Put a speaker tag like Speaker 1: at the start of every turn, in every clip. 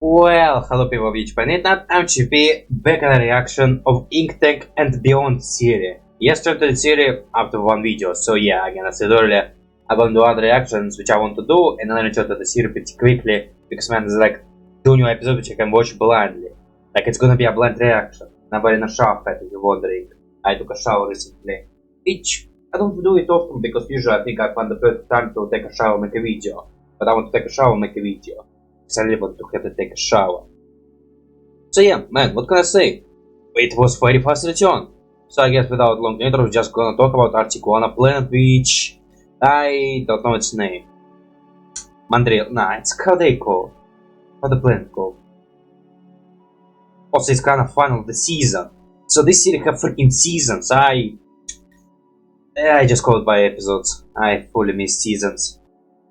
Speaker 1: Well, hello people of each planet, MGP, back on a reaction of Ink Tank and Beyond series. Yesterday series after one video, so yeah, again as I said earlier, I'm gonna do other reactions which I want to do, and then I return to the series pretty quickly, because man, there's like 2 new episodes which I can watch blindly. Like it's gonna be a blind reaction. Nobody in a shower if you're wondering. I took a shower recently. Which, I don't do it often, because usually I think I find the perfect time to take a shower and make a video. But I want to take a shower and make a video. I really want to have to take a shower. So yeah, man, what can I say? It was very fast return. So I guess without long intro, we're just gonna talk about Article on a planet which I don't know its name. Mandrill, nah, it's how they call. How the planet called. Also, it's kind of fun of the season. So this series have freaking seasons. I just call it by episodes. I fully miss seasons.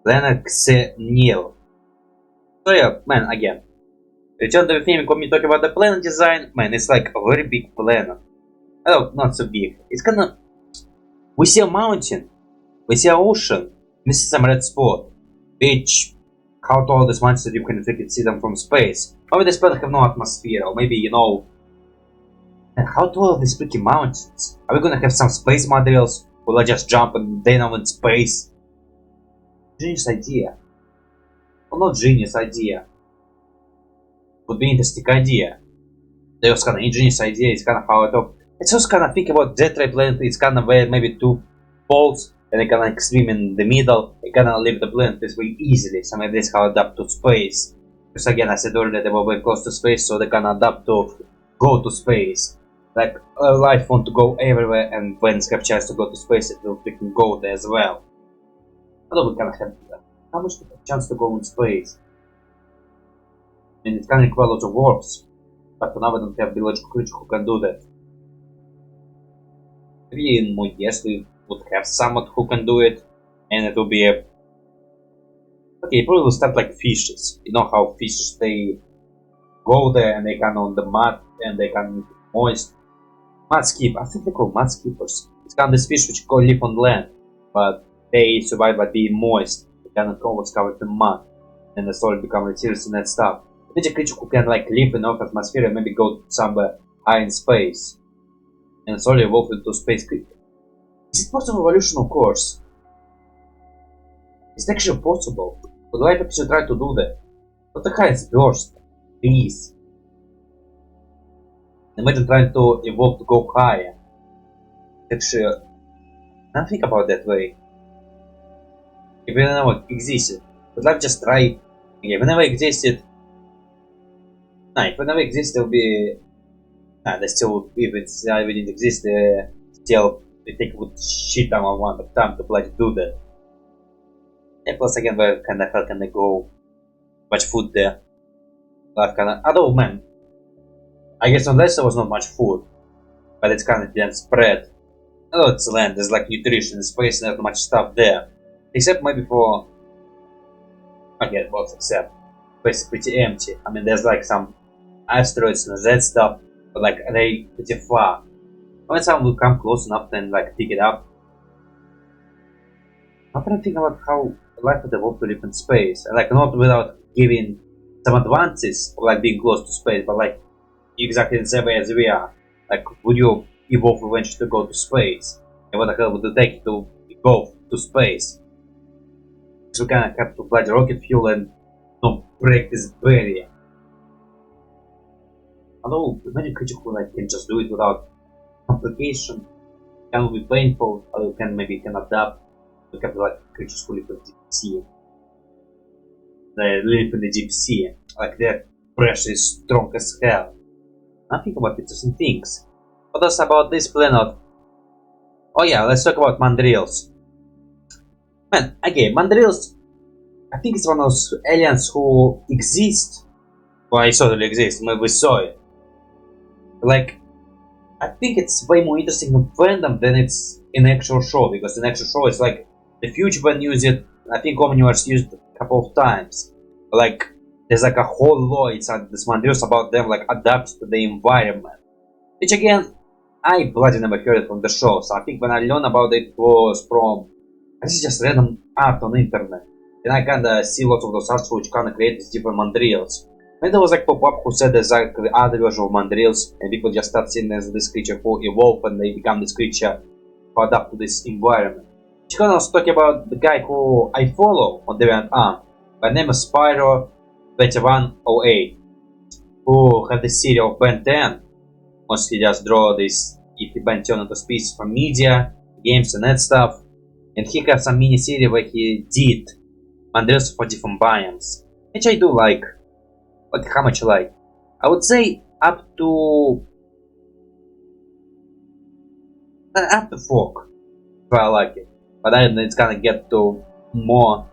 Speaker 1: Planet Xenil. So yeah, man, again. Return to the theme, when we talk about the planet design, man, it's like a very big planet. Oh, not so big. It's kinda... We see a mountain. We see an ocean. We see some red spot. Which... How tall these mountains you can freaking see them from space. Maybe this planet have no atmosphere, or maybe, you know... And how tall are these freaking mountains? Are we gonna have some space models? Will I just jump and they know in space? Genius idea. Well, not genius idea. Would be interesting idea. There was kind of ingenious idea. It's kind of how I talk. It's also kind of think about that planet. It's kind of where maybe 2 poles and they kind of like swim in the middle. They kind of leave the planet this way easily. So maybe that's how they adapt to space. Because again, I said earlier they were very close to space, so they can adapt to go to space. Like life want to go everywhere, and when it's have chance to go to space, it will freaking go there as well. Although we kind of have that. How much chance to go in space? And it can require lots of warps. But for now we don't have biological creature who can do that. Maybe in my guess we would have someone who can do it. And it will be a... Okay, probably will start like fishes. You know how fishes, they go there and they can on the mud and they can moist. Mud skip, I think they call mud skippers. It's kind of this fish which live on land. But they survive by being moist. They cannot always covered in mud. And they slowly become reptiles and that stuff. It's a creature who can like live in Earth atmosphere and maybe go somewhere high in space. And slowly evolve into space creature. Is it possible evolution, of course? Is it actually possible? Would life actually try to do that? What the highest burst? Please. Imagine trying to evolve to go higher. Actually, I don't think about that way. If it never existed, would life just try? If it never existed, nah, if it never existed, it would be. Nah, they still, if it's it didn't exist, still they take would shit on one of time to bloody do that. And plus again, where kind of hell can they go? Much food there. Life kinda. Although man, I guess unless there was not much food, but it's kind of then spread. Although it's land, there's like nutrition in space, and not much stuff there, except maybe for. Okay, what's except? Space is pretty empty. I mean, there's like some asteroids and that stuff, but like they pretty far. When someone will come close enough and like pick it up. I'm trying to think about how life would evolve to live in space, and like not without giving some advances of like being close to space, but like exactly the same way as we are. Like, would you evolve eventually to go to space? And what the hell would it take to go to space? So we kind of have to fly the rocket fuel and break this barrier. Although, imagine creature who like can just do it without complication. Can be painful, or can adapt. We have like creatures who live in the deep sea. They live in the deep sea. Like their pressure is strong as hell. I think about interesting things. What else about this planet? Oh yeah, let's talk about mandrills. Man, again, mandrills, I think it's one of those aliens who exist. Well, it totally exists, maybe we saw it. Like, I think it's way more interesting in fandom than it's in actual show, because in actual show it's like the future one used it, I think Omniverse used it a couple of times. Like, there's like a whole law inside this mandrills about them like adapt to the environment. Which again, I bloody never heard it from the show, so I think when I learned about it was from this is just random art on the internet. And I kinda see lots of those arts which kinda create these different mandrills. And there was like pop-up who said there's like the other version of mandrills, and people just start seeing as this creature who evolve and they become this creature who adapt to this environment. She can also talk about the guy who I follow on DeviantArt, by name is Spyro2108, who had this series of Ben 10. Mostly just draw this if Ben turn into species from media, games and that stuff. And he has some mini series where he did mandrills for different biomes, which I do like. Like how much I like? I would say up to fork if I like it. But then it's gonna get to more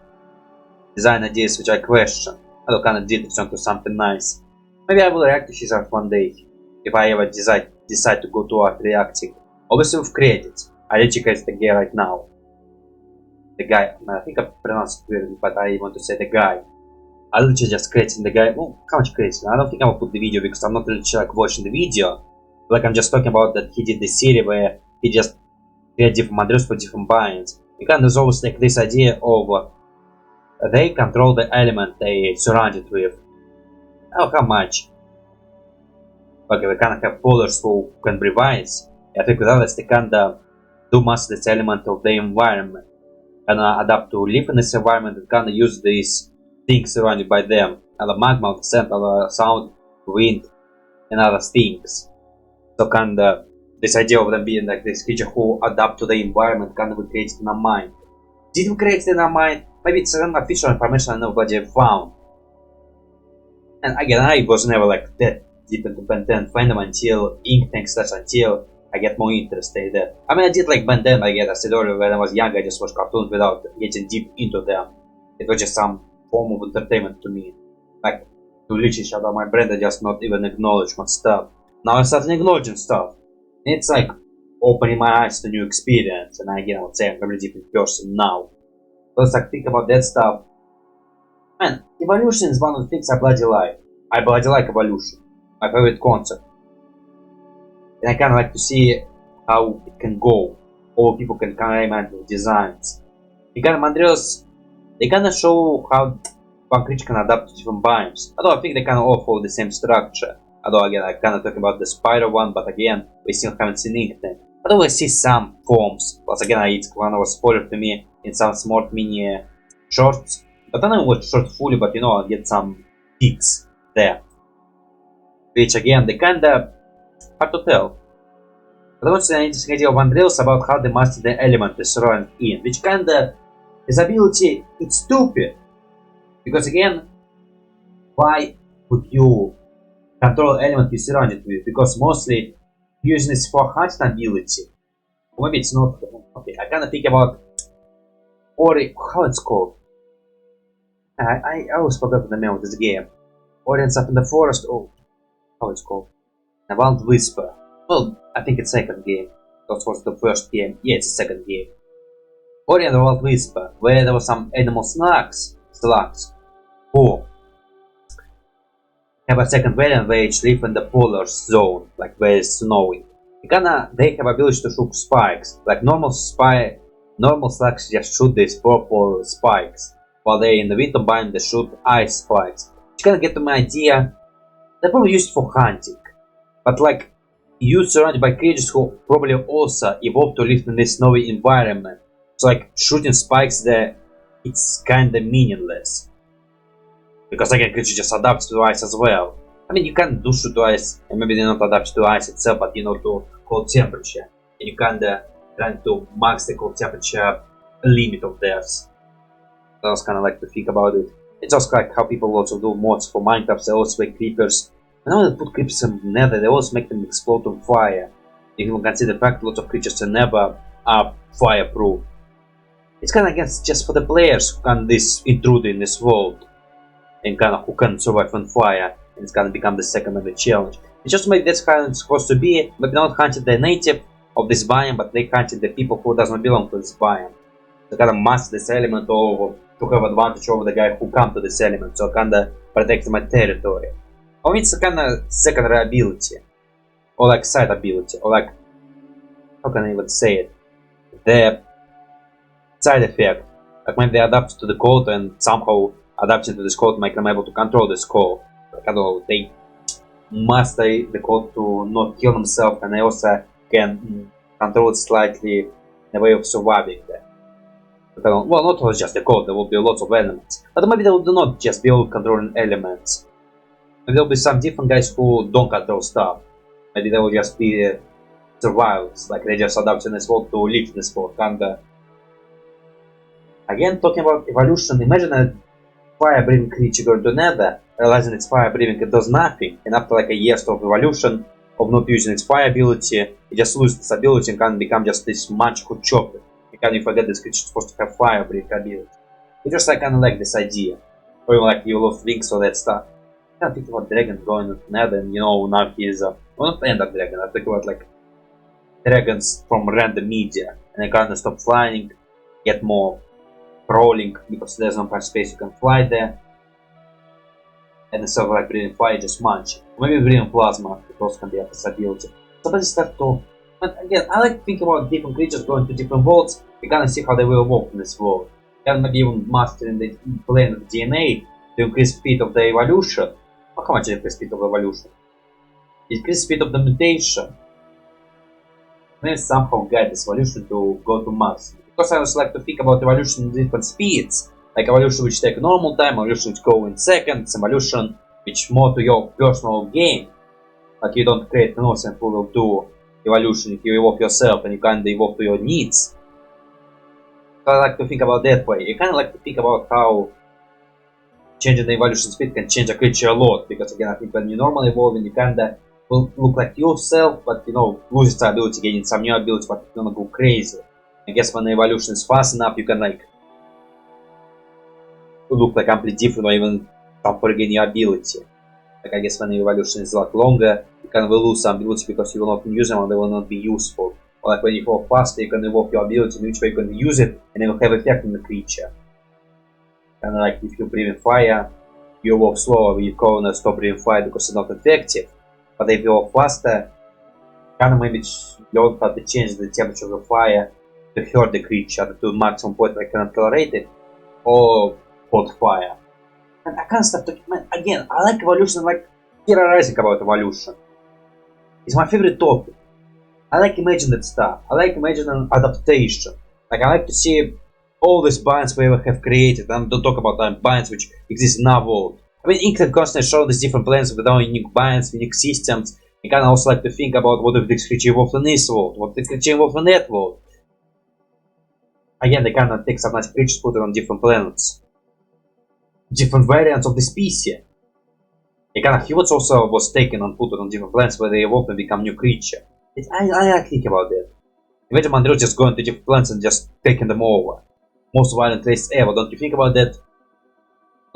Speaker 1: design ideas which I question. I will kinda did it into something nice. Maybe I will react to his art one day if I ever decide to go to art reacting. Obviously with credits. I literally create the guy right now. The guy, I think I pronounced it weirdly, but I want to say the guy. I literally just creating the guy. Well, how much creating? I don't think I will put the video because I'm not really like watching the video. Like I'm just talking about that he did this series where he just created different mandrills for different biomes. Because there's always like this idea of they control the element they surrounded with. Oh, how much? Okay, we kind of have polars who can breathe ice. I think with others they kind of do master this element of the environment. And adapt to live in this environment and kind of use these things surrounded by them, other magma, sand, other sound, wind, and other things. So kinda this idea of them being like this creature who adapt to the environment kind of created in our mind. Did we create it in our mind? Maybe it's some official information nobody found. And again, I was never like that deep into Ben 10 fandom until Ink Tank starts, until I get more interested in that. I mean, I did like Ben 10, I said earlier, when I was young, I just watched cartoons without getting deep into them. It was just some form of entertainment to me. Like, to literally shut out my brain and just not even acknowledge my stuff. Now I started acknowledging stuff. And it's like opening my eyes to new experience. And again, I would say I'm a very different person now. So it's like, think about that stuff. Man, evolution is one of the things I bloody like. I bloody like evolution. My favorite concept. And I kinda like to see how it can go. All people can kinda imagine designs. Because mandrills, they kinda show how one creature can adapt to different biomes. Although I think they kinda all follow the same structure. Although again, I kinda talk about the Spyro one, but again, we still haven't seen anything. Although I see some forms. Once again, it's one of a spoiler to me in some smart mini shorts. But I don't watch short fully, but you know, I'll get some peaks there. Which again, they kinda hard to tell. But I want to say an interesting idea of mandrills about how they master the element they surround in, which kinda this ability, it's stupid. Because again, why would you control element you surrounded with? Because mostly using this for hunting ability. Or maybe it's not. Okay, I kinda think about Ori, how it's called. I always forgot the name of this game. Orients up in the forest. Oh, how it's called? The Wild Whisper. Well, I think it's second game. That was the first game. Yeah, it's the second game. Ori and the Wild Whisper, where there was some animal slugs, who have a second variant where each live in the polar zone, like where it's snowy. They have ability to shoot spikes. Like normal slugs just shoot these purple spikes, while they in the winter biome they shoot ice spikes. You kinda get to my idea. They're probably used for hunting, but like you surrounded by creatures who probably also evolved to live in this snowy environment. So like shooting spikes there, it's kinda meaningless. Because again, creatures just adapt to ice as well. I mean, you can do shoot to ice, and maybe they not adapt to ice itself, but you know, to cold temperature. And you kinda trying to max the cold temperature limit of theirs. I was kinda like to think about it. It's just like how people also do mods for Minecraft, they also make creepers. And now they put creepers in Nether, they always make them explode on fire. You can consider the fact lots of creatures in Nether are fireproof. It's kinda against just for the players who can intrude in this world. And kinda who can survive on fire. And it's gonna become the second of the challenge. It's just maybe that's how it's supposed to be. Maybe not hunting the native of this biome, but they hunted the people who doesn't belong to this biome. They kinda master this element over to have advantage over the guy who come to this element, so kinda protect my territory. For me it's a kinda secondary ability. Or like side ability, or like, how can I even say it? The side effect. Like maybe they adapt to the cold and somehow adapting to this cold make them able to control this cold. Like, I don't know, they master the code to not kill themselves, and they also can control it slightly in a way of surviving there. Well, not always just the code, there will be lots of elements. But maybe they will not just be all controlling elements. Maybe there will be some different guys who don't control stuff. Maybe they will just be survivors, like they just adapt in this world to live in this world. And again, talking about evolution, imagine a fire-breathing creature going to Nether, realizing it's fire-breathing, it does nothing, and after like a year of evolution, of not using its fire ability, it just loses this ability and can become just this munch who chop it. You can't forget this creature is supposed to have fire-breathing ability. It's just like, kind of like this idea. Or even like you love wings or that stuff. I can't think about dragon going to Nether and now he's well, not Ender Dragon, I think about like dragons from random media, and they kind of stop flying, get more crawling because there's not much space you can fly there, and instead of like breathing fire, just munch. Maybe breathing plasma, it also can be a possibility. So let's start to. But again, I like to think about different creatures going to different worlds. You kind of see how they will evolve in this world. You can maybe even mastering the plane of DNA to increase speed of the evolution. Or how much increase speed of evolution? Increase speed of the mutation. Then somehow guide this evolution to go to Mars. Because I also like to think about evolution in different speeds. Like evolution which take normal time, evolution which go in seconds, evolution which more to your personal gain. Like you don't create an awesome who will do evolution if you evolve yourself and you kind of evolve to your needs. So I like to think about that way. You kind of like to think about how changing the evolution speed can change a creature a lot. Because again, I think when you normally evolve, you kind of will look like yourself, but lose its ability, gaining some new ability, but you're gonna go crazy. I guess when the evolution is fast enough, you can like look like completely different or even some forget your ability. Like I guess when the evolution is a lot longer, you can will lose some ability because you will not use them and they will not be useful. Or like when you evolve faster, you can evolve your ability in which way you can use it and it will have effect on the creature. Kind of like if you breathe in fire, you evolve slower, you can't stop breathing fire because it's not effective. But if you evolve faster, kind of maybe learn how to change the temperature of the fire to hurt the creature to maximum point where I can tolerate it, or hot fire. And I can't stop talking. Man, again, I like evolution, like theorizing about evolution. It's my favorite topic. I like imagining stuff. I like imagining adaptation. Like I like to see all these binds we ever have created. And don't talk about binds which exist in our world. I mean, Ink can constantly show these different planets with our unique binds, unique systems. You can also like to think about what if this creature evolved in this world, what if this creature evolved in that world. Again, they kind of take some nice creatures, put it on different planets. Different variants of the species. The kind of humans also was taken and put it on different planets where they evolve and become new creature. I think about that. Imagine Mandrill just going to different planets and just taking them over. Most violent race ever, don't you think about that?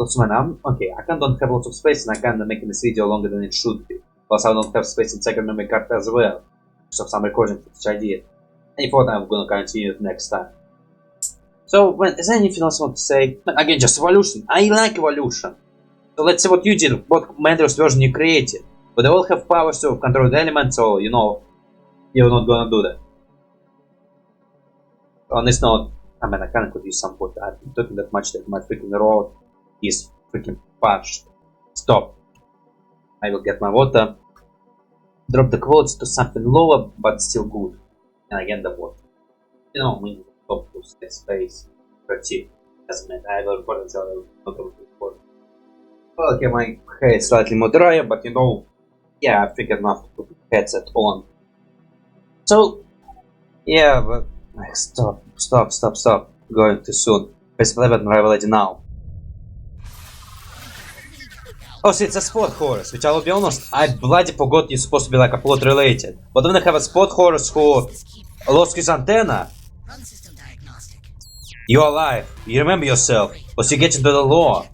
Speaker 1: So man, okay, I don't have lots of space and I kinda making this video longer than it should be. Plus I don't have space in second memory card as well. So some recording which I did. And for that I'm gonna continue it next time. So, man, is there anything else I want to say? Man, again, just evolution. I like evolution. So let's see what you did, what Mandrill version you created. But they all have powers to control the elements, so you're not gonna do that. On this note, I mean, I kinda could use some water. I've been talking that much that my freaking road is freaking parched. Stop. I will get my water. Drop the quotes to something lower, but still good. And again, the water. We need to talk to space. Pretty. Doesn't matter. I will record until I will not record. Well, okay, my hair is slightly more drier, but yeah, I figured enough to put the headset on. So, yeah, but stop. Going too soon. Press 11 already now. Oh, see, it's a spot horse, which I will be honest, I bloody forgot you're supposed to be like a plot related. But when I have a spot horse who lost his antenna, you're alive. You remember yourself, but you get into the lore.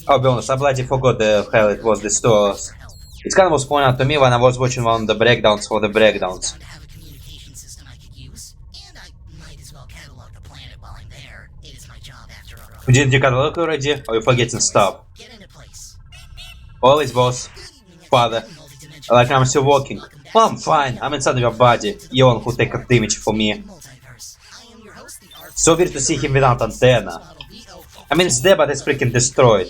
Speaker 1: I'll be honest, I bloody forgot the hell it was the stores. It kind of was pointed out to me when I was watching one of the breakdowns for the breakdowns. Didn't you catalog already, or you forgetting stuff? Always, boss. Father. Like I'm still walking. Well, I'm fine. I'm inside of your body. You're one who take a damage for me. So weird to see him without antenna. I mean, it's there, but it's freaking destroyed.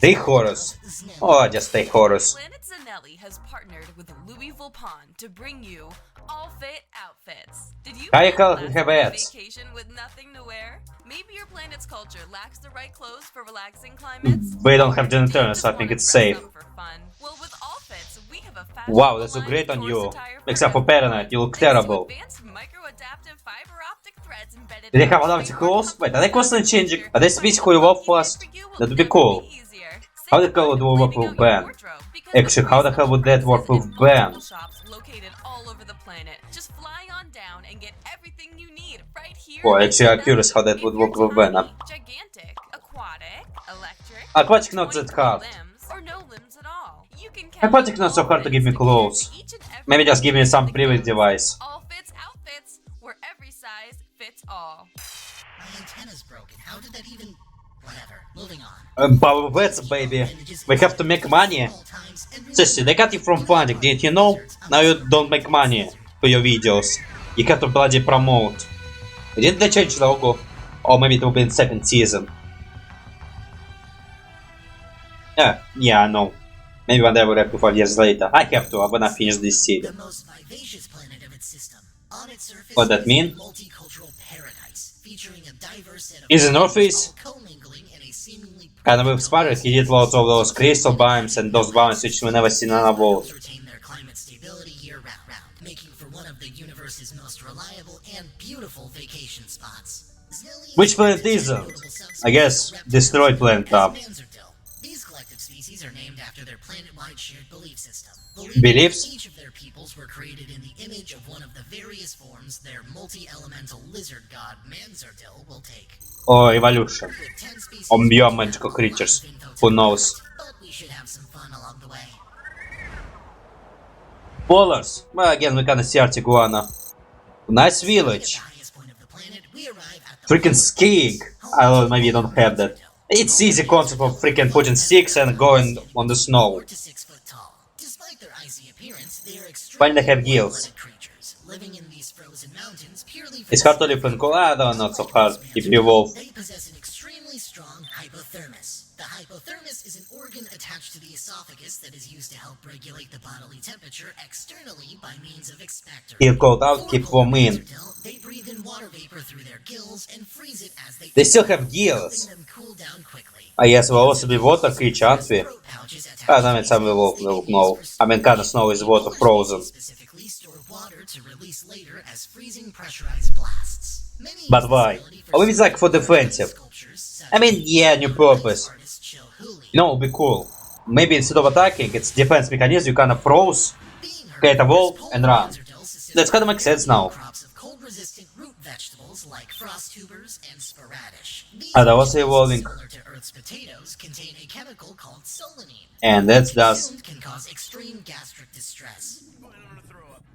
Speaker 1: Three horrors. Oh, just take horrors.
Speaker 2: Planet Zanelli has partnered with Louis Vuitton to bring you all fit outfits. Did you
Speaker 1: How you
Speaker 2: plan
Speaker 1: call
Speaker 2: a
Speaker 1: have
Speaker 2: last-minute
Speaker 1: ads?
Speaker 2: vacation with nothing to wear? Maybe your planet's culture lacks the right clothes for relaxing climates.
Speaker 1: We don't have
Speaker 2: Or
Speaker 1: genitals,
Speaker 2: you
Speaker 1: so I
Speaker 2: just
Speaker 1: think
Speaker 2: wanna
Speaker 1: it's
Speaker 2: dress
Speaker 1: safe.
Speaker 2: up for fun. Well, with all fits, we have a
Speaker 1: Wow,
Speaker 2: fashionable
Speaker 1: that's so
Speaker 2: line
Speaker 1: great
Speaker 2: of
Speaker 1: on
Speaker 2: course
Speaker 1: you.
Speaker 2: attire
Speaker 1: Except for
Speaker 2: everyone.
Speaker 1: Paranoid, you look
Speaker 2: Thanks to
Speaker 1: terrible.
Speaker 2: advanced micro-adaptive fiber optic threads embedded
Speaker 1: Do they
Speaker 2: in
Speaker 1: have
Speaker 2: our
Speaker 1: adaptive
Speaker 2: trademark
Speaker 1: clothes? Wait, are they
Speaker 2: comfortable
Speaker 1: constantly changing?
Speaker 2: fabric
Speaker 1: Are they
Speaker 2: texture,
Speaker 1: speech
Speaker 2: finding
Speaker 1: who
Speaker 2: a
Speaker 1: evolve
Speaker 2: funky fit
Speaker 1: fast?
Speaker 2: for you will
Speaker 1: That would be
Speaker 2: never
Speaker 1: cool.
Speaker 2: easier.
Speaker 1: How
Speaker 2: Say
Speaker 1: the hell
Speaker 2: goodbye
Speaker 1: would
Speaker 2: to
Speaker 1: work
Speaker 2: planning
Speaker 1: with
Speaker 2: out your
Speaker 1: Ben?
Speaker 2: wardrobe, because
Speaker 1: Actually,
Speaker 2: with
Speaker 1: how the hell would that work
Speaker 2: prices
Speaker 1: with
Speaker 2: and
Speaker 1: Ben?
Speaker 2: multiple shops located all over the planet. Just fly on down and get everything you need right here.
Speaker 1: Oh,
Speaker 2: in
Speaker 1: actually, I'm
Speaker 2: Zanelli.
Speaker 1: curious how that
Speaker 2: If
Speaker 1: would
Speaker 2: you're
Speaker 1: work with Ben.
Speaker 2: tiny, gigantic, aquatic, electric,
Speaker 1: Aquatic not that
Speaker 2: 23
Speaker 1: hard.
Speaker 2: limbs, or no limbs at all. You can count
Speaker 1: Aquatic
Speaker 2: on
Speaker 1: not so
Speaker 2: all
Speaker 1: hard to give me
Speaker 2: fits cater to
Speaker 1: clothes.
Speaker 2: each and every
Speaker 1: Maybe just give me some
Speaker 2: that
Speaker 1: private
Speaker 2: goes.
Speaker 1: device.
Speaker 2: All fits outfits, where every size fits all.
Speaker 3: My antenna's broken. How did that even... Whatever. Moving on.
Speaker 1: Power bets, baby. We have to make money. Sissy, they got you from funding, didn't you know? Now you don't make money for your videos. You have to bloody promote. Didn't they change the logo? Or maybe it will be in second season. Yeah, I know. Maybe one day I will have to 5 years later. I have to, I'm gonna finish this series.
Speaker 3: The most vivacious planet of its system. On its surface,
Speaker 1: What that mean?
Speaker 3: is a multicultural paradise, featuring a diverse set of
Speaker 1: Is it Northeast?
Speaker 3: all commingling in a seemingly
Speaker 1: Kind of inspired, he did lots of those crystal biomes and those biomes which we never seen on a world.
Speaker 3: retain their climate stability year-round, making for one of the universe's most reliable and beautiful vacation spots.
Speaker 1: Which planet isn't? I guess destroyed planet Top.
Speaker 3: These collective species are named after their planet-wide shared belief system.
Speaker 1: Beliefs?
Speaker 3: Each of their peoples were created in the image of one of the various forms their multi-elemental lizard god Manzardil will take.
Speaker 1: Or evolution.
Speaker 3: With 10 species
Speaker 1: Or beyond magical creatures. Who knows?
Speaker 3: but we should have some fun along the way.
Speaker 1: Polars. Well, again, we kinda see Artiguana. Nice village.
Speaker 3: At the highest point of the planet, we arrive at the
Speaker 1: Freaking skiing. I don't know, maybe you don't have that. It's easy concept of freaking putting sticks and going on the snow.
Speaker 3: 4 to 6 foot tall. Despite their icy appearance, they are
Speaker 1: Why do they
Speaker 3: extremely
Speaker 1: have gills?
Speaker 3: warm-blooded creatures, living in these frozen mountains purely for
Speaker 1: It's hard to live in Colorado, not so hard if you evolve.
Speaker 3: They possess an extremely strong hypothermos. The hypothermos is an organ attached to the esophagus that is used to help regulate the bodily temperature externally by means of expectorants.
Speaker 1: Keep cold out, keep warm in.
Speaker 3: They breathe in water vapor through their gills and freeze it as they
Speaker 1: They still have gills.
Speaker 3: helping them cool down quickly.
Speaker 1: I guess we'll also be water creature, aren't we?
Speaker 3: Throat pouches attached
Speaker 1: I mean, some will know. I mean, kind of snow is water frozen.
Speaker 3: specifically store water to release later as freezing pressurized blasts. Many
Speaker 1: But
Speaker 3: use
Speaker 1: why?
Speaker 3: this ability for
Speaker 1: Or maybe it's like for defensive.
Speaker 3: sculptures such
Speaker 1: I mean, yeah, new purpose.
Speaker 3: artist Chill Hooley.
Speaker 1: You know, it would be cool. Maybe instead of attacking, it's defense mechanism, you kind of froze,
Speaker 3: Being heard
Speaker 1: create a
Speaker 3: as
Speaker 1: wall,
Speaker 3: cold
Speaker 1: and run.
Speaker 3: Manzardil successfully
Speaker 1: That's kind of makes sense now.
Speaker 3: crops of cold-resistant root vegetables like frost tubers and sporadish. These
Speaker 1: And I was
Speaker 3: vegetables,
Speaker 1: evolving.
Speaker 3: similar to Earth's potatoes, contain a chemical called solanine.
Speaker 1: And that does.
Speaker 3: Consumed can cause extreme gastric distress.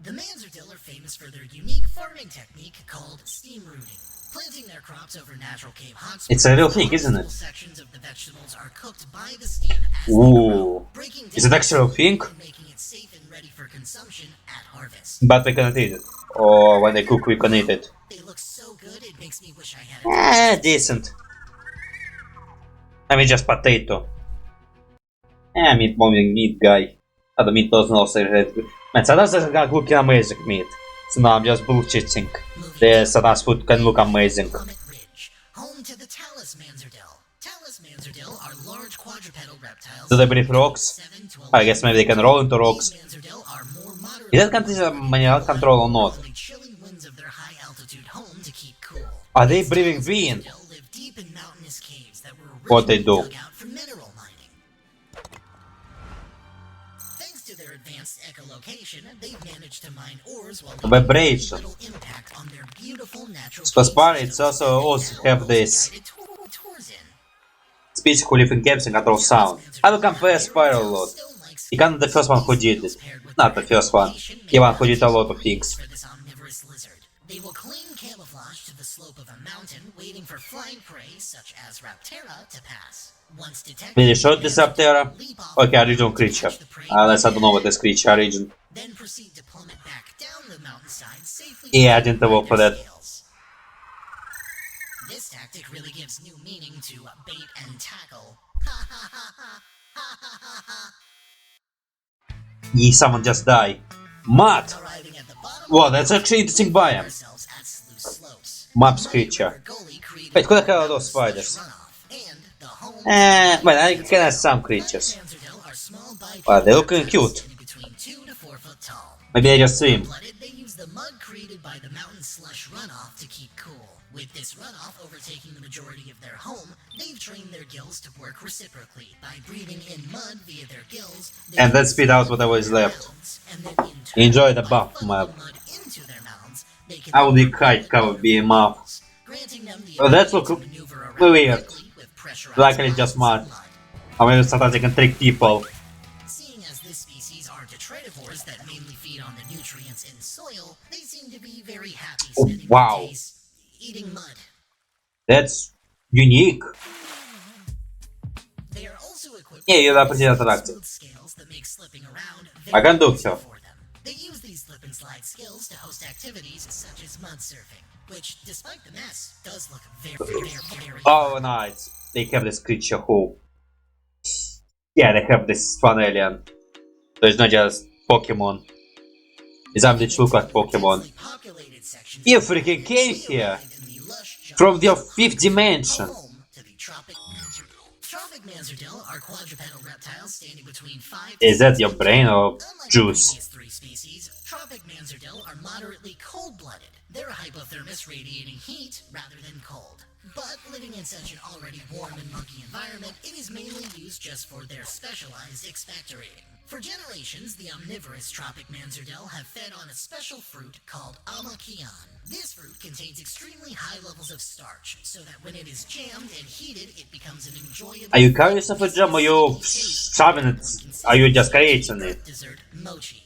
Speaker 3: The Manzardil are famous for their unique farming technique called steam rooting. Planting their crops over natural cave hotspots.
Speaker 1: It's a real thing, isn't it?
Speaker 3: Sections of the vegetables are cooked by the steam as
Speaker 1: Ooh.
Speaker 3: breaking
Speaker 1: Is it
Speaker 3: down
Speaker 1: actually a thing?
Speaker 3: and making it safe and ready for consumption at harvest.
Speaker 1: But we cannot eat it. Or when they cook, we can eat it.
Speaker 3: They look so good, it makes me wish I had it.
Speaker 1: Decent. I mean, just potato. Meat moving meat guy. The meat doesn't also red. Man, sometimes it's gonna look amazing meat. So now I'm just bullshitting. The sometimes food can look amazing.
Speaker 3: Plummet Ridge, home to the Talus Manzardil. Talus Manzardil are large quadrupedal reptiles.
Speaker 1: Do they breathe rocks?
Speaker 3: 7 to 11
Speaker 1: I guess maybe they can roll into rocks.
Speaker 3: Manzardil are more moderate.
Speaker 1: Is that considered manual control or not?
Speaker 3: The chilling winds of their high altitude home to keep cool.
Speaker 1: Are they breathing being?
Speaker 3: Manzardil live deep in mountainous caves that were
Speaker 1: What they
Speaker 3: originally
Speaker 1: do?
Speaker 3: dug out for mineral mining. Thanks to their advanced echolocation, they've managed to mine ores while
Speaker 1: Vibration.
Speaker 3: little impact on their beautiful natural
Speaker 1: Spar, it's also have this
Speaker 3: guided tours in.
Speaker 1: speech who live in caves and control sound. I will compare Spiral a lot. He kind of the first one who did it. Not the first one. He one who did a lot of things.
Speaker 3: For this omnivorous lizard. They will cling camouflage to the slope of a mountain, waiting for flying prey such as Raptera to pass. Once detected,
Speaker 1: Really short this Raptera? Okay, original creature. Unless I don't know what this creature origin.
Speaker 3: then proceed to plummet back down the mountainside safely.
Speaker 1: Yeah, I didn't evolve for that.
Speaker 3: This tactic really gives new meaning to bait and tackle.
Speaker 1: Someone just died. Mud!
Speaker 3: Arriving at the bottom,
Speaker 1: Wow, that's actually interesting biome.
Speaker 3: ourselves at Sluice Slopes.
Speaker 1: Mobs creature. Wait, who the hell are those spiders?
Speaker 3: And the home
Speaker 1: Well, I can have some creatures.
Speaker 3: Manzardelle are small
Speaker 1: Wow, they're looking cute.
Speaker 3: between 2 to 4 foot tall.
Speaker 1: Maybe they just swim.
Speaker 3: Blooded, they use the mud created by the mountain slush runoff to keep cool. With this runoff overtaking the majority of their home, they've trained their gills to work reciprocally. By breathing in mud via their gills, they
Speaker 1: And then spit out whatever is left.
Speaker 3: and then in turn,
Speaker 1: Enjoy the
Speaker 3: by
Speaker 1: buff,
Speaker 3: funneling
Speaker 1: map.
Speaker 3: mud into their mouths, they can
Speaker 1: I will be kite cover being up.
Speaker 3: granting them the
Speaker 1: Oh, that's
Speaker 3: ability
Speaker 1: look
Speaker 3: to maneuver around
Speaker 1: weird.
Speaker 3: quickly with pressurized
Speaker 1: Luckily just mud. I mean, sometimes they can trick people.
Speaker 3: Seeing as this species are detritivores that mainly feed on the nutrients in soil, they seem to be very happy
Speaker 1: Oh,
Speaker 3: spending
Speaker 1: wow.
Speaker 3: their days eating mud.
Speaker 1: That's unique.
Speaker 3: They are also equipped
Speaker 1: Yeah, you're
Speaker 3: with
Speaker 1: pretty attractive.
Speaker 3: smooth scales that make slipping around
Speaker 1: I can do
Speaker 3: very easy
Speaker 1: so.
Speaker 3: for them. They use these slip and slide skills to host activities such as mud surfing, which, despite the mess, does look very
Speaker 1: Oh, nice. They have this creature who... Yeah, they have this fun alien. So it's not just Pokemon. It's something that look like Pokemon. You freaking came here! From the fifth dimension!
Speaker 3: home to the Tropic Manzardelle. Tropic Manzardelle are quadrupedal reptiles standing between 5
Speaker 1: Is that your brain or
Speaker 3: Unlike
Speaker 1: juice?
Speaker 3: previous 3 species, Tropic Manzardelle are moderately cold-blooded. They're hypothermous, radiating heat rather than cold. But living in such an already warm and muggy environment, it is mainly used just for their specialized expectorating. For generations, the omnivorous Tropic Manzardelle have fed on a special fruit called amakian. This fruit contains extremely high levels of starch, so that when it is jammed and heated, it becomes an enjoyable...
Speaker 1: Are you carrying yourself a jam or you shoving it? Are you just creating it?
Speaker 3: Dessert mochi.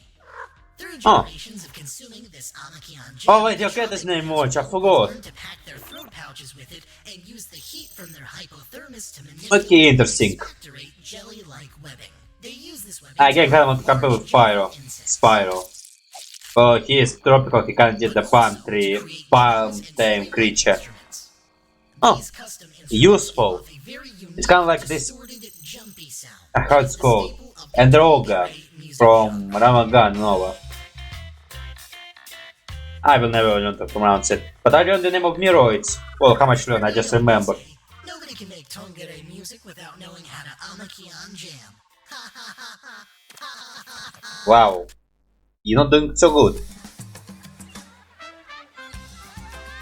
Speaker 3: Through
Speaker 1: Oh.
Speaker 3: generations of consuming this amakian jam,
Speaker 1: Oh wait, your cat is named Moch, I forgot.
Speaker 3: learn to pack their throat pouches with it and use the heat from their hypothermos to manipulate
Speaker 1: Okay, interesting.
Speaker 3: and expectorate jelly-like webbing. They use this webbing
Speaker 1: I can kind of compare with Spyro. Spyro. Oh, he is tropical, he can get the palm tree, palm tame creature. Oh,
Speaker 3: These custom instruments
Speaker 1: useful.
Speaker 3: give off a very unique,
Speaker 1: It's kind of like this,
Speaker 3: distorted, jumpy sound.
Speaker 1: how it's called, Androga from Ramagan Nova. I will never learn to pronounce it, but I learned the name of Miroids. Well, how much learn, I just remember.
Speaker 3: Nobody can make tongere music without knowing how to amakian jam.
Speaker 1: Wow, you're not doing so good.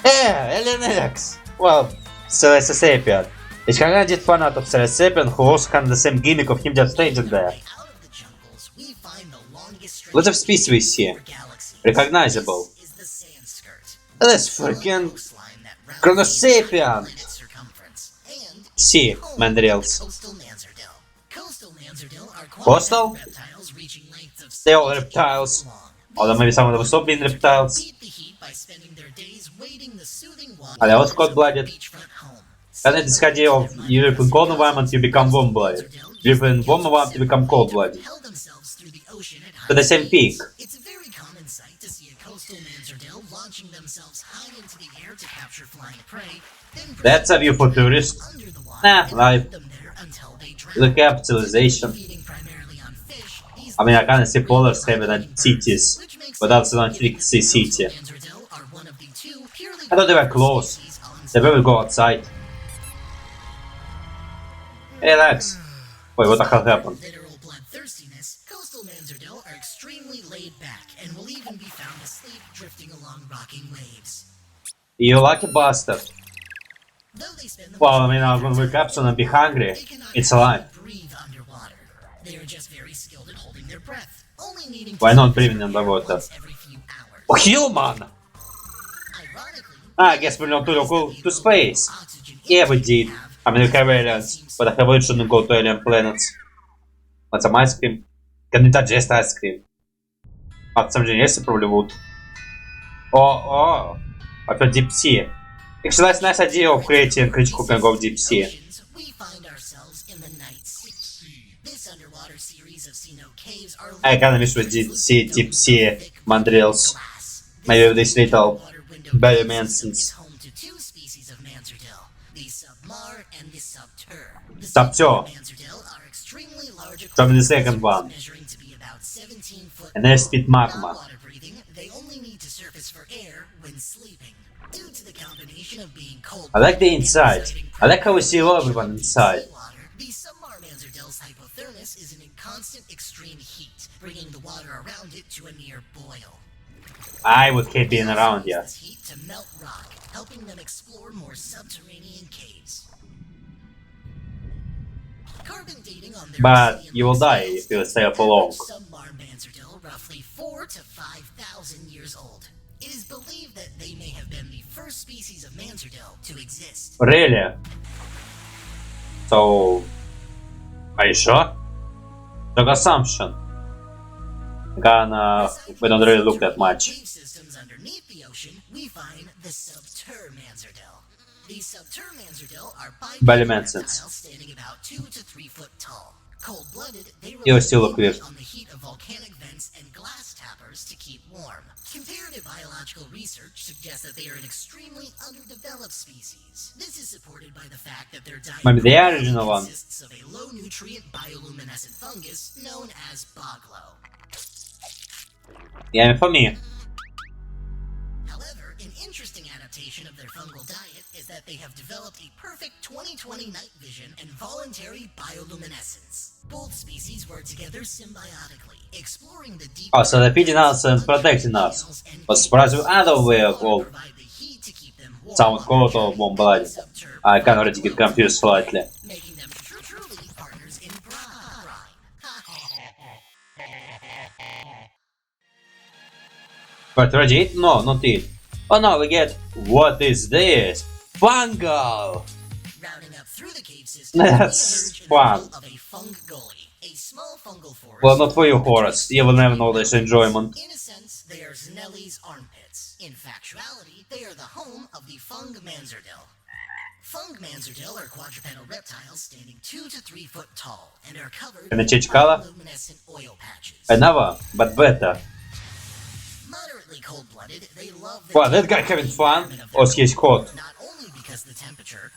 Speaker 1: Yeah, Alien X! Well, S1Ep10. Ich kann get fun out of S1Ep10 who also had the same gimmick of him just staging there.
Speaker 3: Out of the jungles, we find the longest stretch
Speaker 1: Lots of species we see.
Speaker 3: galaxies.
Speaker 1: Recognizable.
Speaker 3: Is the sand skirt.
Speaker 1: That's freaking
Speaker 3: Coastline that wraps
Speaker 1: Chronosapien!
Speaker 3: its circumference. And
Speaker 1: See,
Speaker 3: home
Speaker 1: mandrills.
Speaker 3: to Coastal Manzardelle. Coastal Manzardelle are
Speaker 1: Coastal?
Speaker 3: reptiles reaching lengths of
Speaker 1: They all reptiles.
Speaker 3: long.
Speaker 1: Although maybe some of them stop being reptiles.
Speaker 3: Beat the heat by spending their days wading the soothing water
Speaker 1: Are they also cold-blooded?
Speaker 3: beachfront home.
Speaker 1: And then this idea of you live in cold environment, you become warm-blooded. You live in warm environment, you become cold-blooded.
Speaker 3: Propel themselves through the ocean at
Speaker 1: To
Speaker 3: high
Speaker 1: the same peak.
Speaker 3: It's a very common sight to see a coastal Manzardelle launching themselves high into the air to capture flying prey, then
Speaker 1: That's a view for tourists.
Speaker 3: under the water
Speaker 1: Nah,
Speaker 3: and
Speaker 1: life.
Speaker 3: leave them there until they drown.
Speaker 1: The capitalization.
Speaker 3: Feeding primarily on fish, these
Speaker 1: I mean, I kinda see polars having than cities,
Speaker 3: which makes
Speaker 1: but that's not really see city.
Speaker 3: Manzardelle are one of the 2 purely
Speaker 1: I thought they were close.
Speaker 3: species on
Speaker 1: They will go outside. Hey, Lex. Wait, what the hell happened?
Speaker 3: literal bloodthirstiness, coastal Manzardelle are extremely laid back and will even be found asleep drifting along rocking waves.
Speaker 1: You lucky bastard.
Speaker 3: Though they spend the
Speaker 1: Well, I mean, I'm gonna wake up soon and be hungry.
Speaker 3: they cannot
Speaker 1: It's alive.
Speaker 3: breathe underwater. They are just very skilled at holding their breath, only needing
Speaker 1: Why
Speaker 3: to
Speaker 1: not
Speaker 3: do
Speaker 1: breathing
Speaker 3: this
Speaker 1: underwater?
Speaker 3: once every few hours.
Speaker 1: Oh, human!
Speaker 3: Ironically,
Speaker 1: I guess we're not to go to space.
Speaker 3: oxygen
Speaker 1: Yeah, we
Speaker 3: intake
Speaker 1: did.
Speaker 3: have
Speaker 1: I mean, we have aliens, but I have we shouldn't go to alien planets. Want some ice cream? Can you digest ice cream? At some genius probably would. Oh, I feel deep sea. Actually, that's a nice idea of creating a creature who can go deep sea.
Speaker 3: oceans, we find ourselves in the night sea. This underwater series of Sino caves are
Speaker 1: I kinda wish we did see deep sea mandrills.
Speaker 3: glass.
Speaker 1: Maybe with this little
Speaker 3: Water window
Speaker 1: biomancins.
Speaker 3: is home to 2 species of Manzardelle, the submar and the subter.
Speaker 1: Stop, всё. Stop the second one. And then spit magma.
Speaker 3: They only need to surface for air when sleeping. Due to the combination of being cold,
Speaker 1: I like the inside. I like how we see everyone inside.
Speaker 3: the submarmanzerdel's hypothermos is in constant extreme heat, bringing the water around it to a near boil.
Speaker 1: I would hate being around you.
Speaker 3: This heat to melt rock, helping them explore more subterranean caves. Carbon dating on their
Speaker 1: But
Speaker 3: museum
Speaker 1: you will die if you stay for long.
Speaker 3: Submarmanzerdel, roughly 4 to 5,000 years old. It is believed that they may have been the first species of manzerdel to exist.
Speaker 1: Really? So, are you sure? Dog assumption. Gonna, we don't really look that much.
Speaker 3: Cave systems underneath the ocean, we find the subtermanzerdel. These subtermanzerdel are
Speaker 1: Belly
Speaker 3: bipedal
Speaker 1: mansions.
Speaker 3: reptiles standing about 2 to 3 foot tall. Cold-blooded, they
Speaker 1: You
Speaker 3: rely
Speaker 1: still look
Speaker 3: mainly
Speaker 1: weird.
Speaker 3: on the heat of volcanic vents and glass tappers to keep warm. Comparative biological research suggests that they are an extremely underdeveloped species. This is supported by the fact that their diet
Speaker 1: Maybe the
Speaker 3: primarily
Speaker 1: original one.
Speaker 3: consists of a low-nutrient bioluminescent fungus known as boglow.
Speaker 1: Yeah, for me.
Speaker 3: However, an interesting adaptation of their fungal diet is that they have developed a perfect 20/20 night vision and voluntary bioluminescence. Both species work together symbiotically, exploring the deep.
Speaker 1: Oh, so they're feeding us and protecting us. But surprise with other way of all sound cold or warm blooded. I can already get confused slightly.
Speaker 3: Making them truly partners in crime.
Speaker 1: But radiate? No, not it. Oh no, we get, what is this? Fungal!
Speaker 3: Rounding up through the cave system,
Speaker 1: That's
Speaker 3: we emerge in the
Speaker 1: fun.
Speaker 3: middle of a fungoli, a small fungal forest.
Speaker 1: Well, not for you, Horace. You will never know this enjoyment.
Speaker 3: In a sense, they are Snelly's armpits. In factuality, they are the home of the Fungmanzerdel. Fungmanzerdel are quadrupedal reptiles standing 2 to 3 foot tall and are covered
Speaker 1: Can I change color?
Speaker 3: luminescent oil patches.
Speaker 1: Another, but better.
Speaker 3: Moderately cold-blooded, they love the
Speaker 1: Wow, that guy having fun? Or he's hot?
Speaker 3: not only because of the temperature,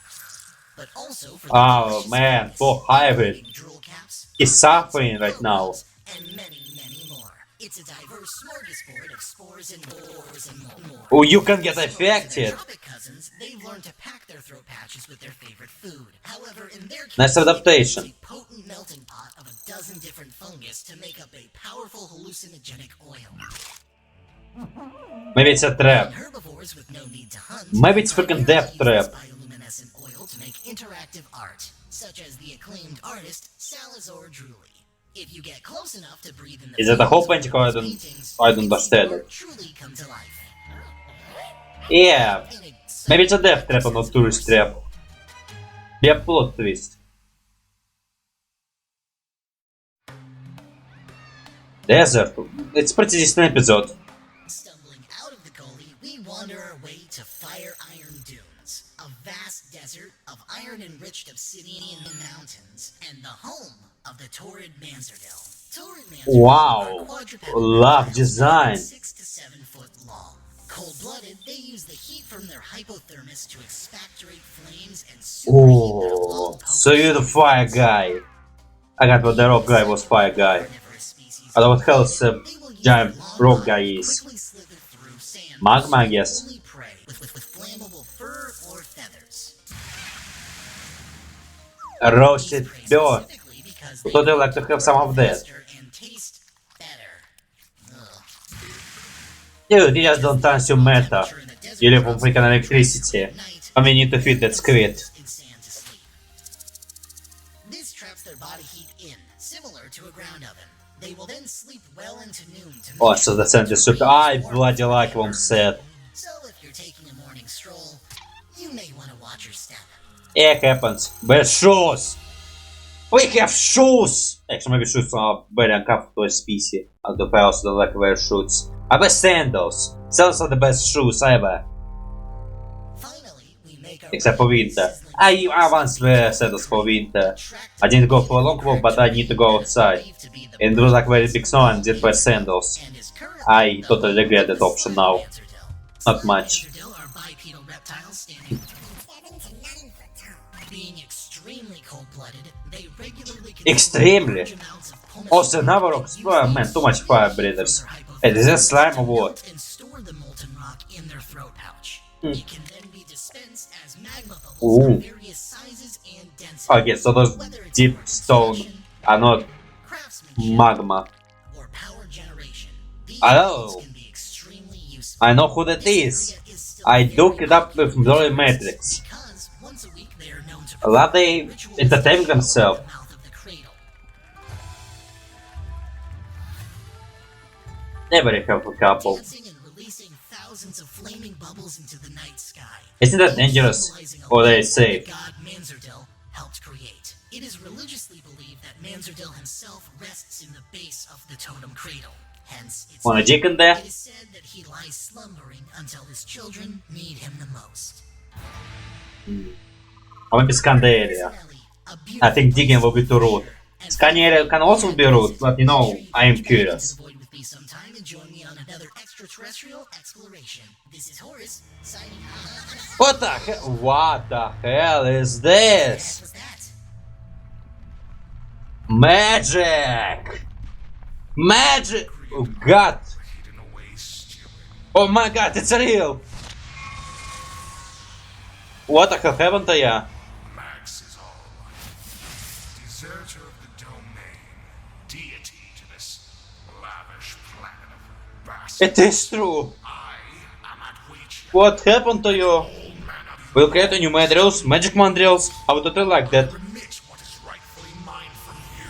Speaker 3: but also for
Speaker 1: Oh,
Speaker 3: delicious
Speaker 1: man,
Speaker 3: flavors,
Speaker 1: poor Hybrid.
Speaker 3: including drool caps,
Speaker 1: He's suffering right now.
Speaker 3: and many, many more. It's a diverse smorgasbord of spores and more.
Speaker 1: Oh, you can get affected.
Speaker 3: Tropic cousins, they've learned to pack their throat patches with their favorite food. However, in their case,
Speaker 1: Nice adaptation.
Speaker 3: they use a potent melting pot of a dozen different fungus to make up a powerful hallucinogenic oil.
Speaker 1: Maybe it's a trap.
Speaker 3: Herbivores with no need to hunt.
Speaker 1: Maybe it's freaking death trap.
Speaker 3: Bioluminescent oil to make interactive art, such as the acclaimed artist Salazar Druli. If you get close enough to breathe in the
Speaker 1: Is it a whole
Speaker 3: flames
Speaker 1: painting
Speaker 3: of
Speaker 1: or
Speaker 3: his
Speaker 1: I don't
Speaker 3: paintings,
Speaker 1: understand
Speaker 3: they
Speaker 1: it?
Speaker 3: truly come to life.
Speaker 1: Yeah,
Speaker 3: In a
Speaker 1: maybe it's a death trap or not tourist trap. Be a plot twist. Desert. It's pretty decent episode.
Speaker 3: Stumbling out of the gully, we wander our way to Fire Iron Dunes, a vast desert of iron-enriched obsidian mountains, and the home of the Torrid Manzerdel. Torrid Manzerdel
Speaker 1: Wow,
Speaker 3: are quadrupedal
Speaker 1: love
Speaker 3: reptiles
Speaker 1: design.
Speaker 3: 6 to 7 foot long. Cold-blooded, they use the heat from their hypothermos to expectorate flames and superheat their long
Speaker 1: Oh, so you're the fire guy. I got what the rock guy was fire guy.
Speaker 3: carnivorous species.
Speaker 1: I don't know what else
Speaker 3: They will use
Speaker 1: giant
Speaker 3: their long
Speaker 1: rock guy
Speaker 3: bodies
Speaker 1: is.
Speaker 3: to quickly slither through sand
Speaker 1: Magma, I
Speaker 3: to
Speaker 1: guess.
Speaker 3: only prey with flammable fur or feathers.
Speaker 1: A roasted
Speaker 3: These prey
Speaker 1: bird.
Speaker 3: specifically because
Speaker 1: Would you like to have some of that?
Speaker 3: faster and taste better. Ugh.
Speaker 1: Dude, you just don't turn to matter.
Speaker 3: Temperature in the desert
Speaker 1: You live on
Speaker 3: drops
Speaker 1: freaking
Speaker 3: below
Speaker 1: electricity.
Speaker 3: at night,
Speaker 1: And we need to feed that squid.
Speaker 3: in sand to sleep. This traps their body heat in, similar to a ground oven. They will then sleep well into noon to
Speaker 1: Oh,
Speaker 3: make
Speaker 1: so the scent is super. I bloody like one set.
Speaker 3: So if you're taking a morning stroll, you may want to watch your step.
Speaker 1: It happens. Wear shoes! We have shoes! Actually, maybe shoes are very uncomfortable species. The pals don't like to wear shoes. I wear sandals. Sandals are the best shoes ever.
Speaker 3: Finally, we make our
Speaker 1: Except for
Speaker 3: way
Speaker 1: winter.
Speaker 3: sizzling
Speaker 1: I once wear sandals for winter. I didn't go for a long walk, but I need to go outside.
Speaker 3: believed to be the
Speaker 1: And it was like very big snow and did wear sandals.
Speaker 3: and is currently
Speaker 1: I
Speaker 3: the
Speaker 1: totally
Speaker 3: home
Speaker 1: regret
Speaker 3: of
Speaker 1: that
Speaker 3: the
Speaker 1: option now.
Speaker 3: Manzerdel.
Speaker 1: Not much.
Speaker 3: Manzerdel are bipedal reptiles standing between 7 to 9 foot tall. Being extremely cold-blooded,
Speaker 1: Extremely. Also, number of man, too much fire breathers. It is a slime or what?
Speaker 3: And store the molten rock in their throat pouch.
Speaker 1: Hmm.
Speaker 3: It can then be dispensed as magma bubbles
Speaker 1: Ooh.
Speaker 3: of various sizes and densities.
Speaker 1: Okay, so those
Speaker 3: Whether it's
Speaker 1: deep
Speaker 3: for
Speaker 1: stone
Speaker 3: extraction,
Speaker 1: are not
Speaker 3: craftsmanship,
Speaker 1: magma.
Speaker 3: or power generation. These
Speaker 1: Oh.
Speaker 3: methods can be extremely useful.
Speaker 1: I know who that is.
Speaker 3: This area is still
Speaker 1: I
Speaker 3: very
Speaker 1: looked it up
Speaker 3: popular
Speaker 1: with Blurry
Speaker 3: with
Speaker 1: Matrix.
Speaker 3: because once a week they are known to
Speaker 1: A lot
Speaker 3: perform
Speaker 1: they
Speaker 3: rituals
Speaker 1: entertain
Speaker 3: in
Speaker 1: themselves.
Speaker 3: the mouth of the cradle.
Speaker 1: Never a helpful couple.
Speaker 3: Dancing and releasing thousands of flaming bubbles into the night sky.
Speaker 1: Isn't that dangerous?
Speaker 3: Symbolizing a
Speaker 1: Or they
Speaker 3: light
Speaker 1: safe?
Speaker 3: that God Manzardil helped create. It is religiously believed that Manzardil himself rests in the base of the totem cradle. Hence, its
Speaker 1: Wanna
Speaker 3: name.
Speaker 1: chicken there?
Speaker 3: It is said that he lies slumbering until his children need him the most.
Speaker 1: I want to scan the area.
Speaker 3: Personally, a
Speaker 1: I
Speaker 3: beautiful
Speaker 1: think digging
Speaker 3: place
Speaker 1: will be too rude.
Speaker 3: and
Speaker 1: Scanning area can also be rude, but you know, I am curious.
Speaker 3: Avoid with me sometime and join me on another extraterrestrial exploration. This is Horace signing out.
Speaker 1: What the hell? What the hell is this?
Speaker 3: What's that?
Speaker 1: Magic! Magic! Oh god! Oh my god, it's real! What the hell happened to ya?
Speaker 4: Max is all. Deserter of the domain. Deity to this lavish planet of bastards.
Speaker 1: It is true!
Speaker 4: I am at Ouija.
Speaker 1: What happened to you? We'll create a new mandrills, magic mandrills. I would totally like that.
Speaker 4: Remit what is rightfully mine from you.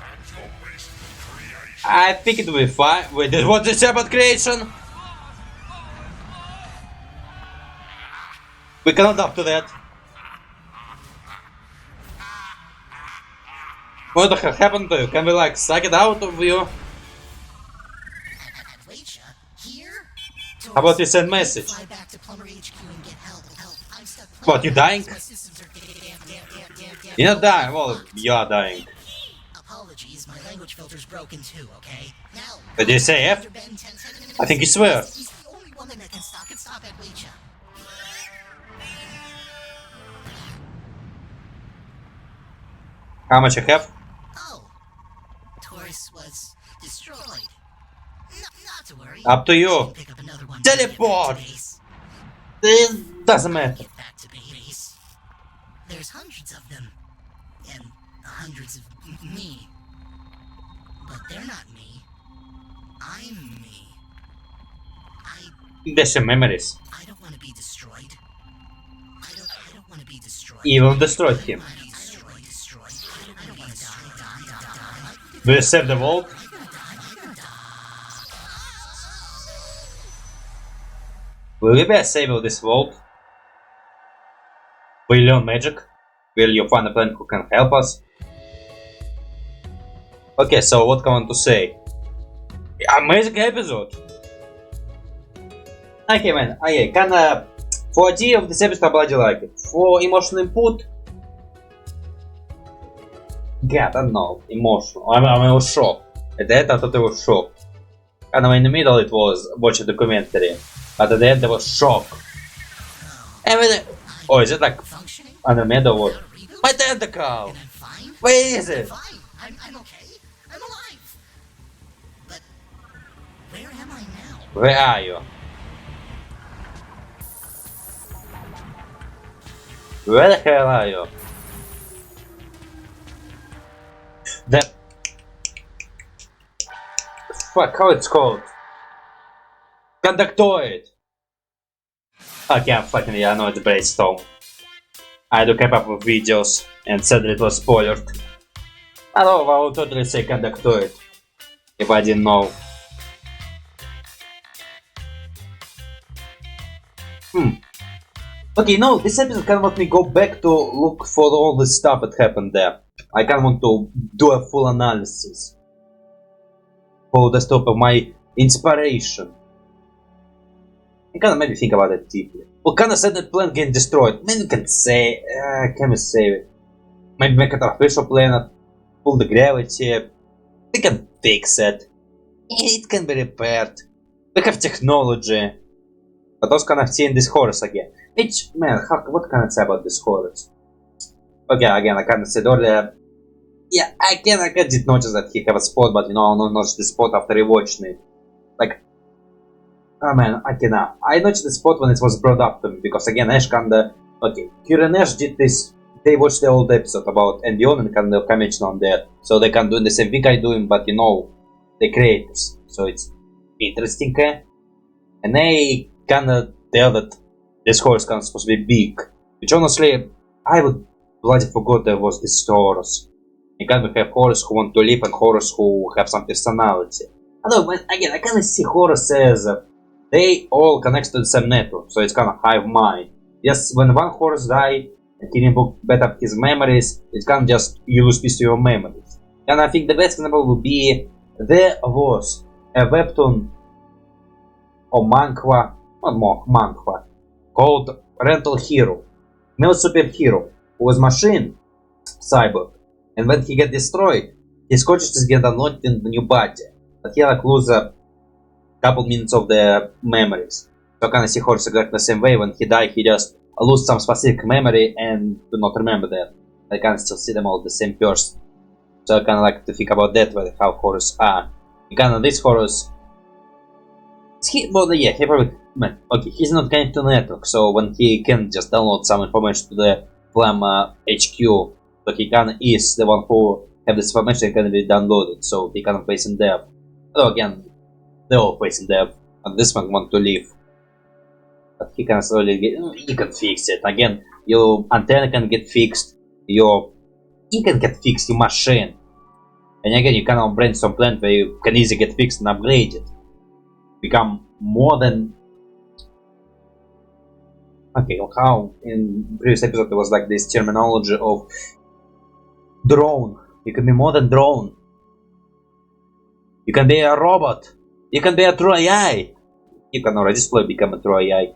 Speaker 4: And your wasteful creation.
Speaker 1: I think it will be fine. Wait, what is about creation? We cannot up to that. What the hell happened to you? Can we like suck it out of you?
Speaker 3: At Rachel, here?
Speaker 1: How about you send message?
Speaker 3: Fly back to Plumber HQ and get help. I'm stuck
Speaker 1: What, you dying?
Speaker 3: My systems are damn.
Speaker 1: You're not dying. Well, you are dying.
Speaker 3: Apologies, my language filter's broken too, okay? Now,
Speaker 1: Did you say F?
Speaker 3: Mr. Ben 10
Speaker 1: I think you swear.
Speaker 3: He's the only woman that can stop at Rachel.
Speaker 1: How much I have?
Speaker 3: Oh, Taurus was destroyed. Not to worry.
Speaker 1: Up to you.
Speaker 3: I can pick up another one.
Speaker 1: Teleport.
Speaker 3: Back to base.
Speaker 1: It doesn't matter.
Speaker 3: Get back to base. There's hundreds of them, and hundreds of me. But they're not me. I'm me.
Speaker 1: There's some memories.
Speaker 3: I don't want to be destroyed. I don't want to be destroyed.
Speaker 1: Evil destroyed him.
Speaker 3: I don't wanna be destroyed. I don't want to die.
Speaker 1: Do you save the vault? Will you be save this vault? Will you learn magic? Will you find a friend who can help us? Okay, so what can I want to say? Amazing episode! Okay man, okay, kinda... For idea of this episode I bloody like it. For emotional input... God, I don't know, emotional. I was shocked. At the end I thought I was shocked. Kind of in the middle it was watching the documentary. But at the end I was shocked. And when oh, is it like
Speaker 3: Functioning?
Speaker 1: on the middle what?
Speaker 3: Not a reboot?
Speaker 1: My tentacle!
Speaker 3: And I'm fine?
Speaker 1: Where is
Speaker 3: I'm
Speaker 1: it?
Speaker 3: fine. I'm okay. I'm alive. But where am I now?
Speaker 1: Where are you? Where the hell are you? The... Fuck, how it's called? Conductoid! Okay, I'm fucking yeah, I know it's brainstorm. I do keep up with videos and said it was spoiled. I know, I would totally say conductoid. If I didn't know. Okay, no, this episode kind of want me go back to look for all the stuff that happened there. I kind of want to do a full analysis. For the stuff of my inspiration. I kind of made me think about it deeply. Well, kind of said that planet getting destroyed. Maybe we can say, can we save it? Maybe make it an artificial planet, pull the gravity. We can fix it. It can be repaired. We have technology. But also kind of seeing this horse again. Which, man, what can I say about this horse? Okay, again, I kind of said earlier, Yeah, I did notice that he have a spot, but I noticed the spot after rewatching it. Like, oh man, I cannot. I noticed the spot when it was brought up to me, because again, Ash kinda... Okay, Kira and Ash did this... They watched the old episode about Endion and kind of commented on that. So they can do the same thing I doing, but the creators. So it's interesting, And they kinda tell that this horse kind of supposed to be big. Which honestly, I would bloody forgot there was this horse. You kind of have horse who want to live and horse who have some personality. Although, again, I kind of see horse as they all connect to the same network, so it's kind of hive mind. Yes, when one horse die and he didn't back up his memories, it's kind of just you lose piece of your memories. And I think the best example would be there was a webtoon or manhwa, not more manhwa, called Rental Hero, male superhero who was machine cyborg, and when he get destroyed, his consciousness get unlocked in the new body, but he like lose a couple minutes of the memories. So I kind of see horse exactly the same way. When he die, he just lose some specific memory and do not remember that. I can still see them all the same person. So I kind of like to think about that way, how horrors are. Kind of this horrors. He probably man. Okay, he's not connected to network, so when he can just download some information to the Flam HQ, so he kind of is the one who have this information can be downloaded, so he kind of plays in dev. Although again, they all place in dev, and this one want to leave. But he can slowly get. You can fix it. Again, your antenna can get fixed. You can get fixed your machine. And again, you can brainstorm plan where you can easily get fixed and upgrade it. Become more than. Okay, how in previous episode there was like this terminology of drone. You can be more than drone. You can be a robot. You can be a true AI. You can already slowly become a true AI.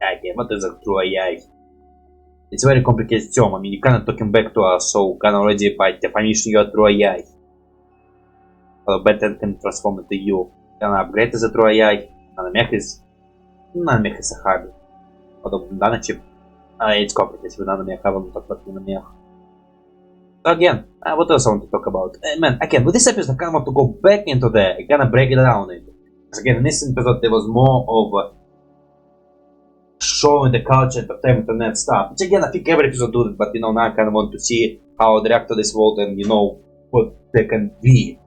Speaker 1: Okay, what is a true AI? It's a very complicated term. I mean, you cannot talking back to us, so can already by definition you are true AI. Better can transform into you. Can upgrade as a true AI. Nanомех is a hard. Although nanochip, it's complicated with nanомех. I won't talk about nanомех. So again, what else I want to talk about? Man, again, with this episode I kind of want to go back into there. I kind of break it down. Because again, in this episode there was more of showing the culture, entertainment, and that stuff. Which again, I think every episode do it, but now I kind of want to see how they react to this world and what they can be.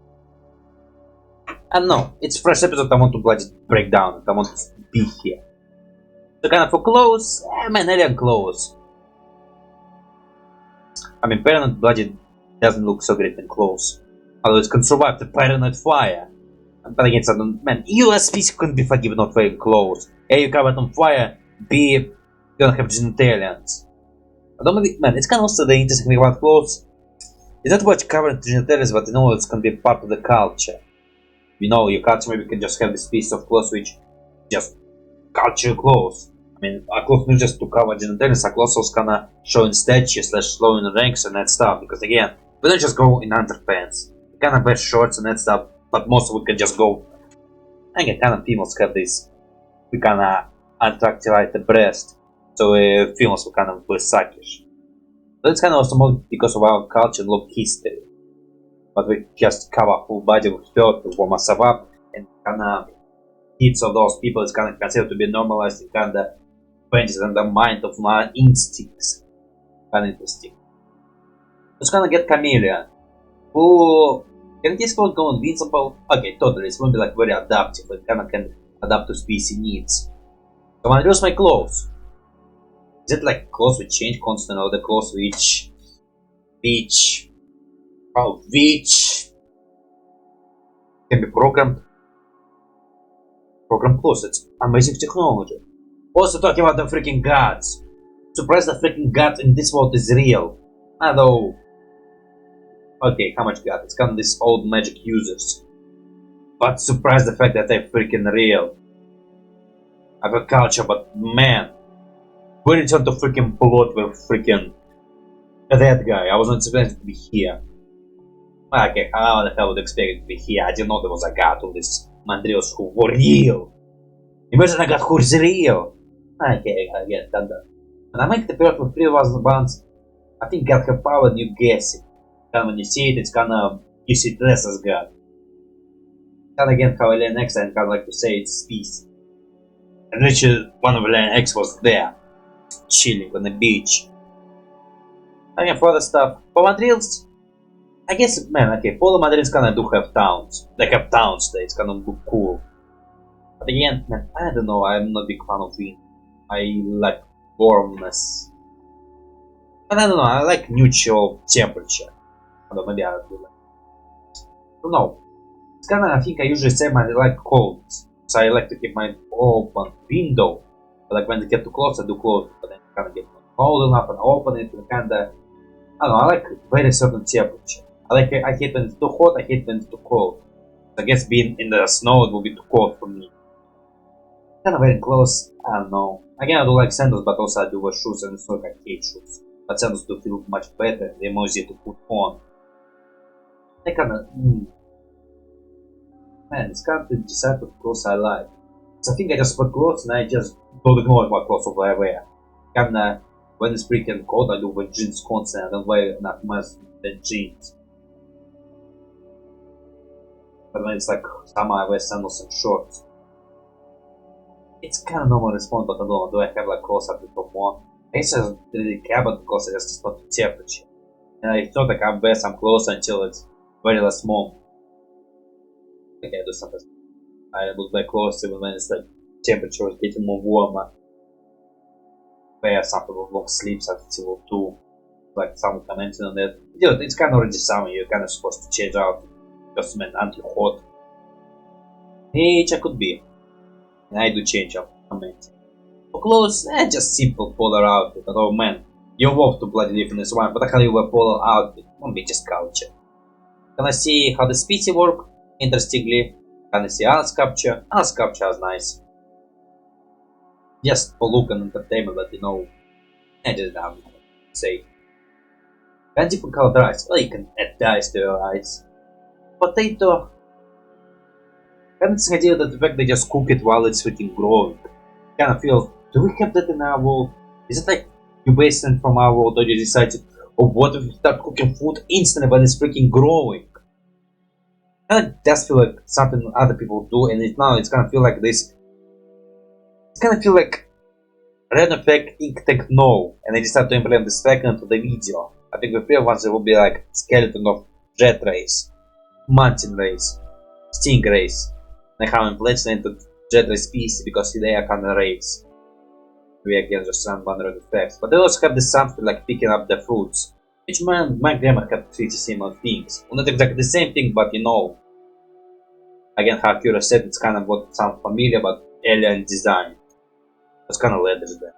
Speaker 1: And no, it's fresh episode. I want to bloody break down. I want to be here. So kind of for clothes, man, alien clothes. I mean, paranoid bloody doesn't look so great in clothes. Although it can survive the paranoid fire. But again, man, you as species couldn't be forgiven not wearing clothes. A, you covered on fire. B, you don't have genitalians. Man, it's kind of also the interesting thing about clothes. It's not about covering genitalians, but it's gonna be part of the culture. Your culture maybe can just have this piece of clothes which just culture clothes. I mean, our clothes not just to cover genitalians, our clothes also kinda showing statues, showing ranks and that stuff. Because again, we don't just go in underpants. We kinda wear shorts and that stuff, but most of it can just go. Again, kind of females have this. We kinda attractivate the breast, so females will kind of be suckish. But it's kind of also more because of our culture and long history. But we just cover full body with fur to warm us up, and kind of kids of those people is kind of considered to be normalized and kind of changes in the mind of my instincts. Kind of interesting. It's gonna get Chameleon, who can this called go invincible? Okay, totally. It's gonna be like very adaptive. It kind of can adapt to species needs. So when I use my clothes, is it like clothes which change constantly, or the clothes which can be programmed? Program clothes, it's amazing technology. Also talking about the freaking gods. Surprised the freaking god in this world is real. Although, okay, how much god? It's kind of these old magic users. But surprised the fact that they're freaking real. I have a culture, but man, we return to freaking blood with freaking that guy. I wasn't expecting to be here. Okay, how the hell would I expect it to be here? I didn't know there was a god who this Mandrios who were real. Imagine a god who's real. Okay, I get that. And I make the perfect three was once. I think God have power, and you guess it. when you see it, it's you see it less as God. And again, how Alien X, I like to say it's species. And literally, one of Alien X was there, chilling on the beach. Again, for other stuff, for Madrills, I guess, man, okay, Polo Madrills do have towns. They have towns there, it's look cool. But again, man, I don't know, I'm not a big fan of wind. I like warmness. And I don't know, I like neutral temperature. Although maybe I do like. I don't know. It's I think I usually say I like cold. So I like to keep my open window. But like when they get too close, I do close it. But then it get cold enough and open it and I don't know, I like very certain temperature. I hate when it's too hot, I hate when it's too cold. So I guess being in the snow, it will be too cold for me. Very close, I don't know. Again, I do like sandals, but also I do wear shoes and it's not like I hate shoes. But sandals do feel much better, they're more easy to put on. They man, it's hard to decide what clothes I like. So I think I just put clothes and I just don't ignore what clothes I wear. When it's freaking cold, I do wear jeans constantly, I don't wear not much than jeans. But when it's like summer, I wear sandals and shorts. It's normal response, but I don't know, do I have like clothes at the top more? I just really care about the clothes, I just spot the temperature. And it's not like I wear some clothes until it's very last moment. I do something. I would wear clothes even when it's like temperature is getting more warmer. Wear something with long sleeves until 2. Like someone commented on that. Dude, it's already summer, you're supposed to change out. Because man, until hot. Which I could be. And I do change out comment. For clothes, just simple polar outfit. Oh man, you walk to bloody live in this one, but how you wear polar outfit? Won't be just culture. Can I see how the speedy work? Interestingly, can I see Alice capture? Alice capture is nice. Just for look and entertainment, but I just don't say. Can different color rice? Well, you can add dyes to your rice. Potato. And it's the idea that the fact they just cook it while it's freaking growing. Feel, do we have that in our world? Is it like you based it from our world, or you decided, or what if we start cooking food instantly when it's freaking growing? And it does feel like something other people do, and it's feel like this. It's feel like random fact, ink tech no, and they decided to implement this fact into the video. I think the previous ones will be like skeleton of jet race, mountain race, sting race. They haven't pledged into jet race species because they are race. We again just run one random facts, but they also have this something like picking up the fruits. Which my grandma had pretty similar things. Well, not exactly the same thing, but again, how Kira said, it's what sounds familiar, but alien design. It's letters there.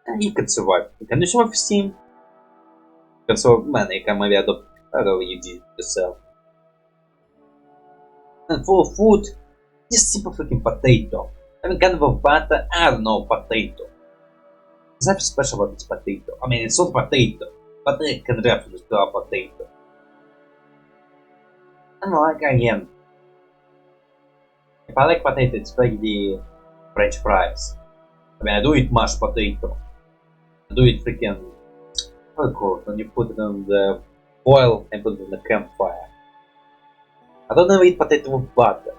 Speaker 1: And you can survive. Can you survive with Steam? You can survive, man, you can maybe adopt whatever you did yourself. And for food, just simple freaking potato. I mean, a butter, I don't know, potato. There's nothing special about this potato. I mean, it's not potato. But they can reference to a potato. And like again, if I like potato, it's like the French fries. I mean, I do eat mashed potato. I do eat freaking, what do you call it, when you put it on the oil and put it on the campfire. I don't ever eat potato with butter.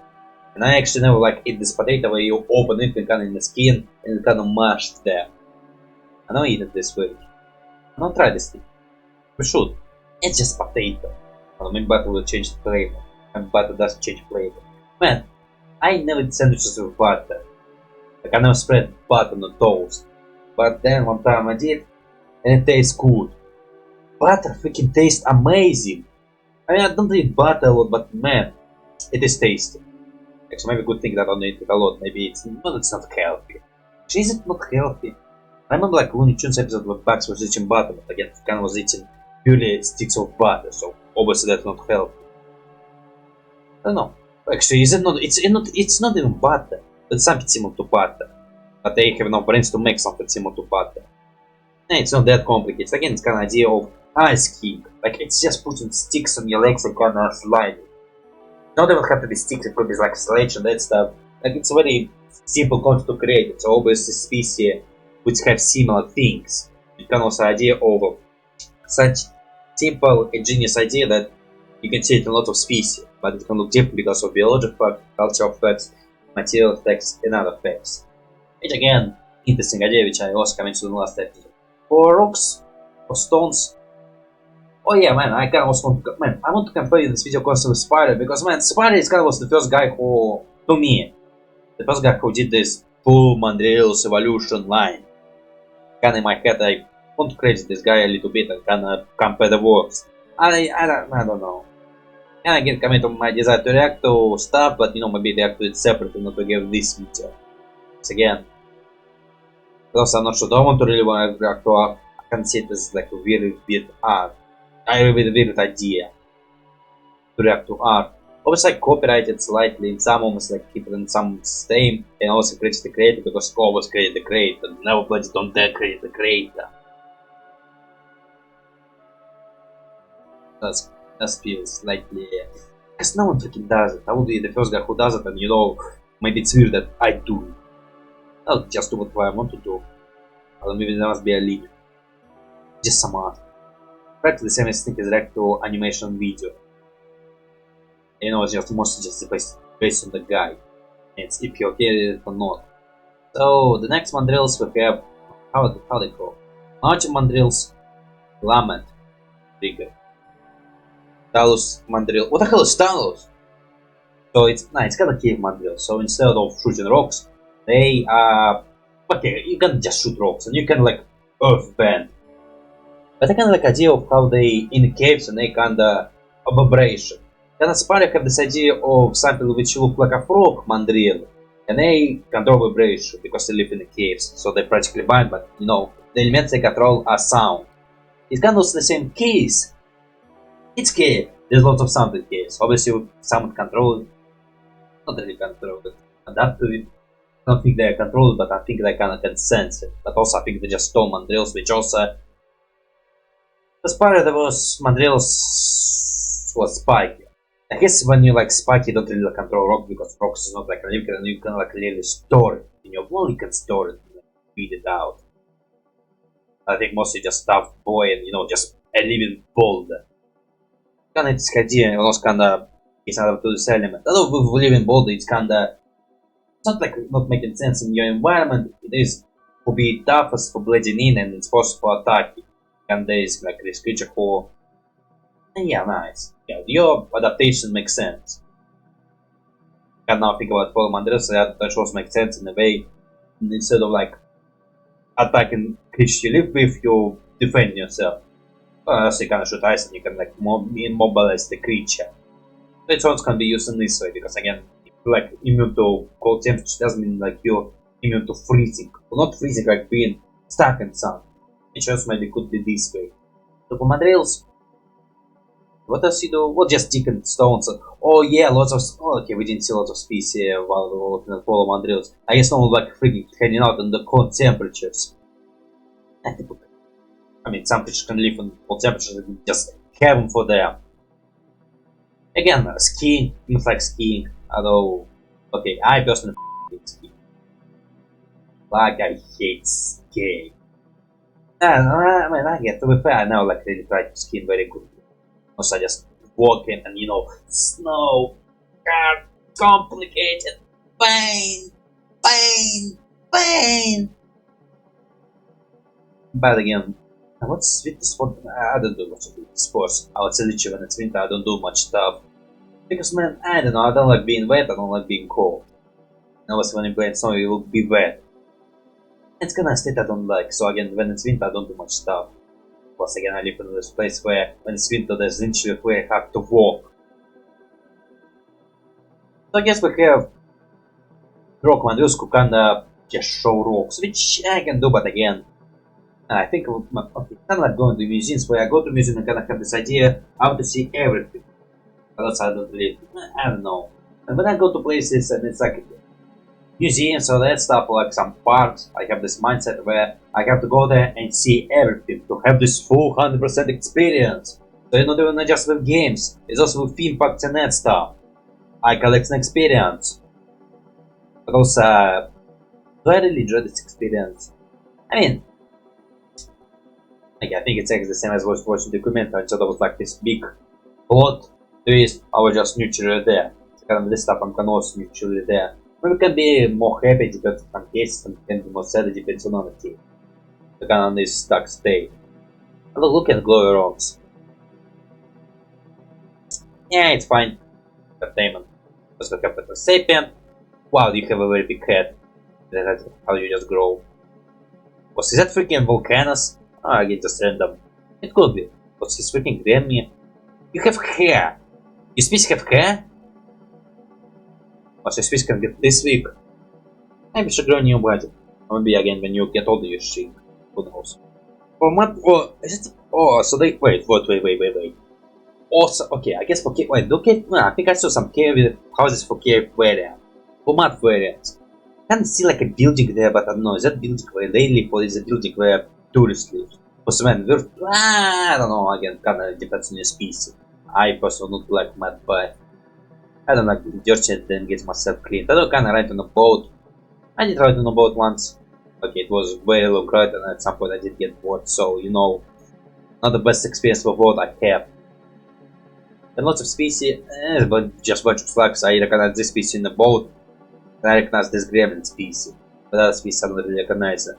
Speaker 1: And I actually never eat this potato where you open it and in the skin and it's mashed there. I don't eat it this way. I don't try this thing. We should. It's just potato. Well, maybe butter will change the flavor. And butter does change flavor. Man, I never eat sandwiches with butter. I never spread butter on the toast. But then one time I did, and it tastes good. Butter freaking tastes amazing. I mean, I don't eat butter a lot, but man, it is tasty. Actually, maybe good thing that I don't eat it a lot. Maybe it's not healthy. Actually, is it not healthy? I remember Looney Tunes episode where Bugs was eating butter, but again, was eating purely sticks of butter, so obviously that's not healthy. I don't know. Actually, is it not? It's not even butter. It's something similar to butter, but they have no brains to make something similar to butter. And it's not that complicated. Again, it's idea of ice king. It's just putting sticks on your legs and sliding. Not even have to be sticks. It could be sledge and that stuff. It's a very simple concept to create. It's obviously species which have similar things. It can also idea of such simple and genius idea that you can see it in a lot of species, but it can look different because of biological facts, cultural facts, material facts, and other facts. Which again, interesting idea which I also commented in the last episode. For rocks, for stones. Oh yeah, man, I kind of also want to, I want to compare this video constantly with Spider because man, Spider is kind of was the first guy who, to me, the first guy who did this full Mandrill's evolution line. Kinda in my head, I want to credit this guy a little bit and kinda compare the works. I don't know. And again, comment on my desire to react to stuff, but maybe react to it separately, not to give this video. Because again, because I'm not sure, do I want to really want to react to art? I can see it as like a very weird art. I have a weird idea to react to art. Obviously, I copyrighted slightly in some moments, like keep it in some same, and also credit the creator because always credit the creator. Never pledge don't dare credit the creator. That feels slightly. Because no one freaking does it. I would be the first guy who does it, and maybe it's weird that I do it. I'll just do what I want to do. Or maybe there must be a leak. Just some art. Practically the same as thing as react to animation video. It's just mostly just based on the guy. It's if you're okay with it or not. So the next mandrills we have how they call? Large mandrills, lament, bigger. Talus mandrill. What the hell is Talus? So it's kind of cave mandrill. So instead of shooting rocks, they are okay. You can just shoot rocks and you can like earth bend. But I kind of like idea of how they in caves and they kind of vibration. And Aspire have this idea of something which look like a frog mandrill, and they control vibration because they live in the caves, so they practically bind. But the elements they control are sound. It's kind of the same case. It's cave. There's lots of sound in caves. Obviously, sound control, not really control it, adapt to it. I don't think they are controlled, but I think they kind of can sense it. But also, I think they're just stone mandrills, which also. Aspire there was mandrills was spiky. I guess when you like spike, you don't really control rock because rocks is not like a liquid and you can like really store it in your wall. You can store it and feed it out. I think mostly just stuff boy and just a living boulder. Kind of this idea, kinda is another to this element. Although with living boulder, it's not like not making sense in your environment. It is to be toughest for bleeding in and it's possible for attacking. And there is like this creature who. Yeah, nice. Yeah, your adaptation makes sense. I can now think about Paul Mandrels, that shows make sense in a way. Instead of like attacking creatures you live with, you defend yourself. So you can shoot ice and you can like immobilize the creature. So it also can be used in this way because again, if you're like immune to cold temperature doesn't mean like you're immune to freezing. Well, not freezing, like being stuck in sun. It just maybe could be this way. So for Mandrels, what does he do? Well, just digging stones. Oh yeah, lots of. Oh, okay, we didn't see lots of species while we were looking at polar mandrills. I guess no one like freaking hanging out in the cold temperatures. I mean, some creatures can live in cold temperatures and just heaven for them. Again, skiing, things like skiing. Although, okay, I personally hate skiing. Like, I hate skiing. I mean, I get to be fair, I never like really try to ski very good. Also, just walking and snow, car, complicated, pain. But again, what's winter sport? I don't do much of winter sports. I would say literally when it's winter, I don't do much stuff. Because man, I don't know, I don't like being wet, I don't like being cold. And also when you play in snow, you will be wet. It's kind of a state I don't like, so again, when it's winter, I don't do much stuff. Plus again, I live in this place where when it's winter, there's literally very hard to walk. So I guess we have rock mandrills who kinda just show rocks, which I can do, but again, I think okay, kind of like going to museums where I go to museum and kind of have this idea how to see everything. But also I don't really, I don't know. And when I go to places and it's like museums or that stuff, like some parks, I have this mindset where I have to go there and see everything to have this full 100% experience. So not even just with games, it's also with theme parks and that stuff. I collect an experience. But also, do I really enjoy this experience? I mean, Like, I think it's exactly the same as I was watching the documentary, so there was like this big plot twist, I was just neutrally there. Kind of this stuff I'm also neutrally there. Maybe can be more happy depends on cases, and can be more sad, it depends on other team. The kind of this stuck state. And look at glowy rocks. Yeah, it's fine. Entertainment. Let's look up at the sapient. Wow, you have a very big head. That's how you just grow. Was is that freaking volcanoes? Oh, again, just random. It could be. Was his freaking Grammy? You have hair. Your species have hair? Was your species can get this week? Maybe you should grow a new body. Or maybe again when you get older you shrink. Who knows? Format. Oh, is it? Oh, so they wait. Also, okay, I guess for cave. Wait, okay. No, I think I saw some cave houses for cave variant. Format variants. I can't see like a building there, but I don't know. Is that building where they live or is it a building where tourists live? Because man, I don't know. Again, kind of depends on your species. I personally don't like mud, but I don't like dirty and then get myself cleaned. I don't kind of ride on a boat. I did ride on a boat once. Okay, it was very low grade and at some point I did get bored. So, you know, not the best experience for boat I have. And lots of species, but just bunch of flags. I recognize this species in the boat. And I recognize this gremlin species. But other species I don't really recognize it.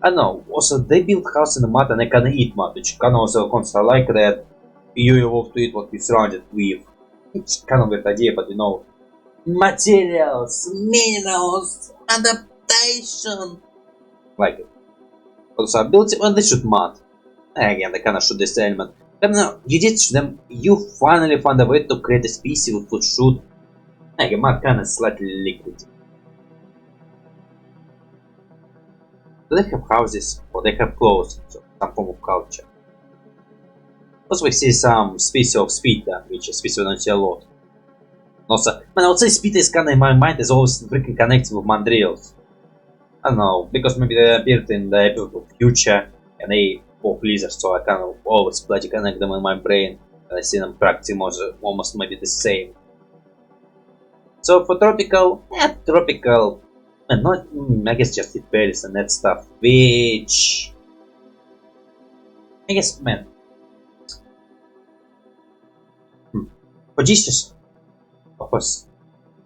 Speaker 1: I don't know. Also, they build house in the mud and they can eat mud, which kind of also constantly like that. You evolve to eat what you surrounded with. It's kind of a weird idea, but you know. Materials, minerals, adaptation. Like it. Also, ability when they shoot mud. Again, they kind of shoot this element. I don't know, you did shoot them. You finally found a way to create a species which would shoot. Again, mud kind of slightly liquid. Do they have houses or they have clothes? So some form of culture. Also, we see some species of Spita, which is species we don't see a lot. Also, man, I would say Spita is kind of in my mind is always freaking connected with mandrills. I don't know, because maybe they appeared in the episode of Future and they both lizards, so I kind of always bloody connect them in my brain and I see them practicing almost maybe the same. So for tropical, tropical, and not, I guess just eat berries and that stuff, which I guess, man. For dishes, of course.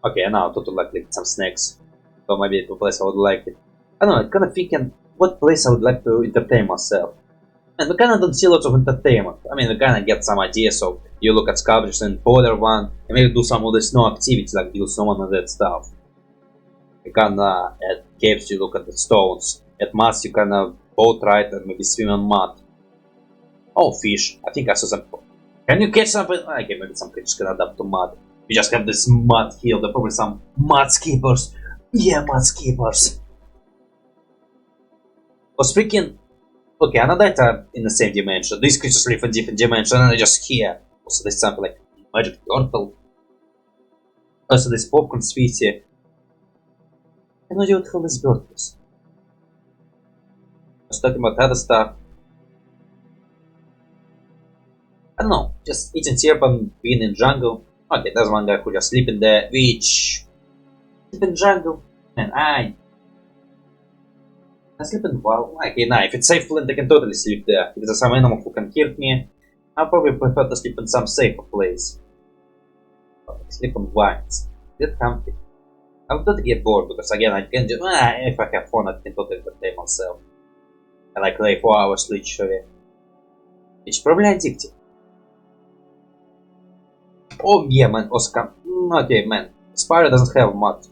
Speaker 1: Okay, now I totally like some snacks. So maybe to a place I would like it. I don't know, kind of thinking what place I would like to entertain myself. And we kind of don't see lots of entertainment. I mean, we kind of get some ideas. So you look at sculptures and border one, and maybe do some of the snow activities like build someone and that stuff. You kind of at caves you look at the stones. At mud you kind of boat ride and maybe swim on mud. Oh, fish! I think I saw some. Can you catch something? Okay, maybe some creatures can adapt to mud. We just have this mud hill. There are probably some mud skippers. Yeah, mud skippers. Was freaking. Okay, another time in the same dimension. These creatures live in different dimensions and they're just here. Also, there's something like magic turtle. Also, this popcorn species. I have no idea what the hell this bird is. I was talking about other stuff. I don't know, just eating syrup and being in jungle. Okay, there's one guy who just sleeping there, which sleep in jungle. Man, I sleep in well. Okay, nah, if it's safe land, I can totally sleep there. If there's some animal who can hurt me, I'll probably prefer to sleep in some safer place. Okay, sleep on vines. Get comfy. I would not get bored because again I can just if I have fun I can totally entertain myself. I like lay 4 hours literally. It's probably addictive. Oh yeah, man, Oscar. Okay, man. Spyro doesn't have mud.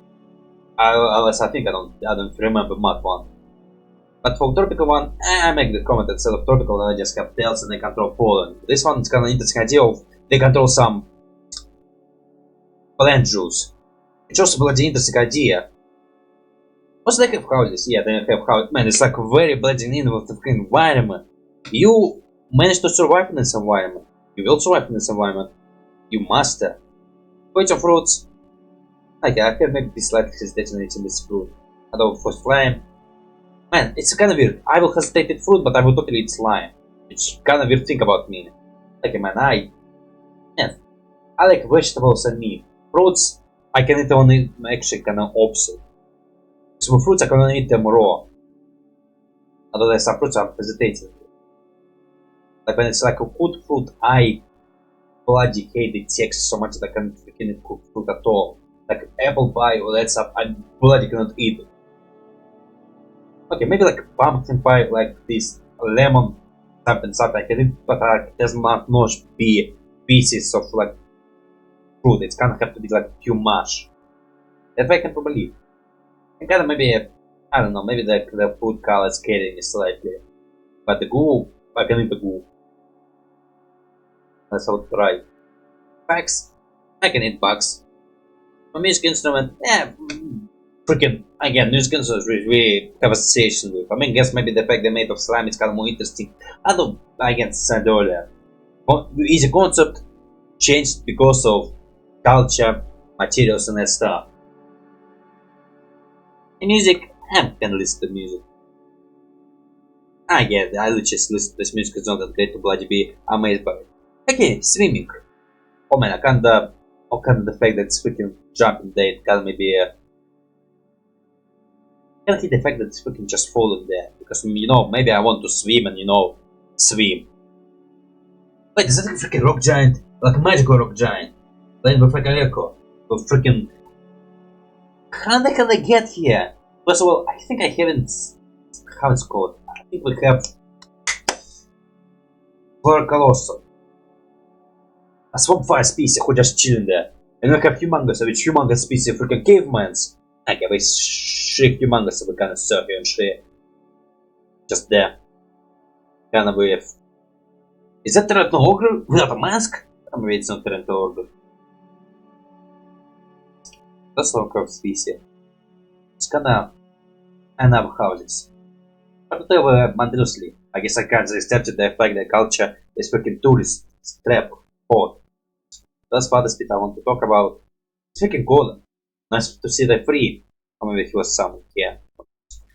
Speaker 1: Unless I think I don't remember mud one. But for tropical one, I make the comment instead of tropical, I just have tails and they control pollen. This one is kind of interesting idea of they control some plant juice. It's also bloody interesting idea. Also they have houses, yeah, they have houses. Man, it's like very blending in with the environment. You manage to survive in this environment. You will survive in this environment. You master. Wait of fruits. Okay, I have maybe slightly hesitation eating this fruit. Although for slime. Man, it's kind of weird. I will hesitate with fruit, but I will totally eat slime. Which kind of weird thing about me. Okay, man, I like vegetables and meat. Fruits, I can eat only actually kind of opposite. So for fruits, I can only eat them raw. Although there's some fruits I'm hesitating. Like when it's like a cooked fruit, I bloody hate the text so much that I can't freaking cook fruit at all. Like apple pie or that stuff, I bloody cannot eat it. Okay, maybe like pumpkin pie, like this lemon something I can eat, but it does not be pieces of like fruit. It's kind of have to be like too much. That I can probably eat. And kind of maybe, I don't know, maybe the food color is scaring me slightly. But the goo, I can eat the goo. Let's all try. Bugs, I can eat bugs. A music instrument, yeah, freaking, again, music instruments we have association with. I mean, guess maybe the fact they're made of slime is kind of more interesting. I don't, again, said earlier. Easy concept changed because of culture, materials, and that stuff. In music, I can listen to music. I get it, I just listen to this music, it's not that great to bloody be amazed by it. Okay, swimming. Oh man, I kinda the fact that it's freaking jumping there, it kinda maybe I can't hate the fact that it's freaking just falling there. Because, you know, maybe I want to swim and, you know, swim. Wait, is that a freaking rock giant? Like a magical rock giant? Playing with freaking echo. With freaking... How the hell did I get here? First of all, I think I haven't... How it's called? I think we have... Flora Colossal. A swamp fire species who just chilling there. And we have humongous, which humongous species of freaking cavemans. Okay, we shriek humongous, we gonna surf here and shit. Just there. Kinda weird. Is that Tyranno Ogre without a mask? Or maybe it's not Tyranno Ogre. That's not a species. It's kinda enough houses. But whatever, Mandrusli. I guess I can't resist to the fact that culture is freaking tourist trap hot. That's what the I want to talk about. It's freaking golden. Nice to see them free. Or maybe he was somewhere here.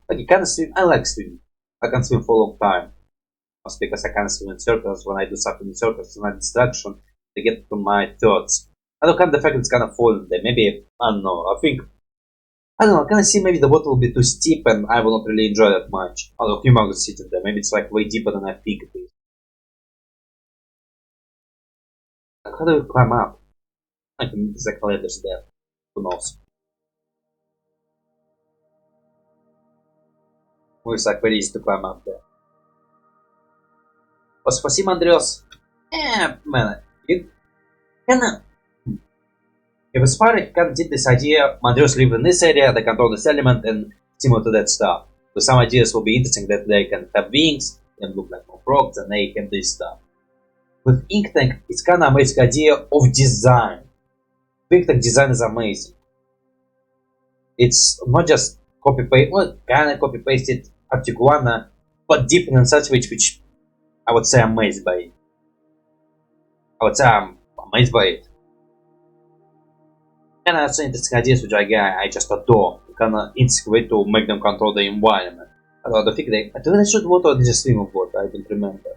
Speaker 1: Like you can swim. I like swimming. I can swim for a long time. Just because I can swim in circles. When I do something in circles, it's not distraction. To get to my thoughts. I don't have the fact it's kind of falling there. Maybe, I don't know. I don't know. I can see maybe the water will be too steep and I will not really enjoy that much. Although humongous sitting there. Maybe it's like way deeper than I think it is. How do we climb up? I can meet the ladders there. Who knows? Looks like very easy to climb up there. Oh, спасибо, Andreas. Man, you can... If a spider can did this idea, Andreas lived in this area, they control this element and similar to that stuff. So some ideas will be interesting that they can have wings and look like more frogs and they can do stuff. With Ink Tank, it's kinda amazing idea of design. Ink Tank design is amazing. It's not just copy-paste, well, kinda copy-pasted Articuana, but different in such which I would say I'm amazed by it. I would say I'm amazed by it. And I also interesting ideas which I just adore. Kinda interesting way to make them control the environment. I don't think they do they shoot water or they just swim in water, I don't remember.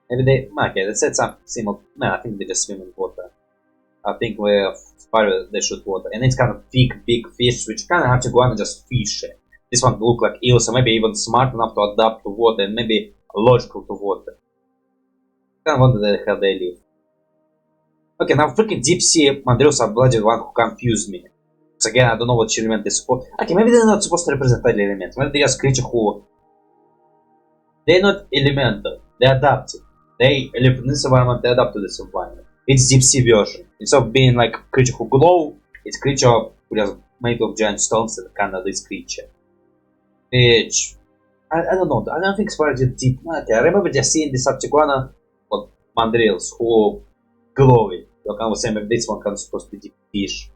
Speaker 1: Maybe they okay, they said something similar. No, I think they just swim in water. I think with spider they shoot water. And it's kind of big fish which kinda have to go and just fish. This one look like eel, so maybe even smart enough to adapt to water and maybe logical to water. Kinda wonder the hell they live. Okay, now freaking deep sea mandrills are bloody one who confused me. Because again, I don't know what element they support. Okay, maybe they're not supposed to represent any elements. Maybe they're just creature who... They're not elemental. They're adaptive. They live in this environment, they adapt to this environment. It's deep sea version. Instead of being like creature who glow, it's creature who is made of giant stones and kind of this creature. Which... I don't know. I don't think Spider did deep. Okay, I remember just seeing this Articuana mandrills who... glowing. I kind of saying maybe this one kind of supposed to be deep fish.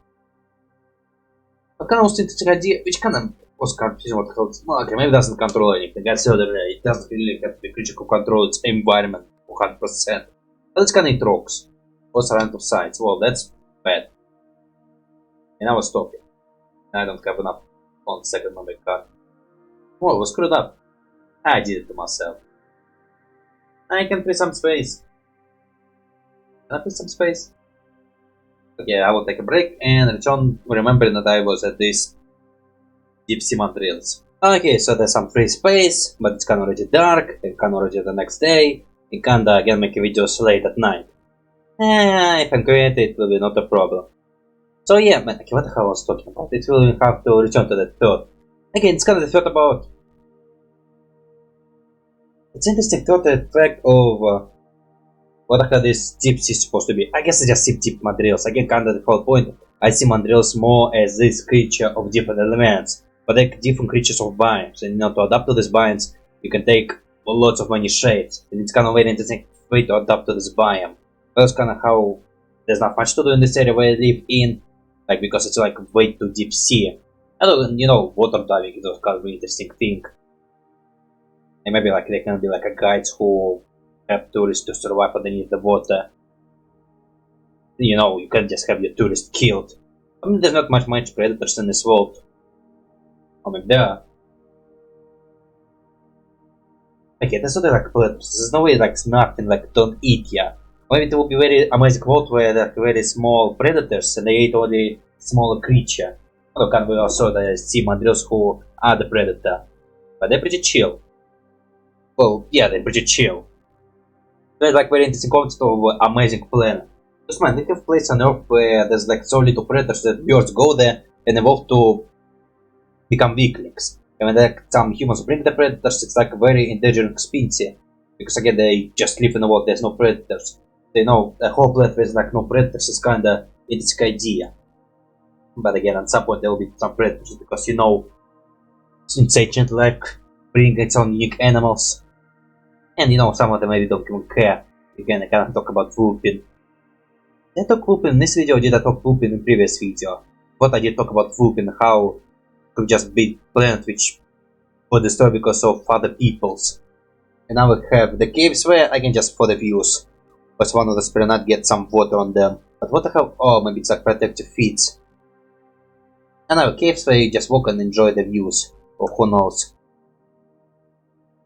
Speaker 1: I kind of think the idea, which kind of was confusing what holds. Well, okay, maybe it doesn't control anything. I said it doesn't really have to be a creature who controls its environment 100%. But it's kind of rocks. Also random sides. Well, that's bad. And I was talking. I don't have enough 1 second on my card. Oh, it was screwed up. I did it to myself. I can free some space. Can I free some space? Okay, I will take a break and return remembering that I was at this deep sea mandrills. Okay, so there's some free space, but it's kinda already dark, it's kinda already the next day, and kinda again making videos late at night. If I'm creative, it will be not a problem. So yeah, man, okay, what the hell I was talking about? It will have to return to that thought. Again, it's kinda the thought about... It's interesting thought, the fact of what the hell this deep sea supposed to be. I guess it's just deep mandrills. Again, kinda the whole point. I see mandrills more as this creature of different elements, but like different creatures of biomes. And to adapt to these biomes, you can take lots of many shapes. And it's kind of very interesting way to adapt to this biome. That's kind of how there's not much to do in this area where I live in, like because it's like way too deep sea. I don't, water diving is kind of an interesting thing. And maybe like they can be like a guides who help tourists to survive underneath the water. You can't just have your tourists killed. I mean, there's not much predators in this world. I mean, there are. Okay, that's not like predators. There's no way like nothing like don't eat ya. Maybe it will be very amazing world where like very small predators and they eat only smaller creature. Although can be also the sea mandrills who are the predator. But they're pretty chill. Well, yeah, they're pretty chill. There's like very interesting concept of amazing planet. Because man, we have place on Earth where there's like so little predators that birds go there and evolve to become weaklings. And when like some humans bring the predators, it's like a very endangered species. Because again, they just live in the world, there's no predators. They know the whole planet with like no predators is kinda interesting idea. But again, at some point there will be some predators because since ancient life bring its own unique animals. And some of them maybe don't even care. Again, I cannot talk about whooping. Did I talk whooping in this video or did I talk whooping in previous video? What I did talk about whooping, how it could just be planet which was destroyed because of other peoples. And now we have the caves where I can just for the views. Because one of the Spirit get some water on them. But what the hell? Oh, maybe it's like protective feet. And now caves where you just walk and enjoy the views. Or who knows.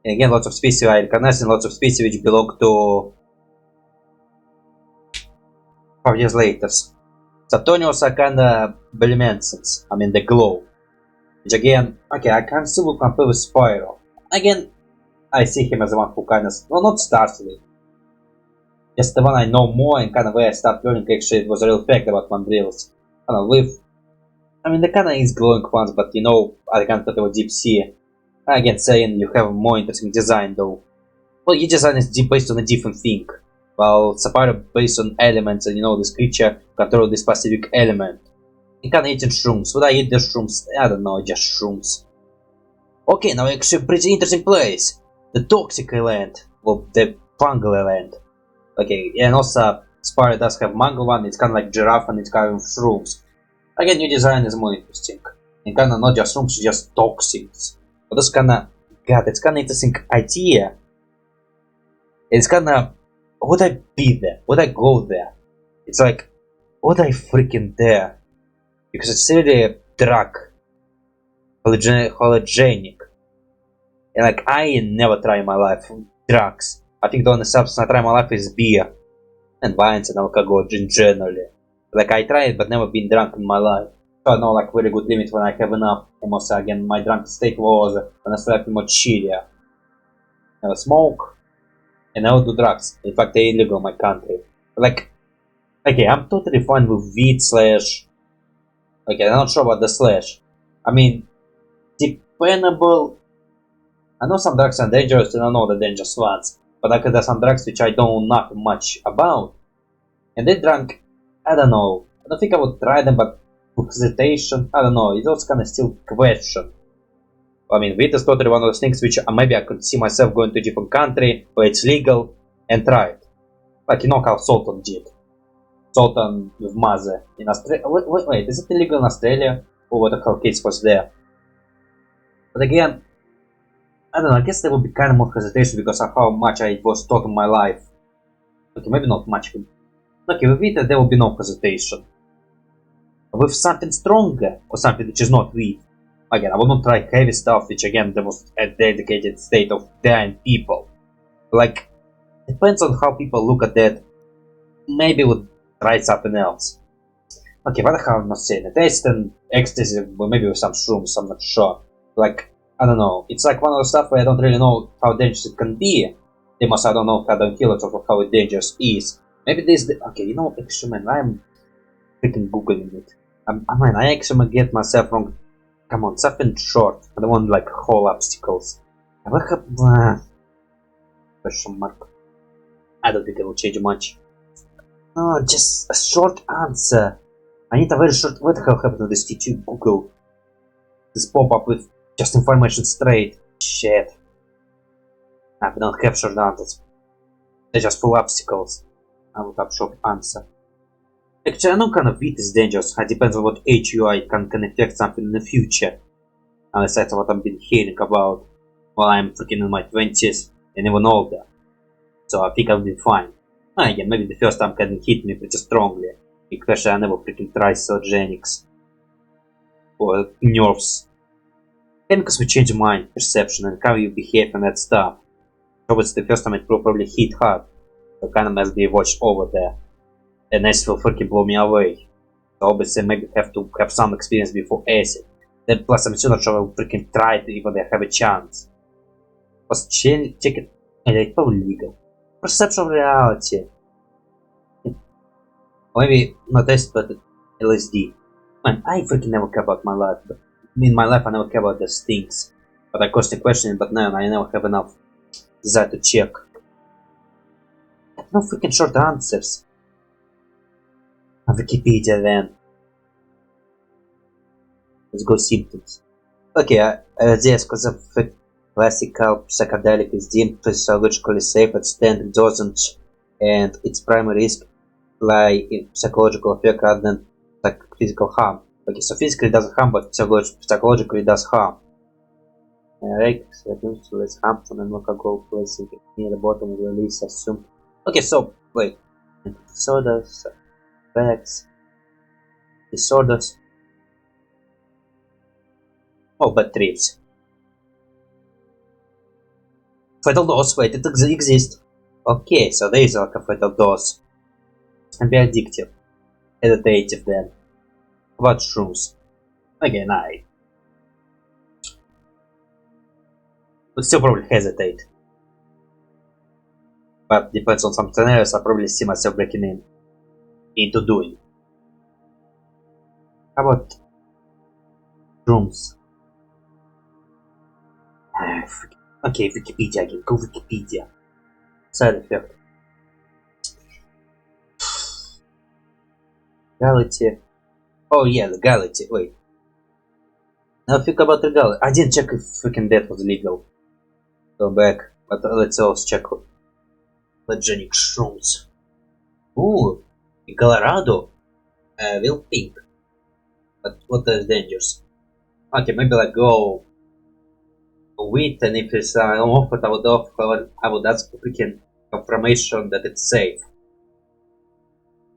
Speaker 1: And again, lots of species I recognize and lots of species which belong to 5 years later. Satonios are kinda bioluminescence, I mean the glow. Which again, okay, I can still compare with Spyro. Again, I see him as the one who kinda, well, not starts with. Just the one I know more and kinda where I start learning actually it was a real fact about mandrills. I mean, the kinda is glowing ones, but I can't talk about deep sea. Again, saying you have a more interesting design though. Well, your design is based on a different thing. While Sapphire based on elements and this creature control this specific element. You can eat shrooms. Would I eat the shrooms? I don't know, just shrooms. Okay, now actually a pretty interesting place. The Toxic Land. Well, the Fungal Land. Okay, and also Spire does have mango one, it's kinda like giraffe and it's kind of shrooms. Again, new design is more interesting. And kinda not just shrooms, just toxins. But that's kinda, god, it's kinda interesting idea. It's kinda, would I be there? Would I go there? It's like, would I freaking dare? Because it's really a drug. Halogenic. And like, I never try in my life drugs. I think the only substance I try in my life is beer. And wines and alcohol in generally. Like, I tried but never been drunk in my life. So I know like very good limit when I have enough. And also again, my drunk state was when I slept in Mochilia. I never smoke. And I would do drugs. In fact, they're illegal in my country. Like, okay, I'm totally fine with weed slash... Okay, I'm not sure about the slash. I mean, dependable... I know some drugs are dangerous and I know the dangerous ones. But like, there's some drugs which I don't know much about. And they drank... I don't know. I don't think I would try them, but with hesitation, I don't know. It's also kind of still question. I mean, weed is totally one of those things which maybe I could see myself going to a different country where it's legal and try it. Like, how Sultan did. Sultan with Maze in Australia. Wait, is it illegal in Australia? Or what the hell case was there? But again, I don't know, I guess there would be kind of more hesitation because of how much I was taught in my life. Okay, maybe not much. Okay, with weed there will be no hesitation. With something stronger, or something which is not weed. Again, I will not try heavy stuff, which again, there was a dedicated state of dying people. Like, depends on how people look at that. Maybe would try something else. Okay, what the hell I'm not saying? Taste and ecstasy, well, maybe with some shrooms, I'm not sure. Like, I don't know. It's like one of the stuff where I don't really know how dangerous it can be. They must, I don't know, how don't kill it or how dangerous it is. Maybe this, okay, you know, actually, man, I'm freaking googling it. I actually get myself wrong. Come on, something short. I don't want like whole obstacles. Question mark. I don't think it will change much. No, just a short answer. I need a very short. What the hell happened to this YouTube Google? This pop up with just information straight. Shit. I don't have short answers. They're just full obstacles. I would have short answer. Actually, I know kind of it is dangerous. It depends on what age you are. It can affect something in the future. Unless that's what I've been hearing about while I'm freaking in my 20s and even older. So I think I'll be fine. Again, maybe the first time can hit me pretty strongly. Especially I never freaking tried Cellgenics. Or nerves. Chemicals will change mind, perception, and how you behave and that stuff. So it's the first time it will probably hit hard. So kind of must be watched over there. And acid will freaking blow me away. So obviously maybe have to have some experience before acid. Then plus I'm still not sure I will freaking try it even if I have a chance. Plus check it. It's probably legal. Perception of reality. Maybe not acid but LSD. Man, I freaking never care about my life. But in my life I never care about these things. But I constantly question it, but no, I never have enough desire to check. No freaking short answers. On Wikipedia then. Let's go symptoms. Okay, this because of classical psychedelic is deemed physiologically safe at standard dosage, and its primary risk lie in psychological effect rather than physical harm. Okay, so physically it doesn't harm, but psychologically it does harm. Right, so less harmful and alcohol placing near the bottom of the list assumed. Okay, so wait. Disorders, effects, disorders. Oh, bad trips. Fatal dose, wait, it exists. Okay, so there is like a fatal dose. And be addictive. Sedative then. About shrooms. Again, I would still probably hesitate. But depends on some scenarios, I probably see myself breaking into doing. How about shrooms? Okay, Wikipedia again. Go Wikipedia. Side effect. Legality. Oh yeah, legality. Wait. Now think about legality. I didn't check if freaking that was legal. Go back. But let's also check Cellgenic shrooms. Ooh, in Colorado. Will pink. But what is dangerous? Okay, maybe like go wheat, and if it's offered, I would ask for freaking confirmation that it's safe.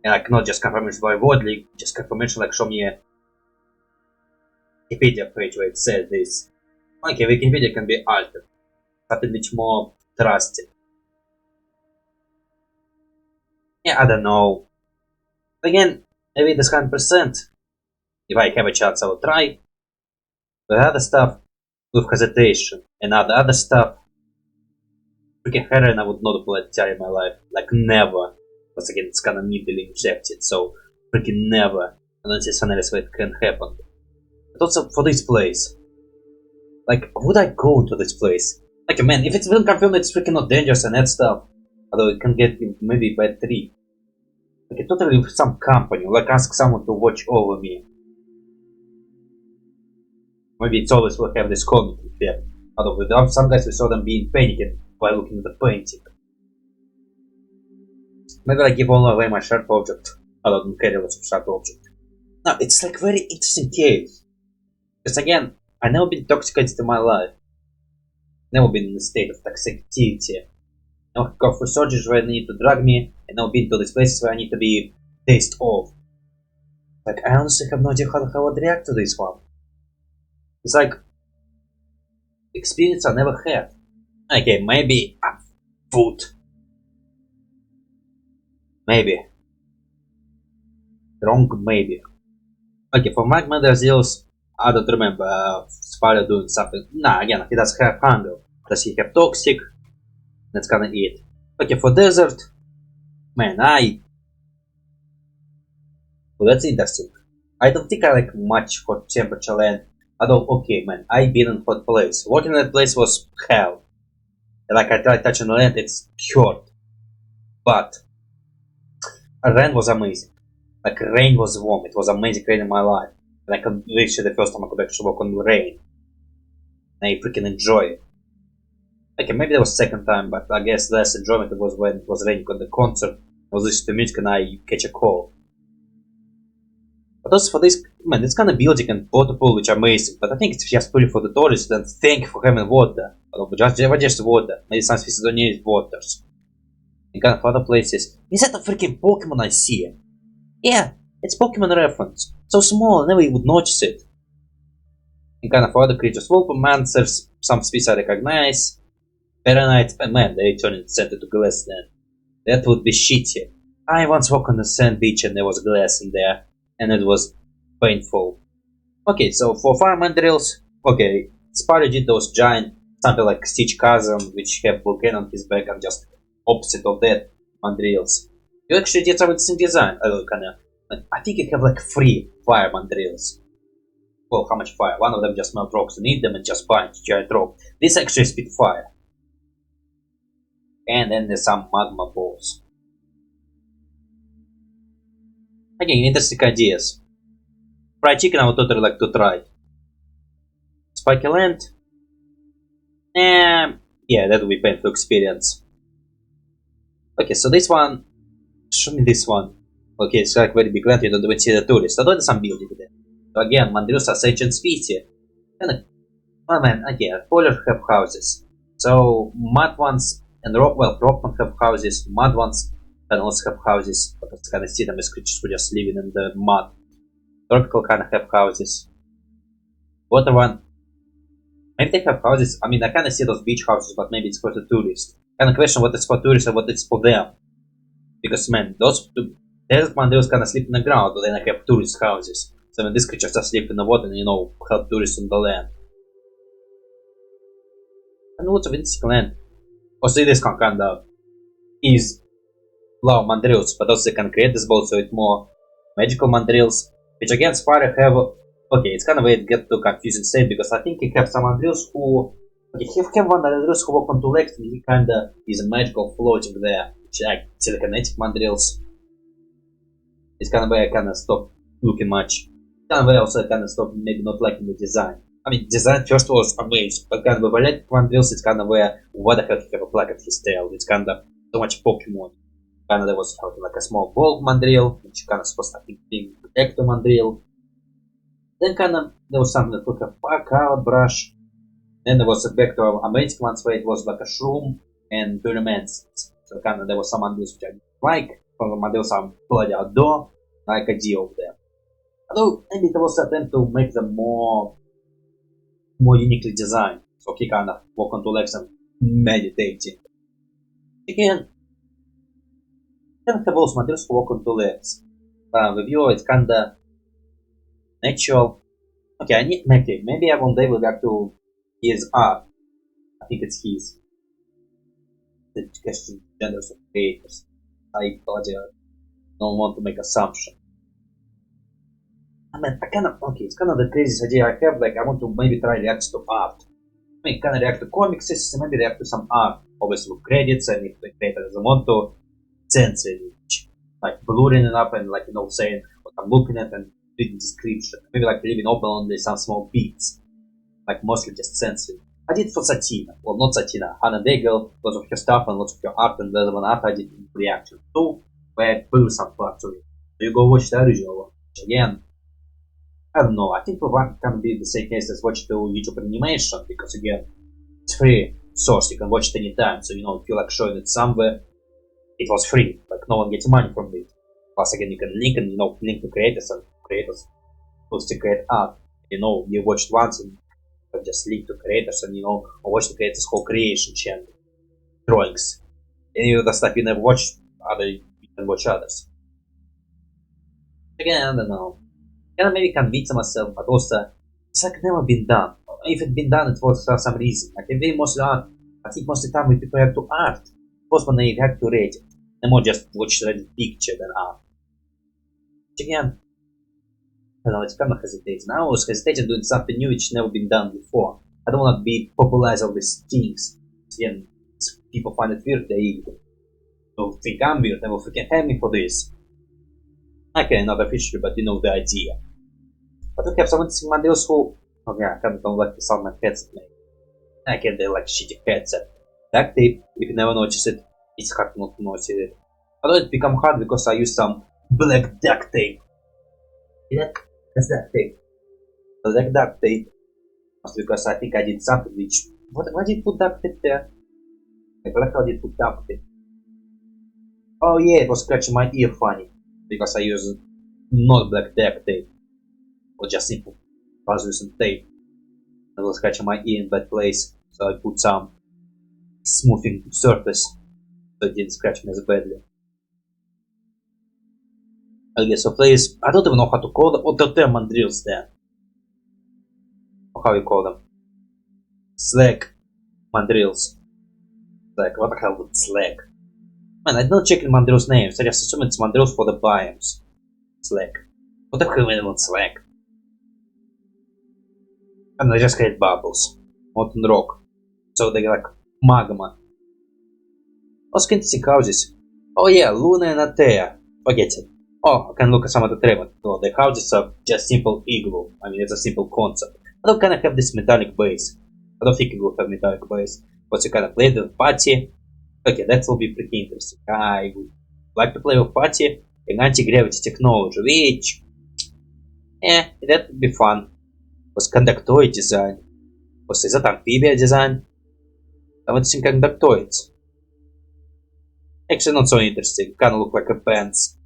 Speaker 1: And like not just confirmation by word, like just confirmation like show me a Wikipedia page where it says this. Okay, Wikipedia can be altered. Something much more trusted. Yeah, I don't know. Again, maybe this 100%. If I have a chance, I will try. The other stuff, with hesitation. And other stuff, freaking heroin I would not apply in my life. Like never. Because again, it's kinda needly injected, so freaking never. I don't see scenarios where it can happen. But also for this place. Like, would I go into this place? Like, man, if it's been confirmed it's freaking not dangerous and that stuff. Although it can get maybe bad trip. Like, totally with some company, like ask someone to watch over me. Maybe it's always will have this comic effect. Although with some guys we saw them being panicking while looking at the painting. Maybe I give all away my sharp object. I don't carry lots of sharp object. No, it's like very interesting case. Because again, I never been intoxicated in my life. Never been in a state of toxicity. Never go for surgeries where they need to drug me, and never been to these places where I need to be dazed off. Like, I honestly have no idea how I would react to this one. It's like experience I never had. Okay, maybe food. Maybe. Wrong maybe. Okay, for Magma there's deals, I don't remember. Spider doing something. Nah, again, he doesn't have hunger. Does he have toxic? That's gonna eat. Okay, for desert, man, well, that's interesting. I don't think I like much hot temperature land. Although, okay, man, I've been in hot place. Walking in that place was hell. Like, I tried touching the land, it's hurt. But, rain was amazing. Like, rain was warm. It was amazing rain in my life. And I could literally the first time I could actually walk on the rain. And I freaking enjoy it. Okay, maybe that was second time, but I guess less enjoyment it was when it was raining on the concert. I was listening to music and I catch a cold. But also for this, man, it's kind of building and waterfall, which are amazing. But I think it's just purely for the tourists and thank you for having water. Just water. Maybe some species don't need waters. And kind of other places. Is that a freaking Pokemon I see? Yeah, it's Pokemon reference. So small, I never even would notice it. And kind of other creatures. Wolfmancers, some species I recognize. Paranites, and man, they turned it center to glass then. That would be shitty. I once walked on the sand beach and there was glass in there. And it was painful. Okay, so for fire mandrills, okay, Spider did those giant, something like Stitch Chasm, which have volcano on his back and just opposite of that mandrills. You actually did some interesting design. I think you have like 3 fire mandrills. Well, how much fire? One of them just melt rocks and eat them and just punch giant rock. This actually spit fire. And then there's some magma balls. Again, interesting ideas. Fried chicken I would totally like to try. Spiky land? Yeah, that would be painful experience. Okay, so this one... Show me this one. Okay, it's like very big land, you don't even see the tourists. Although there's some building there. So again, mandrills are ancient species. And, well man, again, polar have houses. So, mud ones and rock ones have houses, mud ones can also have houses, but I kind of see them as creatures who just living in the mud. Tropical kind of have houses. Water one, maybe they have houses. I mean, I kind of see those beach houses, but maybe it's for the tourists. Kind of question what is for tourists and what is for them. Because man, those desert mandrills kind of sleep in the ground, but then I have tourist houses. So when these creatures just sleep in the water and help tourists on the land. And lots of interesting land. Also, this can kind of is love mandrills, but also they can create this boat, so it's more magical mandrills, which again Spire have. Okay, it's kind of weird to get to confusing state because I think you have some mandrills who. Okay, you have one mandrills who walk on 2 legs and he kind of is a magical floating there, which like telekinetic mandrills. It's kind of where I kind of stop looking much. Kind of where also kind of stop maybe not liking the design. I mean, design first was amazing, but kind of electric mandrills, it's kind of where what the heck you have a plaque at his tail. It's kind of so much Pokemon. Kind of there was like a small ball mandrill, which kind of supposed to be big ecto mandrill. Then kind of there was something that looked like a fire color brush. Then there was a back to amazing ones where it was like a shroom and Pyromancies. So kind of there was some mandrills which I didn't like. From the mandrills some bloody outdoor, like a deal of them. Although maybe there was an attempt to make them more uniquely designed. So he kind of walk on 2 legs and meditating. Again, have those mandrills who walk on 2 legs. The view is kinda natural. Okay, maybe I one day will get to his art. I think it's his. The question genders of creators. I don't want to make assumption. I mean, it's kind of the craziest idea I have. Like, I want to maybe try react to art. I mean, kind of react to comics, and maybe react to some art. Obviously, with credits, and if the creator doesn't want to, censor it. Like, blurring it up and, like, saying what I'm looking at and reading description. Maybe, like, leaving open only some small bits. Like, mostly just censoring. I did for Satina. Well, not Satina. Hannah Daigle, lots of her stuff and lots of her art, and the other one art I did in reaction to, where I put some parts of it. So you go watch the original one. Which, again, I don't know, I think one can be the same case as watch the YouTube animation, because again, it's free source, you can watch it anytime, so if you like showing it somewhere, it was free, like no one gets money from it. Plus again, you can link and link to creators, and creators post to create art. You watched once and you can just link to creators and or watch the creators' whole creation channel, drawings. And the stuff you never watch, you can watch others. Again, I don't know. Can I maybe convince myself, but also it's like never been done. if it'd been done, it was for some reason. Like, if they mostly art, I think most of the time when people react to art, it was when they react to Reddit. They more just watch Reddit picture than art. Which again, I don't know, it's kind of hesitating. I was hesitating doing something new which never been done before. I don't want to be popularize all these things. Again, people find it weird, they will think I'm weird, they will freaking hate me for this. Okay, not officially, but you know the idea. But we have some models who, oh yeah, I kind of don't like the sound my headset make. Again, they like shitty headset. Duct tape, if you never notice it, it's hard not to notice it. Although it become hard because I use some black duct tape. Yeah, that's duct tape. Black duct tape. Because I think I did something which... Why did you put duct tape there? Like, how did you put duct tape? Oh yeah, it was scratching my ear funny. Because I use not black duct tape. Or just simple translucent tape. It was scratching my ear in that place. So I put some smoothing surface. So it didn't scratch me as badly. Okay, so please, I don't even know how to call them. What the term mandrills there? Or how you call them? Slag mandrills. Like, what the hell with slag? Man, I don't check in mandrills' names. I just assume it's mandrills for the biomes. Slag. What the hell mean with slag? And I just create bubbles. Molten rock. So they're like magma. I was interesting houses. Oh yeah, Luna and Atea. Forget it. Oh, I can look at some of the treatment. No, the houses are just simple igloo. I mean, it's a simple concept. I don't kind of have this metallic base. I don't think it will have metallic base. But you kind of play the party. Okay, that will be pretty interesting. I would like to play with party and anti-gravity technology, which... that would be fun. Was conductoid design. Was is that amphibia design? I want to see conductoids. Actually, not so interesting. Kinda look like a pants.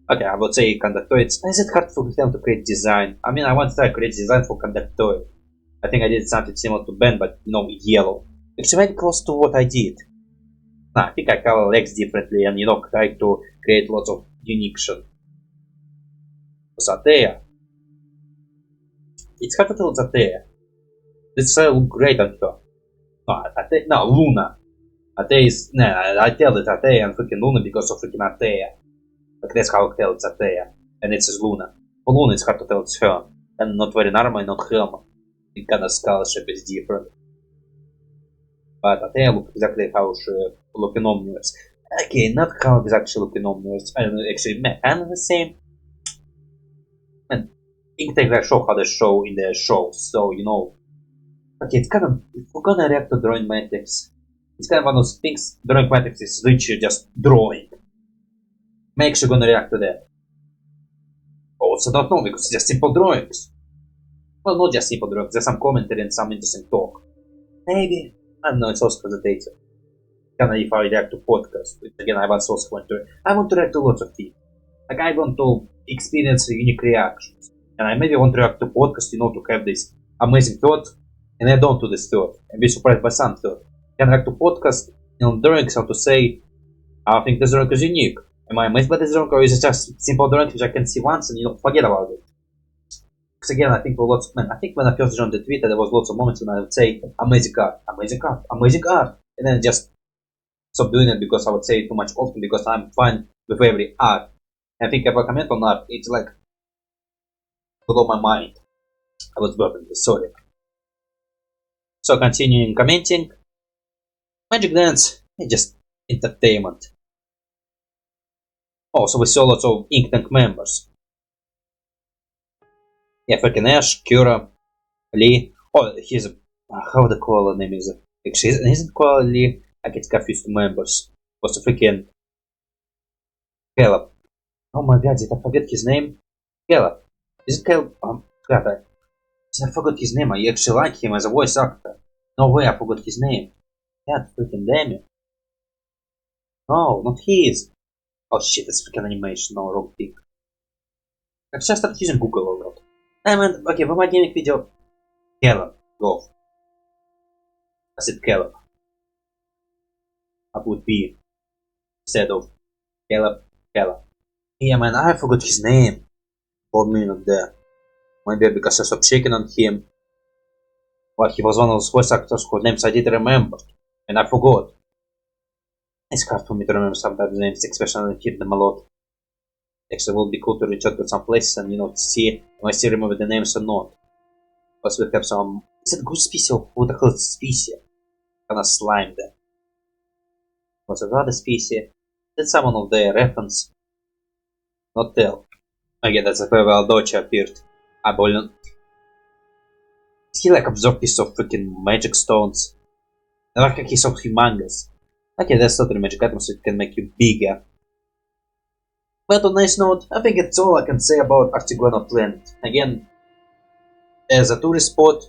Speaker 1: Okay, I would say conductoids. Is it hard for them to create design? I mean, I want to try to create design for conductoid. I think I did something similar to Ben, but no yellow. Actually, very close to what I did. Nah, I think I color legs differently and, try to create lots of unique shit. Zatea. It's hard to tell Zatea. This look great on her. No, Luna. Atea is... I tell it Atea and freaking Luna because of freaking Atea. Like that's how I tell it's Atea. And it says Luna. For Luna it's hard to tell it's her. And not very normal, not her. The kind of skull shape is different. But Atea looks exactly how she look in Omniverse. Okay, not how exactly look in Omniverse. I don't know, actually, kind of the same. And you can take that show how they show in their shows. So, okay, it's kind of... If we're gonna react to drawing matrix, it's kind of one of those things. Drawing matrix is literally just drawing. Makes you gonna react to that. Also don't know because it's just simple drawings. Well, not just simple drawings, there's some commentary and some interesting talk. Maybe. I don't know, it's also hesitating. Kinda if I react to podcasts, which again I was also want to... I want to react to lots of things. Like I want to experience unique reactions. And I maybe want to react to podcasts, to have this amazing thought. And I don't do this thought. And be surprised by some thought. Can react to podcast, drawings, how to say, I think this drawing is unique. Am I amazed by this drawing, or is it just simple drawing which I can see once and forget about it? Because again, I think for lots of men, I think when I first joined the Twitter, there was lots of moments when I would say amazing art, amazing art, amazing art, and then just stop doing it because I would say it too much often because I'm fine with every art. And I think if I comment on art, it's like below my mind. I was burping this, sorry. So continuing commenting, Magic Dance is just entertainment. Also, we saw lots of Ink Tank members. Yeah, freaking Ash, Kura, Lee. Oh, he's how the koala name is. Actually, isn't koala Lee? I get confused with members. Was the freaking Caleb. Oh my god, did I forget his name? Caleb. Is it Caleb? God, I forgot his name. I actually like him as a voice actor. No way, I forgot his name. God freaking damn it. No, not his. Oh shit, it's freaking animation. No, wrong thing. I just started using Google a lot. I mean, okay, в мобильных видео Caleb, golf. I said Caleb. That would be instead of Caleb. Yeah, man, I forgot his name for a minute there. Maybe because I stopped checking on him. Well, he was one of those voice actors whose names I didn't remember, and I forgot. It's hard for me to remember sometimes names, especially when I hear them a lot. Actually, it would be cool to reach out to some places and, to see if I still remember the names or not. Because we have some... Is it goose species or who the hell is species? Kinda slime there. Was it other species? Did someone of the reference? Not tell. Again, that's where Aldocha appeared. I believe. He like absorbed piece of freaking magic stones. I like he's so humongous. Okay, that's not a magic item, so it can make you bigger. But on a nice note, I think that's all I can say about Artigona Planet. Again, as a tourist spot,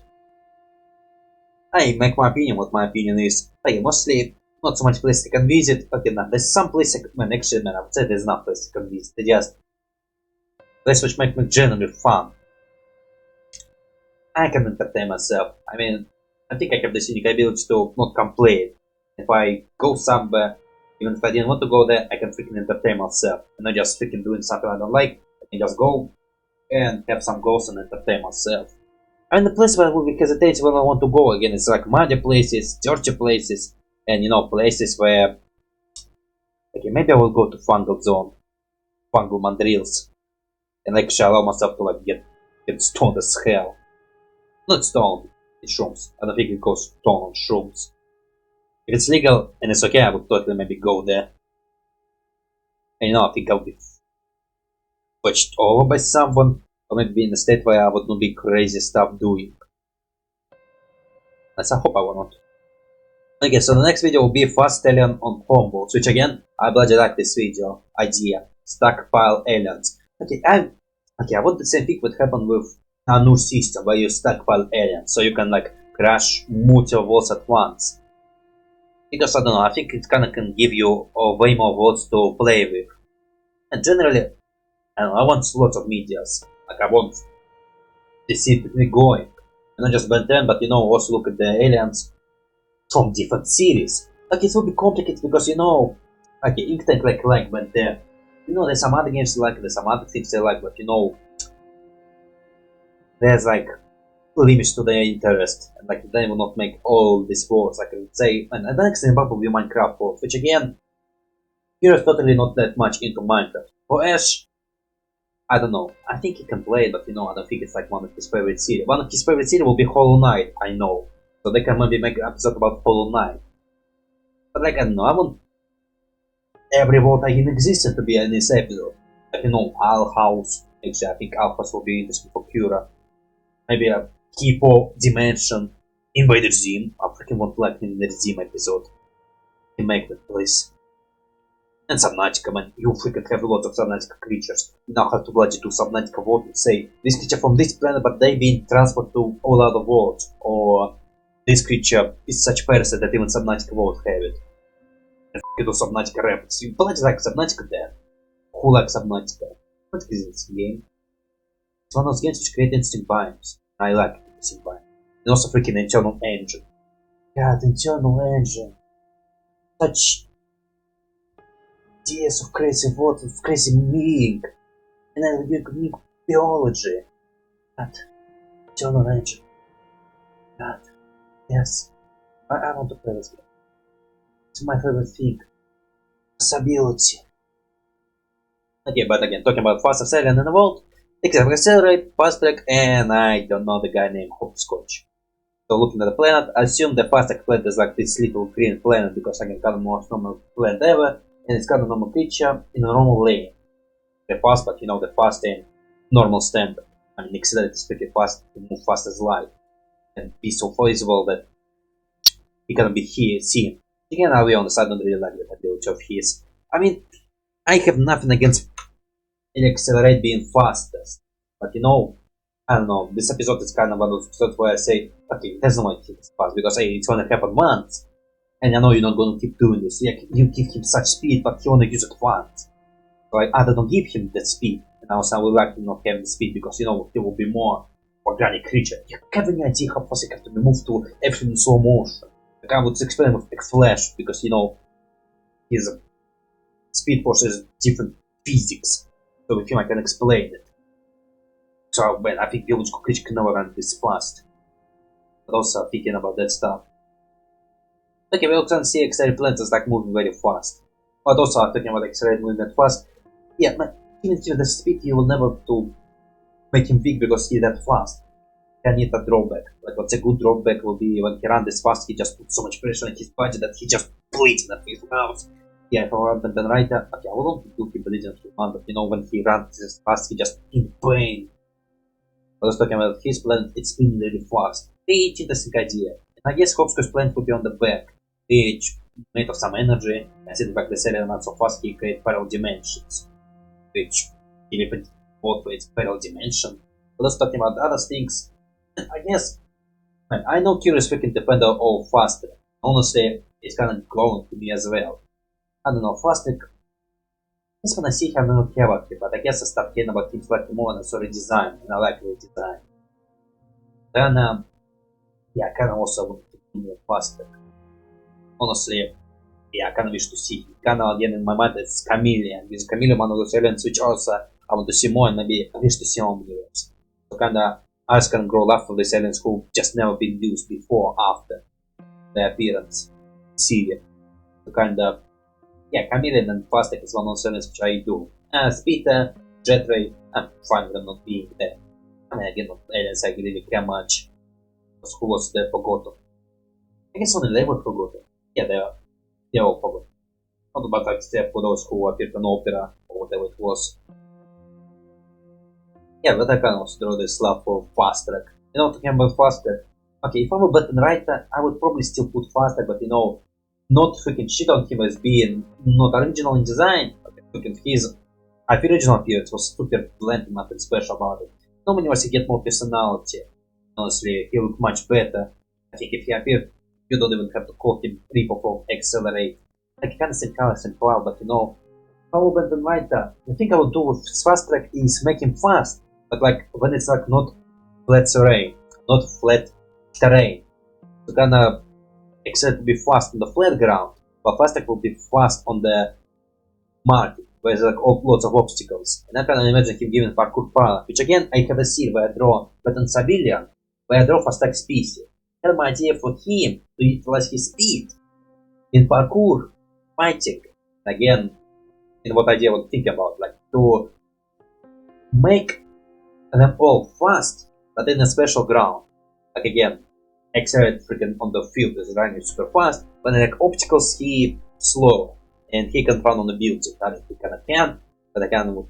Speaker 1: I make my opinion what my opinion is. Again, mostly not so much places I can visit. Okay, no, there's some places, I would say there's not places I can visit. They just places which make me genuinely fun. I can entertain myself. I mean, I think I have this unique ability to not complain. If I go somewhere, even if I didn't want to go there, I can freaking entertain myself. And not just freaking doing something I don't like. I can just go and have some goals and entertain myself. I mean, the place where I will be hesitating when I want to go again is like muddy places, dirty places, and places where... Okay, maybe I will go to Fungal Zone. Fungal Mandrills. And actually allow myself to like get stoned as hell. Not stoned, it's shrooms. I don't think it goes stoned on shrooms. If it's legal and it's okay, I would totally maybe go there. And I think I'll be watched over by someone, or maybe in a state where I would not be crazy stuff doing. That's I hope I will not. Okay, so the next video will be Fast Alien on Homeworlds, which again, I bloody like this video idea. Stockpile aliens. Okay, I want the same thing would happen with a new system where you stockpile aliens, so you can like crash multiple worlds at once. Because I don't know, I think it kinda can give you way more worlds to play with. And generally, I don't know, I want lots of medias. Like I want to see it going. And not just Ben 10, but also look at the aliens from different series. Like it will be complicated because okay, Ink Tank like Ben 10. There's some other games I like, there's some other things I like, but there's like limits to their interest, and like they will not make all these worlds. Like I would say, and the next example will be Minecraft world, which again, you're totally not that much into Minecraft. For Ash, I don't know. I think he can play it, but I don't think it's like one of his favorite series. One of his favorite series will be Hollow Knight, I know. So they can maybe make an episode about Hollow Knight. But like I don't know, I want every world in existence to be in this episode. Like Owl House. Actually, I think Owl House will be interesting for Cura. Maybe a Hippo Dimension, Invader Zim. I freaking want to like in the Zim episode. He make that place. And Subnautica, man. You freaking have a lot of Subnautica creatures. You now have to bloody do Subnautica vote and say this creature from this planet, but they been transported to all other worlds, or this creature is such parasite that even Subnautica won't have it. And do Subnautica reference. You bloody like Subnautica there. Who likes Subnautica? What is this game? It's one of those games which create interesting vibes. I like interesting vibes. And also freaking Internal Engine. God, Internal Engine. Such ideas of crazy words, of crazy meaning. And then unique biology. God. Internal Engine. God. Yes. I want to play this game. It's my favorite thing. Stability. Okay, but again, talking about fastest alien in the world, except accelerate, fast track, and I don't know the guy named Hopscotch. So looking at the planet, I assume the fastest planet is like this little green planet because I can got the most normal planet ever, and it's got a normal creature in a normal lane. The fast, but the fast in normal standard. I mean, accelerate is pretty fast, to move fast as light, and be so visible that he can be seen. Again, I'll be honest, I don't really like that ability of his. I mean, I have nothing against accelerate being fastest, but I don't know, this episode is kind of one of those episodes where I say, okay, it doesn't want to fast because it's gonna happen once, and I know you're not gonna keep doing this. You give him such speed, but he wanna use it once. So I either don't give him that speed, and also I would like to not have the speed because he will be more organic creature. You have any idea how fast you have to be moved to everything in slow motion? Like I would explain with X-Flash because his speed force is different physics. So with him I can explain it. So man, I think biological creature can never run this fast. but also thinking about that stuff. Okay, we can see accelerated planets is like moving very fast. But also talking about accelerated moving that fast. Yeah, but even with the speed, you will never to make him big because he's that fast. Can need a drawback. Like what's a good drawback will be when he runs this fast, he just puts so much pressure on his body that he just bleeds in his mouth. Yeah, if I were then right, okay, I wouldn't do him bleeding through one, but you know when he runs this fast, he just in pain. But I was talking about his planet, it's spinning really fast. Very interesting idea. And I guess Hopscotch's planet would be on the back. Which made of some energy, and sitting back the cellular not so fast, he create parallel dimensions. Which depends both ways parallel dimension. But let's talking about other things. I guess, man, I know Curious freaking defender all faster. Honestly, it's kind of glowing to me as well. I don't know, faster. Just when I see him, I don't care about him, but I guess I start caring about things like more and sorry design, and I like the design. Then, yeah, I kind of also want to be more faster. Honestly, yeah, I kind of wish to see. Kind of again in my mind, it's Chameleon. With Chameleon, one of those aliens which also I want to see more, and maybe I wish to see more universe. So kind of eyes can grow love for these aliens who just never been used before after their appearance. See it. So kind of, yeah, Chameleon and Plastic is one of those aliens which I do. Speeder, Jetray, I'm fine with them not being there. I mean, again, not aliens I really care much. Because who was there forgotten? I guess only they were forgotten. Yeah, they're all forgotten. Not about like except for those who appeared in opera or whatever it was. Yeah, but I kind of draw this love for Fast Track. You know, talking about Fast Track. Okay, if I'm a button writer, I would probably still put Fast Track, but you know, not freaking shit on him as being not original in design. Okay, freaking his original appearance was super bland, nothing special about it. No many ways he get more personality. Honestly, he looked much better. I think if he appeared, you don't even have to call him Rip-Off of Accelerate. Like, kind of same color, same flower, but you know, if I would been writer, the thing I would do with Fast Track is make him fast. But like, when it's like not flat terrain, not flat terrain. So gonna expect to be fast on the flat ground, but Fast Track will be fast on the market, where there's like lots of obstacles. And I can imagine him giving parkour power, which again, I have a scene where I draw Baton Civilian, where I draw Fast Track species. And my idea for him to utilize his speed in parkour, fighting. Again, in what idea I would think about, like to make them all fast, but in a special ground. Like again, accelerate freaking on the field is running super fast, but like obstacles he slow, and he can run on the building. He kind of can, but I kind of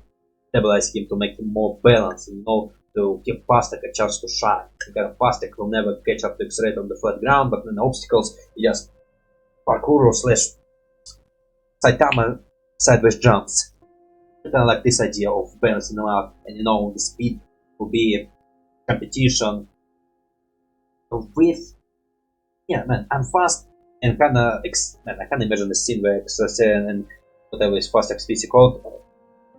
Speaker 1: stabilize him to make him more balanced, you know, to give Fast Track a chance to shine. Because Fast Track will never catch up to accelerate on the flat ground, but in obstacles, he just parkour slash Saitama sideways jumps. Kind of like this idea of balancing them out, and you know, the speed will be competition with, yeah, man, I'm fast and kind of, man, I can't imagine the scene where Xerxes and whatever is Fast Track species called,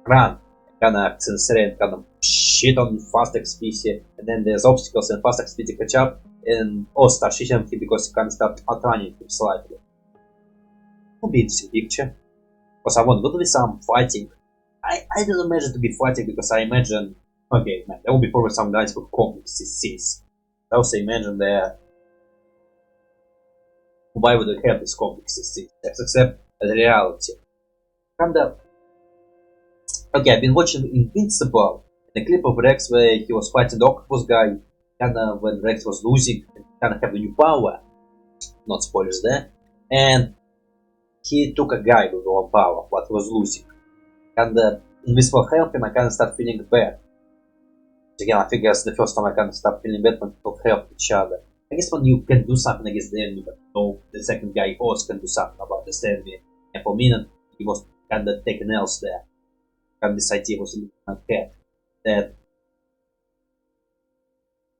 Speaker 1: run, kind of Xerxes kind of shit on Fast Track species, and then there's obstacles and Fast Track species catch up, and all start shitting on him because he can't start outrunning him slightly. Would be interesting picture. Because I want, would be some fighting. I don't imagine to be fighting because I imagine, okay, man, there will be probably some guys with complex disease. I also imagine that why would they have this complex disease? Except the reality. Kind of. Okay, I've been watching Invincible, the clip of Rex where he was fighting the octopus guy, kind of when Rex was losing and kind of have a new power. Not spoilers there. And he took a guy with one power, but he was losing. And Invincible helped him, I kind of start feeling bad. Again, I think that's the first time I kind of start feeling bad when people help each other. I guess when you can do something against the enemy, but no, the second guy also can do something about the enemy. And for me, he was kind of taken else there. And this idea was in my head that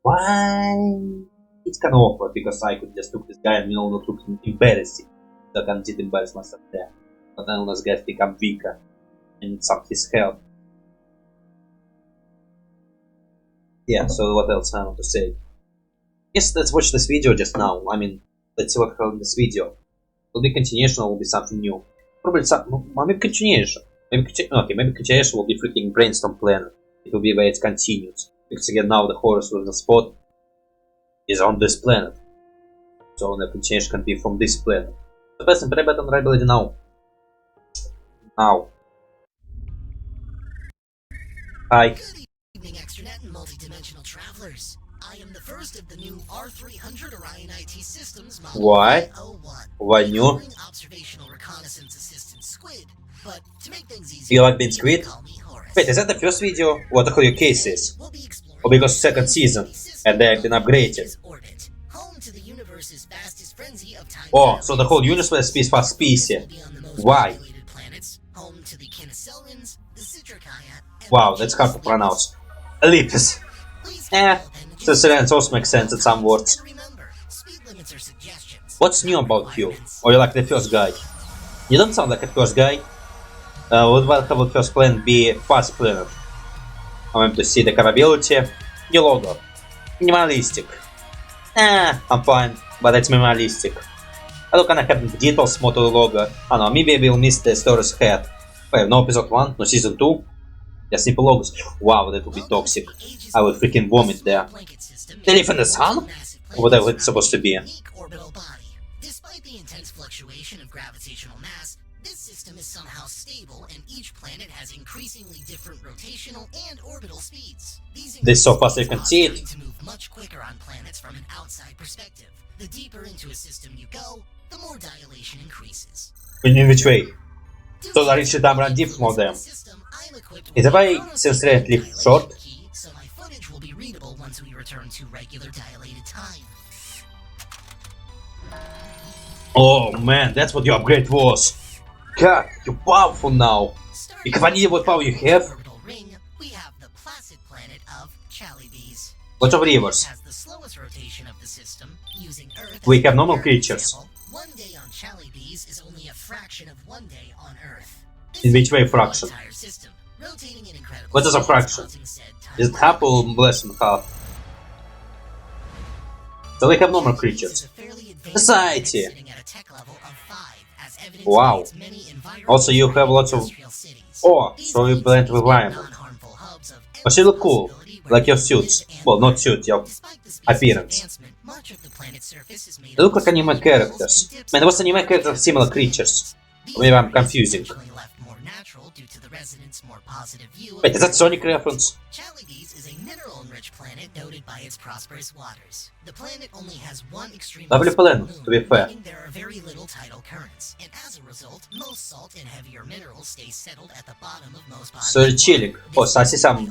Speaker 1: why it's kind of awkward because I could just took this guy and you know not look embarrassing. So I kind of did embarrass myself there. But then those guys become weaker and some his help. Yeah, so what else I want to say? Yes, let's watch this video just now. I mean, let's see what happened in this video. Will be continuation or will be something new? Probably some, maybe continuation. Maybe continuation will be freaking Brainstorm Planet. It will be where it continues. Because again, now the horse was the spot. is on this planet. So the change can be from this planet. The person play button right now. Now. Hi.
Speaker 3: Good evening, extranet and multidimensional travelers. I am the first of the new R300 Orion IT Systems model
Speaker 1: Why?
Speaker 3: 01.
Speaker 1: Why new?
Speaker 3: Observational reconnaissance assistant Squid, but to make things easier,
Speaker 1: You like being Squid?
Speaker 3: call me Horace.
Speaker 1: Wait, is that the first video? What the your case is?
Speaker 3: We'll be exploring
Speaker 1: Or because second season and they have been upgraded?
Speaker 3: Orbit, home to the universe's fastest frenzy of time.
Speaker 1: Oh, so the whole universe is space fast species. Why?
Speaker 3: Planets, home to the Kinesians, the Citricaya, and
Speaker 1: Wow, that's hard to pronounce. Olympus. So silence also makes sense in some words.
Speaker 3: And remember, speed limits are suggestions.
Speaker 1: What's new about you? Or you like the first guy? You don't sound like a first guy. Would welcome first planet be fast planet? I want to see the capability. New logo. Minimalistic. I'm fine, but it's minimalistic. I look kinda have details more to the logo. I know, maybe I will miss the story's head. Wait, no episode 1, no season 2. Just simple logos. Wow, that would be toxic. I would freaking vomit there. They live in the sun? Or whatever it's supposed to be.
Speaker 3: Despite the intense fluctuation of gravitational mass, this system is somehow stable, and each planet has increasingly different rotational and orbital speeds.
Speaker 1: This so fast you can see it.
Speaker 3: To move much quicker on planets from an outside perspective. The deeper into a system you go, the more dilation increases.
Speaker 1: In which way? So the rich time run deep for them. Is the way since relatively short?
Speaker 3: So my footage will be readable once we return to regular dilated time.
Speaker 1: Oh man, that's what your upgrade was. God, you're powerful now. If I need what power you have.
Speaker 3: Orbital ring, we have the placid planet of Chalybes.
Speaker 1: What's over rivers?
Speaker 3: Has the slowest rotation of the system, using Earth.
Speaker 1: We
Speaker 3: as
Speaker 1: have
Speaker 3: a
Speaker 1: normal
Speaker 3: mere
Speaker 1: creatures.
Speaker 3: example. 1 day on Chalybes is only a fraction of 1 day on Earth. This
Speaker 1: In which way
Speaker 3: is the
Speaker 1: fraction?
Speaker 3: entire system, rotating in incredible
Speaker 1: What is a
Speaker 3: speeds,
Speaker 1: fraction?
Speaker 3: causing said time
Speaker 1: Is it half or less than half? So we have normal creatures. Society. Wow. Also you have lots of... Oh, so you blend with environment. But you look cool. Like your suits. Well, not suit, your appearance. They look like anime characters. Man, what's anime characters of similar creatures? Or maybe I'm confusing. Wait, is that Sonic reference?
Speaker 3: Chalybes is a mineral-enriched planet noted by its prosperous waters. The planet only has one extremely
Speaker 1: Lovely
Speaker 3: small
Speaker 1: planet,
Speaker 3: moon,
Speaker 1: to be fair.
Speaker 3: meaning there are very little tidal currents, and as a result, most salt and heavier minerals stay settled at the bottom of most bodies.
Speaker 1: So chilling. Oh, so I see something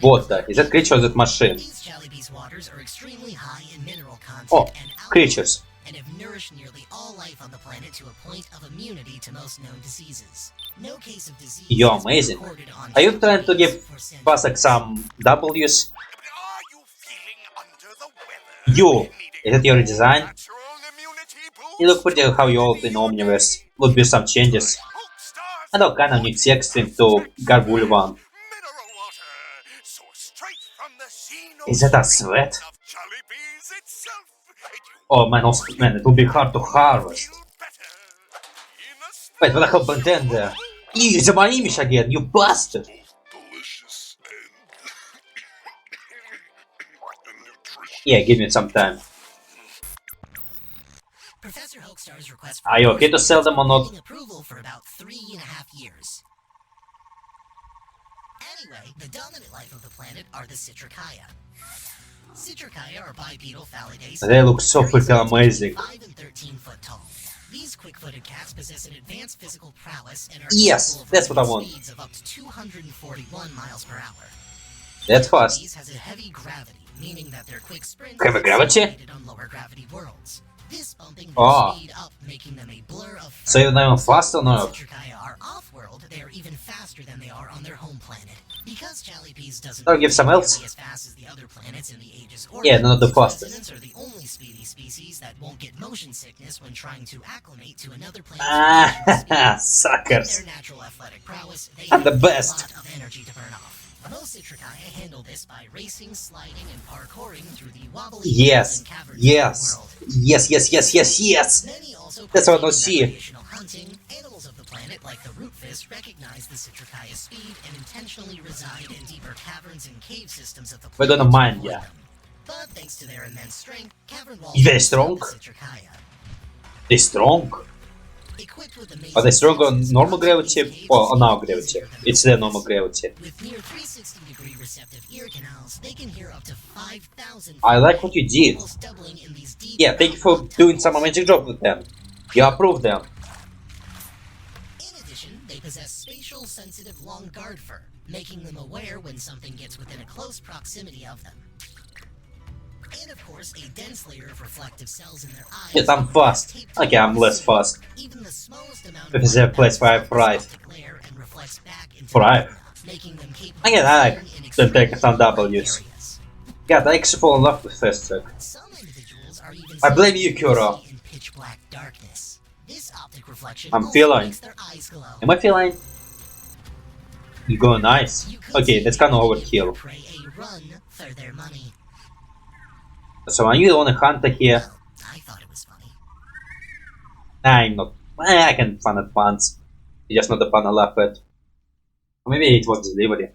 Speaker 1: water. Is that creature or that machine?
Speaker 3: These Chalybes waters are extremely high in mineral content
Speaker 1: Oh,
Speaker 3: and
Speaker 1: creatures.
Speaker 3: and have nourished nearly all life on the planet to a point of immunity to most known diseases. No case of disease
Speaker 1: You're
Speaker 3: has been
Speaker 1: amazing.
Speaker 3: recorded on
Speaker 1: Are you trying to give
Speaker 3: for centuries.
Speaker 1: us like some W's?
Speaker 4: Are you feeling under the weather?
Speaker 1: You! Is that your design?
Speaker 4: Natural immunity boost?
Speaker 1: You look pretty how you all in Omniverse. Would be some changes.
Speaker 4: Hulk stars
Speaker 1: I don't kinda need extreme to Gargoyle one.
Speaker 4: mineral water, sourced straight from the sea.
Speaker 1: Is that a sweat?
Speaker 4: Of Chalybes itself.
Speaker 1: Oh man, also, man, it would be hard to harvest.
Speaker 4: Feel better. In a
Speaker 1: Wait, what the hell content there? Ew, it's my image again, you bastard!
Speaker 4: delicious and nutritious.
Speaker 1: Yeah, give me some time.
Speaker 3: Professor Hoakstar's request
Speaker 1: Are you okay to sell them or not?
Speaker 3: pending approval for about 3.5 years. Anyway, the dominant life of the planet are the Citricaya. Citricaya are bipedal phallidae.
Speaker 1: They look so freaking amazing.
Speaker 3: 5 and 13 foot tall. These quick-footed cats possess an advanced physical prowess and are
Speaker 1: Yes,
Speaker 3: capable of
Speaker 1: that's what I
Speaker 3: running
Speaker 1: want.
Speaker 3: speeds of up to 241 miles per hour.
Speaker 1: That's fast.
Speaker 3: Chalybes has a heavy gravity, meaning that their quick sprint
Speaker 1: Heavy gravity?
Speaker 3: is accelerated on lower gravity worlds. This bumping their
Speaker 1: Oh.
Speaker 3: speed up, making them a blur of
Speaker 1: So you're not even faster on Earth?
Speaker 3: Citricaya are off-world, they are even faster than they are on their home planet. Because Chalybes doesn't
Speaker 1: Or give some
Speaker 3: rotate
Speaker 1: else?
Speaker 3: nearly as fast as the other planets in the Aegis orbit,
Speaker 1: Yeah, not the
Speaker 3: its
Speaker 1: fastest.
Speaker 3: residents are the only speedy species that won't get motion sickness when trying to acclimate to another planet's
Speaker 1: Ah,
Speaker 3: rotational speed.
Speaker 1: suckers.
Speaker 3: With their natural athletic prowess, they
Speaker 1: I'm the
Speaker 3: have
Speaker 1: best.
Speaker 3: a lot of energy to burn off. Most Citricaya handle this by racing, sliding, and parkouring through the wobbly
Speaker 1: Yes,
Speaker 3: and caverns
Speaker 1: yes,
Speaker 3: of the world.
Speaker 1: yes, yes, yes, yes, yes.
Speaker 3: Many also
Speaker 1: That's what I
Speaker 3: partake in
Speaker 1: see.
Speaker 3: recreational hunting. Animals of the planet, like the rootfish, recognize the Citricaya speed and intentionally reside in deeper caverns and cave systems of the
Speaker 1: We're
Speaker 3: planet
Speaker 1: gonna
Speaker 3: to
Speaker 1: mine
Speaker 3: avoid
Speaker 1: ya.
Speaker 3: them. But thanks to their immense strength, cavern walls
Speaker 1: Very strong. They're strong.
Speaker 3: Equipped with
Speaker 1: Are they strong on normal gravity or on our gravity? It's their normal gravity.
Speaker 3: With near 360-degree receptive ear canals, they can hear up to 5,000.
Speaker 1: I like what you did.
Speaker 3: Almost doubling in these deep.
Speaker 1: Yeah, thank you for doing some magic job with them. You approve them.
Speaker 3: In addition, they possess spatial sensitive long guard fur, making them aware when something gets within a close proximity of them. And of course, a dense layer of reflective cells in their eyes.
Speaker 1: Yes, I'm fast. Okay, I'm less fast.
Speaker 3: Even the smallest amount
Speaker 1: Because they're placed by pride.
Speaker 3: glare and reflects back into
Speaker 1: Pride.
Speaker 3: making them capable
Speaker 1: Again, I like
Speaker 3: of seeing in
Speaker 1: to take
Speaker 3: extremely
Speaker 1: some
Speaker 3: remote
Speaker 1: W's.
Speaker 3: areas.
Speaker 1: God, I actually fall in love with Fast Track.
Speaker 3: Some individuals are even
Speaker 1: I blame
Speaker 3: seen
Speaker 1: you,
Speaker 3: to
Speaker 1: Kuro.
Speaker 3: see in pitch black darkness. This optic reflection
Speaker 1: I'm
Speaker 3: also
Speaker 1: feline.
Speaker 3: makes their eyes glow.
Speaker 1: Am I feeling? You go nice.
Speaker 3: You could
Speaker 1: Okay,
Speaker 3: say
Speaker 1: that's kind of
Speaker 3: they give
Speaker 1: overkill.
Speaker 3: prey a run for their money.
Speaker 1: So are you the only hunter here?
Speaker 3: Well, I thought it was funny.
Speaker 1: I'm not. I can fun at once. Just not the fun I laugh at. Or maybe it was delivery.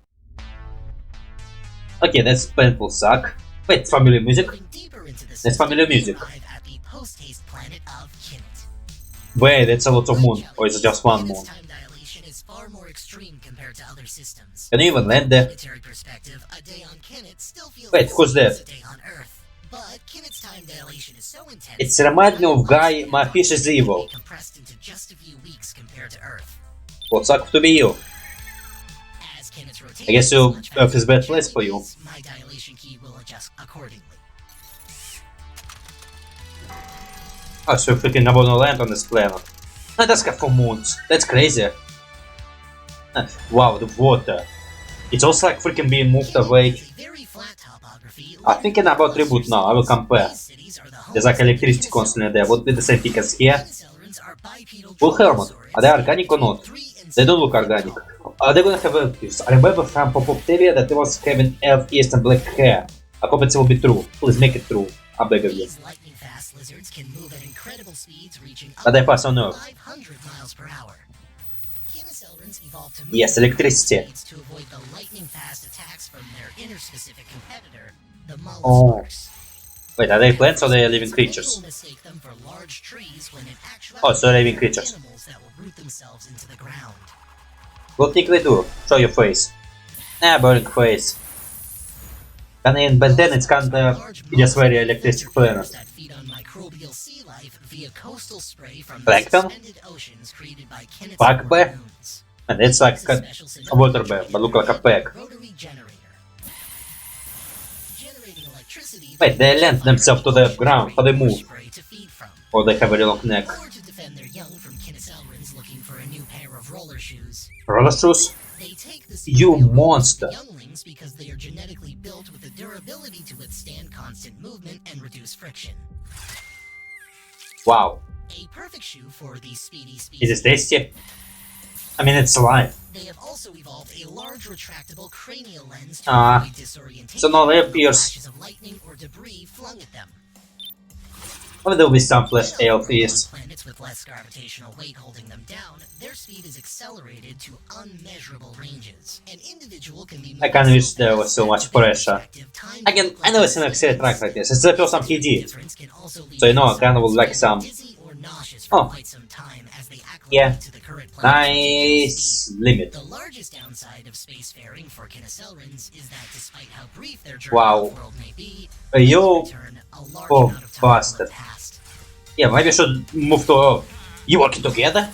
Speaker 1: Okay, that's painful suck. Wait, familiar music?
Speaker 3: Going deeper into the
Speaker 1: That's familiar
Speaker 3: system, we
Speaker 1: music.
Speaker 3: arrive at the post-haste planet of Kinnet.
Speaker 1: Wait, that's a lot of moon. Or is it just one moon?
Speaker 3: Kinnet's time dilation is far more extreme compared to other systems.
Speaker 1: Can you even land there?
Speaker 3: Military perspective, a day on Kinnet still feels
Speaker 1: Wait,
Speaker 3: the
Speaker 1: who's
Speaker 3: same
Speaker 1: that?
Speaker 3: as a day on Earth. But Kinnet's time dilation is so intense.
Speaker 1: It's remind me of guy, my fish is evil.
Speaker 3: Compressed into just a few weeks compared to Earth.
Speaker 1: What suck to be you?
Speaker 3: As Kinnet's rotation
Speaker 1: I guess
Speaker 3: is
Speaker 1: you
Speaker 3: much
Speaker 1: Earth is
Speaker 3: faster
Speaker 1: bad
Speaker 3: than
Speaker 1: place for you.
Speaker 3: Kinnet's, my dilation key will adjust accordingly.
Speaker 1: Oh, so you're freaking about to land on this planet. No, that's got 4 moons. That's crazy. Wow, the water. It's also like freaking being moved away.
Speaker 3: Very flat topography.
Speaker 1: I'm thinking about reboot now. I will compare. There's like electricity constantly there. Would be the same thing as here. Full helmet. Are they organic or not? They don't look organic. Are they gonna have elves? I remember from Pop-Up TV that they was having elf ears and black hair. I hope it will be true. Please make it true. I beg of you.
Speaker 3: These lightning-fast lizards can move at incredible speeds, reaching
Speaker 1: But they pass on Earth.
Speaker 3: 500 miles per hour. Kinneselrans evolved to move
Speaker 1: Yes,
Speaker 3: at
Speaker 1: electricity.
Speaker 3: rapid speeds to avoid the lightning-fast attacks from their inner-specific competitor, the
Speaker 1: Oh.
Speaker 3: mollusks.
Speaker 1: Wait, are they plants or they are living
Speaker 3: Some
Speaker 1: creatures?
Speaker 3: will mistake them for large trees when in actuality
Speaker 1: Oh, so living
Speaker 3: they're
Speaker 1: creatures.
Speaker 3: animals that will root themselves into the ground.
Speaker 1: What think they do? Show your face. Ah, boring face. And in Ben 10 it's kinda just very electric planet.
Speaker 3: That feed on microbial sea life via coastal spray from
Speaker 1: Plankton?
Speaker 3: suspended oceans created by Kinnet's
Speaker 1: Bug bear?
Speaker 3: moons.
Speaker 1: And it's like a water bear, but look like a peg.
Speaker 3: Rotary generator. Generating electricity
Speaker 1: Wait, they land themselves to the ground, how they move.
Speaker 3: spray to feed from.
Speaker 1: Or they have a very long neck.
Speaker 3: Or to defend their young from Kinneselrans looking for a new pair of roller shoes.
Speaker 1: Roller shoes?
Speaker 3: They take the
Speaker 1: You
Speaker 3: seed
Speaker 1: monster.
Speaker 3: younglings because they are genetically built with the durability to withstand constant movement and reduce friction.
Speaker 1: Wow.
Speaker 3: A perfect shoe for these speedy
Speaker 1: Is
Speaker 3: species.
Speaker 1: it tasty? I mean, it's alive.
Speaker 3: They have also evolved a large retractable cranial lens to
Speaker 1: Ah.
Speaker 3: avoid disorientation
Speaker 1: So now they
Speaker 3: from
Speaker 1: appears.
Speaker 3: flashes of lightning or debris flung at them.
Speaker 1: Maybe there'll be some less
Speaker 3: On
Speaker 1: ALPs.
Speaker 3: planets with less gravitational weight holding them down, their speed is accelerated to unmeasurable ranges. An individual can be
Speaker 1: I kinda wish there was so much pressure. Again, I never seen an Excel track like this. It's the first time he did. So you know, I kinda would like some. Oh. Yeah. Nice limit.
Speaker 3: The largest downside of spacefaring for Kinneselrans is that despite how brief their journey
Speaker 1: Wow.
Speaker 3: off-world may be,
Speaker 1: You
Speaker 3: return a large
Speaker 1: poor
Speaker 3: amount of time will
Speaker 1: bastard.
Speaker 3: have passed.
Speaker 1: Yeah, maybe I should move to Earth. You working together?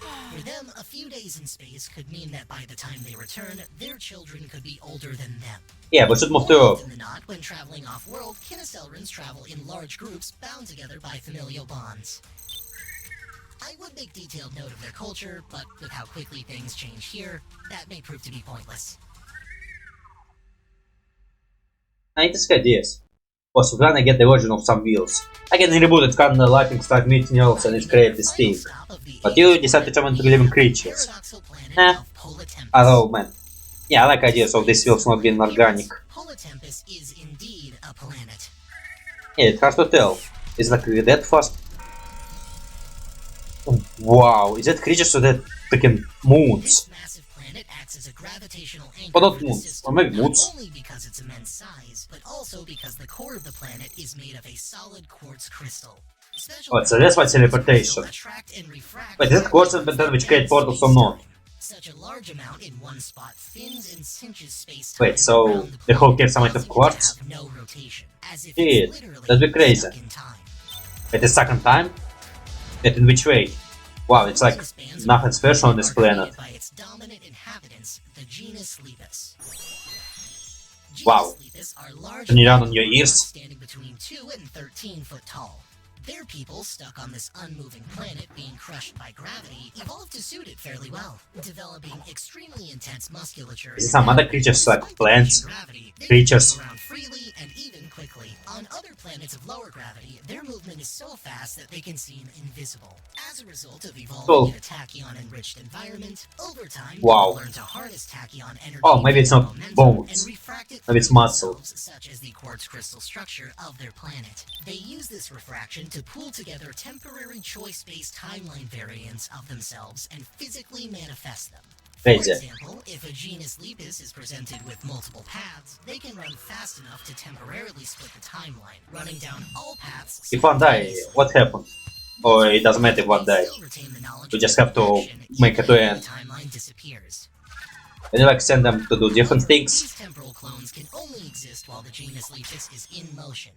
Speaker 3: For them, a few days in space could mean that by the time they return, their children could be older than them.
Speaker 1: Yeah, we should move to
Speaker 3: More
Speaker 1: Earth.
Speaker 3: often than not, when traveling off-world, Kinneselrans travel in large groups bound together by familial bonds. I would make detailed note of their culture, but with how quickly things change here, that may prove to be pointless.
Speaker 1: I need to get this. Was we're gonna get the version of some wheels. Again, in reboot, it's kinda lightning start meeting else and it creates this thing. But you decide to turn into living creatures.
Speaker 3: Paradoxal planet
Speaker 1: Eh.
Speaker 3: of Polytempus.
Speaker 1: Oh man. Yeah, I like ideas of these wheels not being organic.
Speaker 3: Polytempus is indeed a planet.
Speaker 1: Yeah, it's hard to tell. Is it like that fast? Wow, is that creatures or that freaking moons?
Speaker 3: This massive planet acts acts as a gravitational anchor
Speaker 1: But not
Speaker 3: for the
Speaker 1: moons,
Speaker 3: system,
Speaker 1: or maybe
Speaker 3: not
Speaker 1: moons.
Speaker 3: only because its immense size, but also because the core of the planet is made of a solid quartz crystal. Special
Speaker 1: Oh, so that's why teleportation.
Speaker 3: attract and refract
Speaker 1: Wait, is that quartz and then which create portals or not?
Speaker 3: Such a large amount in one spot thins and cinches space-time.
Speaker 1: Wait, so the whole case amount of quartz?
Speaker 3: No rotation, as if
Speaker 1: Shit,
Speaker 3: it's literally
Speaker 1: that'd be crazy.
Speaker 3: stuck in time.
Speaker 1: It is second time? Wait, in which way? Wow, it's like nothing special on this planet.
Speaker 3: By its dominant inhabitants, the genus Lepus.
Speaker 1: Wow.
Speaker 3: Genus Lepus are large
Speaker 1: Can you run on your ears?
Speaker 3: standing between 2 and 13 foot tall. They're people stuck on this unmoving planet being crushed by gravity evolved to suit it fairly well, developing extremely intense musculature.
Speaker 1: Is it some other creatures like plants?
Speaker 3: Gravity, they
Speaker 1: Creatures?
Speaker 3: move around freely and even quickly. On other planets of lower gravity, their movement is so fast that they can seem invisible. As a result of evolving
Speaker 1: Cool.
Speaker 3: in a tachyon-enriched environment, over time,
Speaker 1: Wow.
Speaker 3: they learn to harness tachyon energy.
Speaker 1: Oh, maybe it's not
Speaker 3: and momentum
Speaker 1: bones.
Speaker 3: and refract it
Speaker 1: Maybe it's
Speaker 3: through
Speaker 1: muscle.
Speaker 3: themselves, such as the quartz crystal structure of their planet. They use this refraction to pool together temporary choice-based timeline variants of themselves and physically manifest them. For
Speaker 1: Crazy.
Speaker 3: example, if a genus Lepus is presented with multiple paths, they can run fast enough to temporarily split the timeline, running down all paths.
Speaker 1: If one die, what happened? Or it doesn't matter if one die.
Speaker 3: Still retain the knowledge
Speaker 1: We
Speaker 3: of
Speaker 1: just have to
Speaker 3: refraction
Speaker 1: make it to
Speaker 3: even if
Speaker 1: end.
Speaker 3: the timeline disappears.
Speaker 1: And you like send them to do different things?
Speaker 3: These temporal clones can only exist while the genus Lepus is in motion.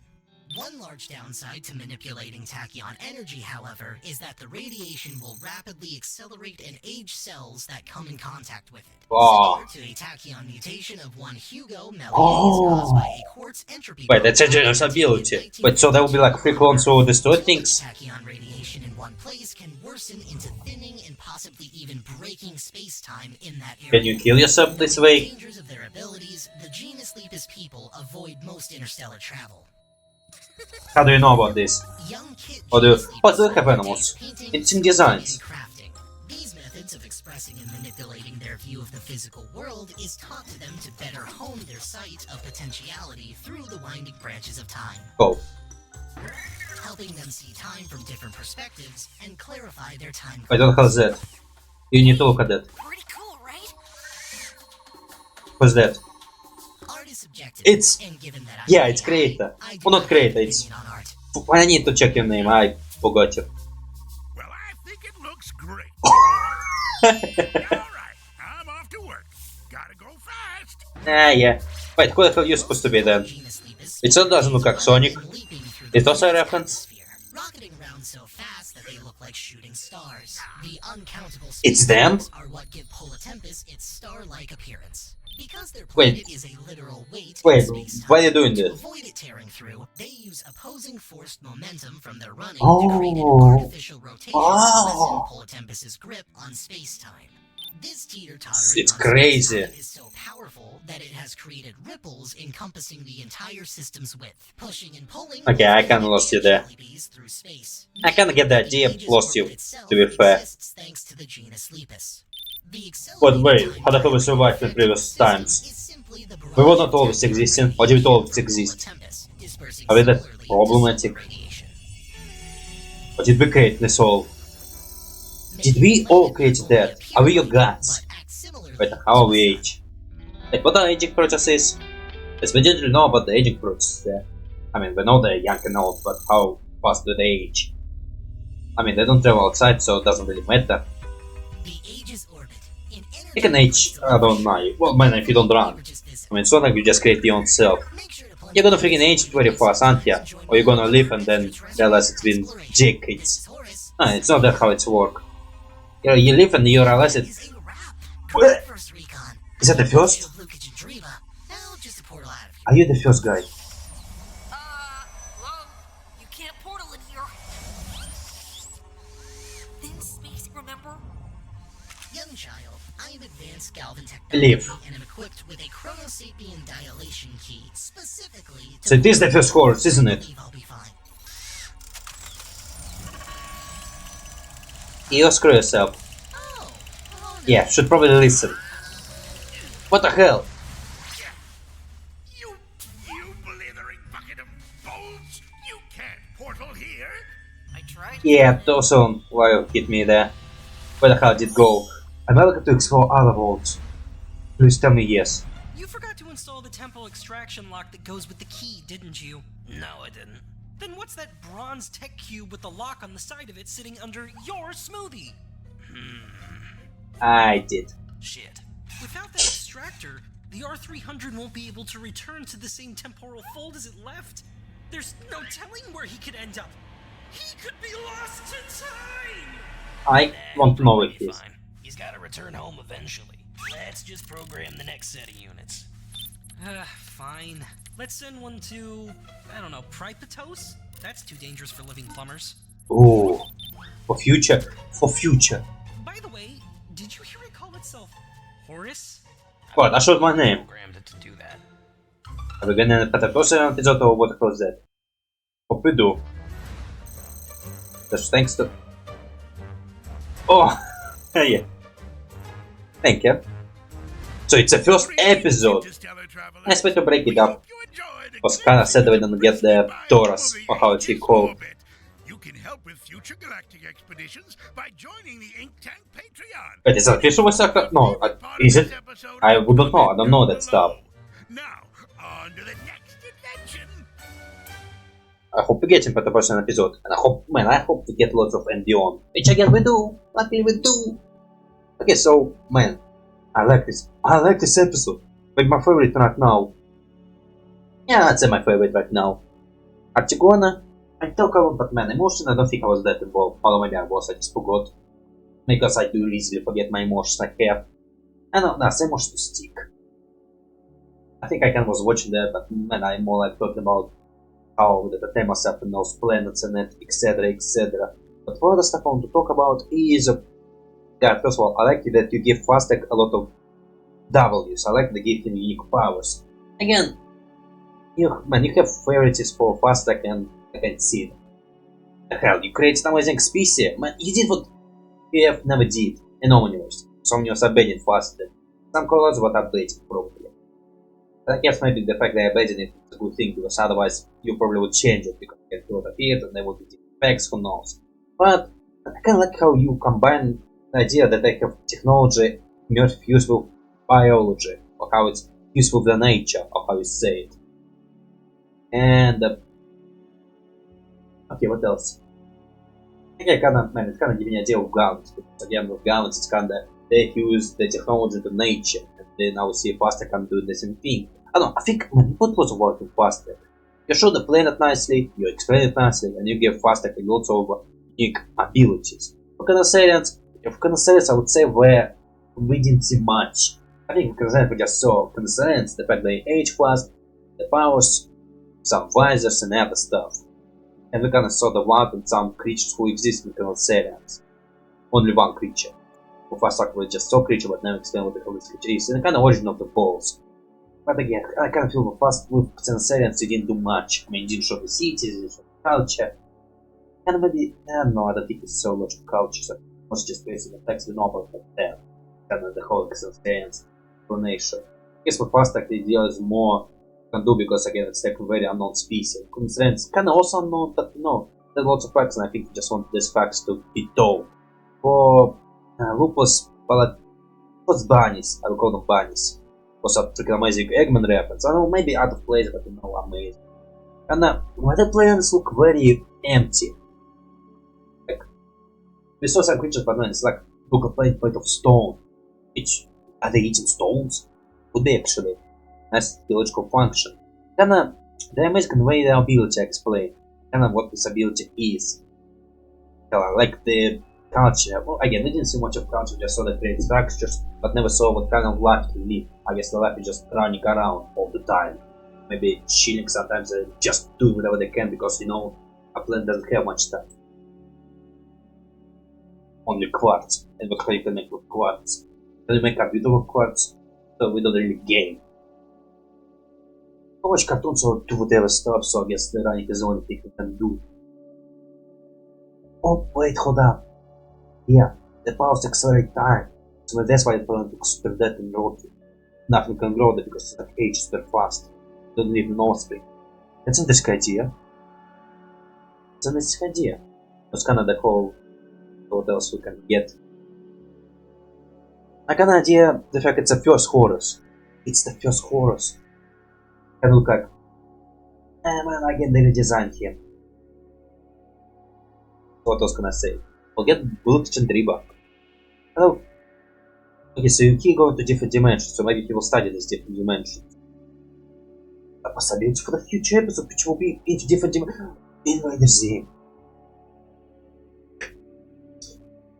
Speaker 3: One large downside to manipulating tachyon energy, however, is that the radiation will rapidly accelerate and age cells that come in contact with it.
Speaker 1: Oh.
Speaker 3: Similar to a tachyon mutation of one Hugo Melly
Speaker 1: Oh.
Speaker 3: caused by a quartz entropy.
Speaker 1: Wait, that's a generous ability. Wait, so there will be like free clones who destroy things?
Speaker 3: Tachyon radiation in one place can worsen into thinning and possibly even breaking space-time in that area.
Speaker 1: Can you kill yourself this way?
Speaker 3: Dangers of their abilities, the genus Lepus people avoid most interstellar travel.
Speaker 1: How do you know about this?
Speaker 3: Young kid
Speaker 1: What do you
Speaker 3: genus
Speaker 1: have
Speaker 3: Lepus
Speaker 1: animals?
Speaker 3: take painting,
Speaker 1: It's in designs.
Speaker 3: and crafting. These methods of expressing and manipulating their view of the physical world is taught to them to better hone their sight of potentiality through the winding branches of time,
Speaker 1: Go.
Speaker 3: helping them see time from different perspectives and clarify their time.
Speaker 1: Wait, what the hell is that? You need to look at that.
Speaker 2: Pretty cool, right?
Speaker 1: What's that?
Speaker 3: Art is subjective,
Speaker 1: It's-
Speaker 3: and given that
Speaker 1: yeah, it's creator.
Speaker 3: I do
Speaker 1: Well, not
Speaker 3: have
Speaker 1: creator,
Speaker 3: an
Speaker 1: it's-
Speaker 3: opinion on art.
Speaker 1: I need to check your name, I forgot you.
Speaker 4: Well, I think it looks great. Alright, I'm off to work. Gotta go fast.
Speaker 1: Yeah. Wait, who the hell you supposed to be then?
Speaker 3: Genus Lepus
Speaker 1: It still doesn't look like Sonic.
Speaker 3: leaping through
Speaker 1: It's
Speaker 3: the
Speaker 1: also a
Speaker 3: vast
Speaker 1: reference.
Speaker 3: atmosphere, rocketing around so fast that they look like shooting stars. The uncountable
Speaker 1: It's
Speaker 3: space
Speaker 1: them?
Speaker 3: stars are what give Polytempus its star-like appearance. Because their
Speaker 1: Wait.
Speaker 3: planet is a literal weight
Speaker 1: Wait,
Speaker 3: in space-time,
Speaker 1: why are you doing
Speaker 3: to
Speaker 1: this?
Speaker 3: avoid it tearing through, they use opposing forced momentum from their running to
Speaker 1: Oh.
Speaker 3: create an artificial rotation
Speaker 1: Oh.
Speaker 3: to lessen Polytempus's grip on space-time. This teeter-tottering
Speaker 1: It's
Speaker 3: on
Speaker 1: crazy.
Speaker 3: space-time is so powerful that it has created ripples encompassing the entire system's width, pushing and pulling.
Speaker 1: Okay, I kinda lost you there.
Speaker 3: jellybees through space.
Speaker 1: I kinda get the idea,
Speaker 3: age's
Speaker 1: lost you,
Speaker 3: orbit itself
Speaker 1: to be fair.
Speaker 3: exists thanks to the genus Lepus. The
Speaker 1: But wait,
Speaker 3: accelerated
Speaker 1: how the hell we
Speaker 3: time
Speaker 1: survived in
Speaker 3: of
Speaker 1: previous
Speaker 3: system
Speaker 1: times?
Speaker 3: is simply the
Speaker 1: We were not
Speaker 3: barometer
Speaker 1: always
Speaker 3: temperature
Speaker 1: existing, or did it always exist?
Speaker 3: Tempest, dispersing
Speaker 1: Are we that
Speaker 3: similarly to
Speaker 1: problematic?
Speaker 3: solar radiation.
Speaker 1: Or did we create this all? Did we all create that? Are we your gods?
Speaker 3: But act similarly
Speaker 1: Wait, how are we
Speaker 3: to the
Speaker 1: age? Wait, what are aging processes? Yes, we didn't know about the aging process there. I mean, we know they're young and old, but how fast do they age? I mean, they don't travel outside, so it doesn't really matter.
Speaker 3: The age's orbit. In
Speaker 1: You can age, I don't know. Well, man, if you don't run. I mean, it's not like you just create your own self. You're gonna freaking age very fast, aren't ya? Or you're gonna live and then realize it's been decades. Ah, it's not that how it's work. You live and you realize it. What? Is that the first? Are you the first guy?
Speaker 2: Hello? You can't portal in here. Thin space, remember?
Speaker 3: Young child, I have advanced Galvan
Speaker 1: Leave.
Speaker 3: technology and am equipped with a Chronosapien dilation key, specifically to
Speaker 1: So it is the first course, isn't it?
Speaker 3: believe I'll be fine.
Speaker 1: You screw yourself.
Speaker 3: Oh,
Speaker 1: Yeah, should probably listen. What the hell?
Speaker 4: You blithering bucket of bolts! You can't portal here!
Speaker 2: I tried.
Speaker 1: Yeah, also why you hit me there. Where the hell did it go? I'm never going to explore other worlds. Please tell me yes.
Speaker 5: You forgot to install the temple extraction lock that goes with the key, didn't you?
Speaker 6: No, I didn't.
Speaker 5: Then what's that bronze tech cube with the lock on the side of it sitting under your smoothie?
Speaker 1: I did.
Speaker 5: Shit. Without that extractor, the R300 won't be able to return to the same temporal fold as it left. There's no telling where he could end up. He could be lost to time!
Speaker 1: I want to know
Speaker 6: Probably
Speaker 1: if he is.
Speaker 6: fine. He's gotta return home eventually. Let's just program the next set of units.
Speaker 5: Fine. Let's send one to, I don't know, Pripatos? That's too dangerous for living plumbers.
Speaker 1: Oh, for future. For future.
Speaker 5: By the way, did you hear it call itself Horus?
Speaker 1: What? That showed my name.
Speaker 6: Programmed it to do that.
Speaker 1: Are we gonna put a closer episode or what was that? Hope we do. Just thanks to... Oh, yeah. Thank you. So it's the first episode. Nice way to break it up. Was kinda sad that we didn't get the Taurus, or how it's called.
Speaker 4: You can help with future galactic expeditions by joining the Ink Tank Patreon.
Speaker 1: Wait, is that official voice actor? No, is it? I wouldn't know, I don't know that stuff.
Speaker 4: Now, on to the next adventure.
Speaker 1: I hope we get him for the first episode, and I hope we get lots of Endion. Which again we do, luckily we do. Okay, so, man, I like this episode. But my favorite right now. Yeah, I'd say my favorite right now. Archigona, I talk about Batman emotion, I don't think I was that involved. Although maybe I was, I just forgot. Because I do easily forget my emotions I have. I know, that's emotions to stick. I think I was watching that, but man, I'm more like talking about how the time myself in those planets and that, etc, etc. But one other stuff I want to talk about is... yeah, first of all, I like that you give Fastek a lot of W's. I like the give him unique powers. Again, you have favorites for Fastek and I can see them. The hell, you created an amazing species. Man, you did what PF never did in Omniverse. Some news are banned Fastek. Some colors were updated probably. But I guess maybe the fact they abandoned it is a good thing, because otherwise you probably would change it because it would appear and there would be different effects, who knows. But I kinda like how you combine the idea that they have technology fused with biology, or how it's fused with the nature, or how you say it. And okay, what else? I think it's kinda giving me an idea of Gauntlet, because again with Gauntlet it's kinda they fuse the technology to nature, and then now we see Fastek can do the same thing. I don't know, I think what was working Fastek? You show the planet nicely, you explain it nicely, and you give Fastek lots of unique abilities. For Canacerians, I would say we didn't see much. I think Canacerians we just saw Canacerians, the fact they age fast, the powers, some visors and other stuff. And we kinda saw the one and some creatures who exist in Canacerians. Only one creature. For Fastek we just saw creature but never explained what the hell this creature is, and the kinda origin of the balls. But again, I kinda feel with Canacerians you didn't do much. I mean, you didn't show the cities, you didn't show the culture. And maybe, I don't know, I don't think it's so much culture, so it's just basically text the novel like that. Kind of the whole experience explanation. I guess with Fastek the idea is more can do because again it's like a very unknown species. Constraints kinda also unknown, but no, there are lots of facts and I think we just want these facts to be told. For Lupus what's bunnies? I will call them bunnies. Was a freaking amazing Eggman reference. I know maybe out of place, but amazing. And why the planets look very empty. We saw some creatures, but man, it's like look a planet made of stone. Which are they eating stones? Would be actually nice biological function. Kinda the amazing way the ability explained. Kinda what this ability is. Kinda like the culture. Well, again, we didn't see much of culture, just saw the great structures, but never saw what kind of life they live. I guess the life is just running around all the time. Maybe chilling sometimes, just doing whatever they can because a planet doesn't have much time. Only quartz, and what you can make with quartz. Can you make a computer with quartz? So we don't really game. I watch cartoons or do whatever stuff, so I guess the running is the only thing we can do. Oh wait, hold up. Yeah, the powers accelerate time. So that's why the planet looks super dead and rotted. Nothing can grow there because it's like ages super fast. Don't leave no offspring. That's an interesting idea. It's an interesting idea. It's kinda the whole what else we can get. I got an idea the fact it's the first horse. It's the first horse. And look like, man, I get the redesign here. What else can I say? We'll get bullet and rebuff. Hello. Okay, so you keep going to different dimensions, so maybe he will study these different dimensions. A possibility for the future episode, which will be into different dimensions. Invader Zim.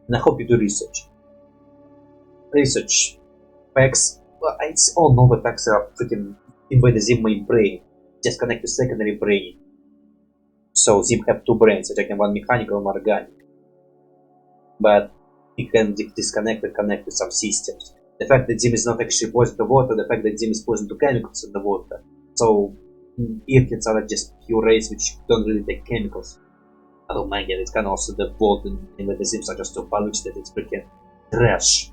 Speaker 1: And I hope you do research. Research. Facts. Well, it's all know that facts are freaking Invader Zim main brain. Just connect to secondary brain. So Zim have two brains, attacking one mechanical and one organic. But he can disconnect and connect to some systems. The fact that Zim is not actually poison to water, the fact that Zim is poison to chemicals in the water. So Irkins are like just pure race which don't really take chemicals. Oh my god, it's kind of also the vault in the Zims are just so polluted that it's freaking trash.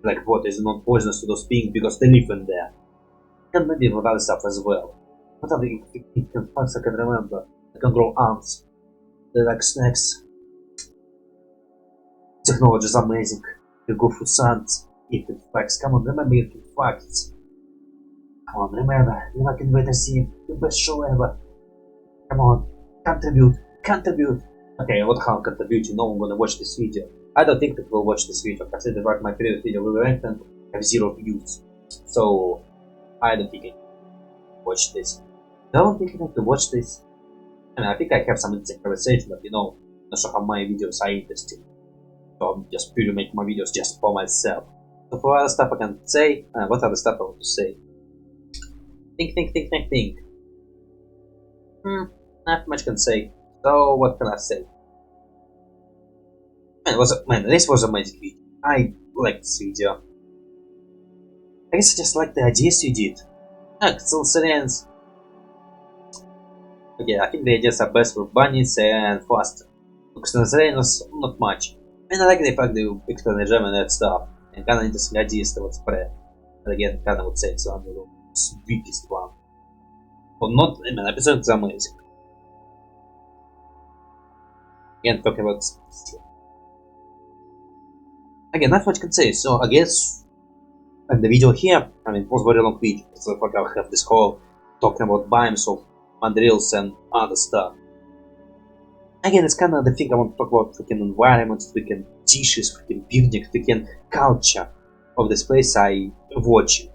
Speaker 1: Like water is not poisonous to those beings because they live in there. And maybe with other stuff as well. What other facts I can remember? I can grow arms. They're like snacks. Technology is amazing. You go through science. Irkins facts. Come on, remember Irkins facts. Come on, remember. You like Invader Zim. The best show ever. Come on. Contribute. Contribute. Okay, what how contribute? No one gonna watch this video. I don't think people will watch this video. Consider that my previous video will rank and have 0 views. So I don't think I can watch this. I don't think I have to watch this. I mean, I think I have some interesting conversation, but you know, not sure how my videos are interesting. So I'm just purely making my videos just for myself. So for other stuff I can say, what other stuff I want to say? Think. Not much can say. So what can I say? Man, this was amazing video. I liked this video. I guess I just like the ideas you did. Still Sirens. Okay, I think the ideas are best with bunnies and faster. Because the Siren was not much. And I like the fact that you explain the gem and that stuff. And kinda interesting ideas to spread. But again, kinda would say it's one of the sweetest one. But not, I mean, episode is amazing. Again, talking about again, not much can say, so I guess and the video here, I mean, it was very long video, so like I have this whole talking about biomes of mandrills and other stuff. Again, it's kind of the thing I want to talk about, freaking environments, freaking dishes, freaking building, freaking culture of this place I watch.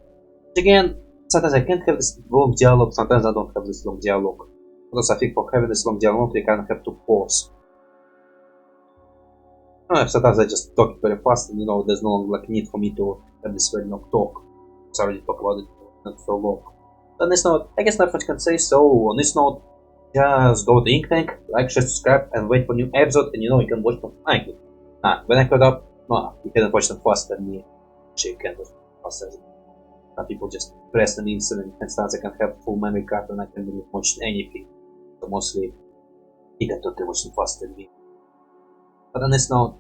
Speaker 1: Again, sometimes I can't have this long dialogue, sometimes I don't have this long dialogue. Because I think for having this long dialogue, you kind of have to pause. Sometimes I just talk very fast and you know there's no longer like need for me to have this very long talk. So I already talk about it not so long. On this note, I guess not much can say, so on this note, just go to the ink tank, like, share, subscribe, and wait for new episode, and you know you can watch them quickly. When I caught up, no, you can watch them faster than me. Actually, you can't watch them faster. Some people just press an instant and instance I can have full memory card and I can really watch anything. So mostly, you can totally watch them faster than me. But on this note,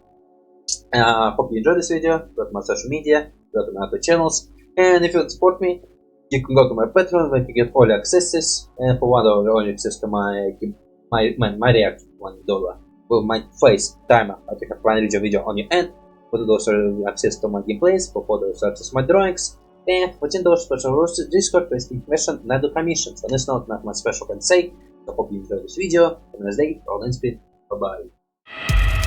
Speaker 1: hope you enjoyed this video. Go to my social media, go to my other channels, and if you want to support me, you can go to my Patreon where you get all accesses, and for $1 only access to my reaction $1 with my face timer. I can have one video on your end. For $2 access to my gameplays, for $4 access to my drawings, and for $10 special rules to Discord, wasting information, and I do commissions. On this note, not much special can say. So hope you enjoyed this video. Have a nice day. All in speed. Bye bye.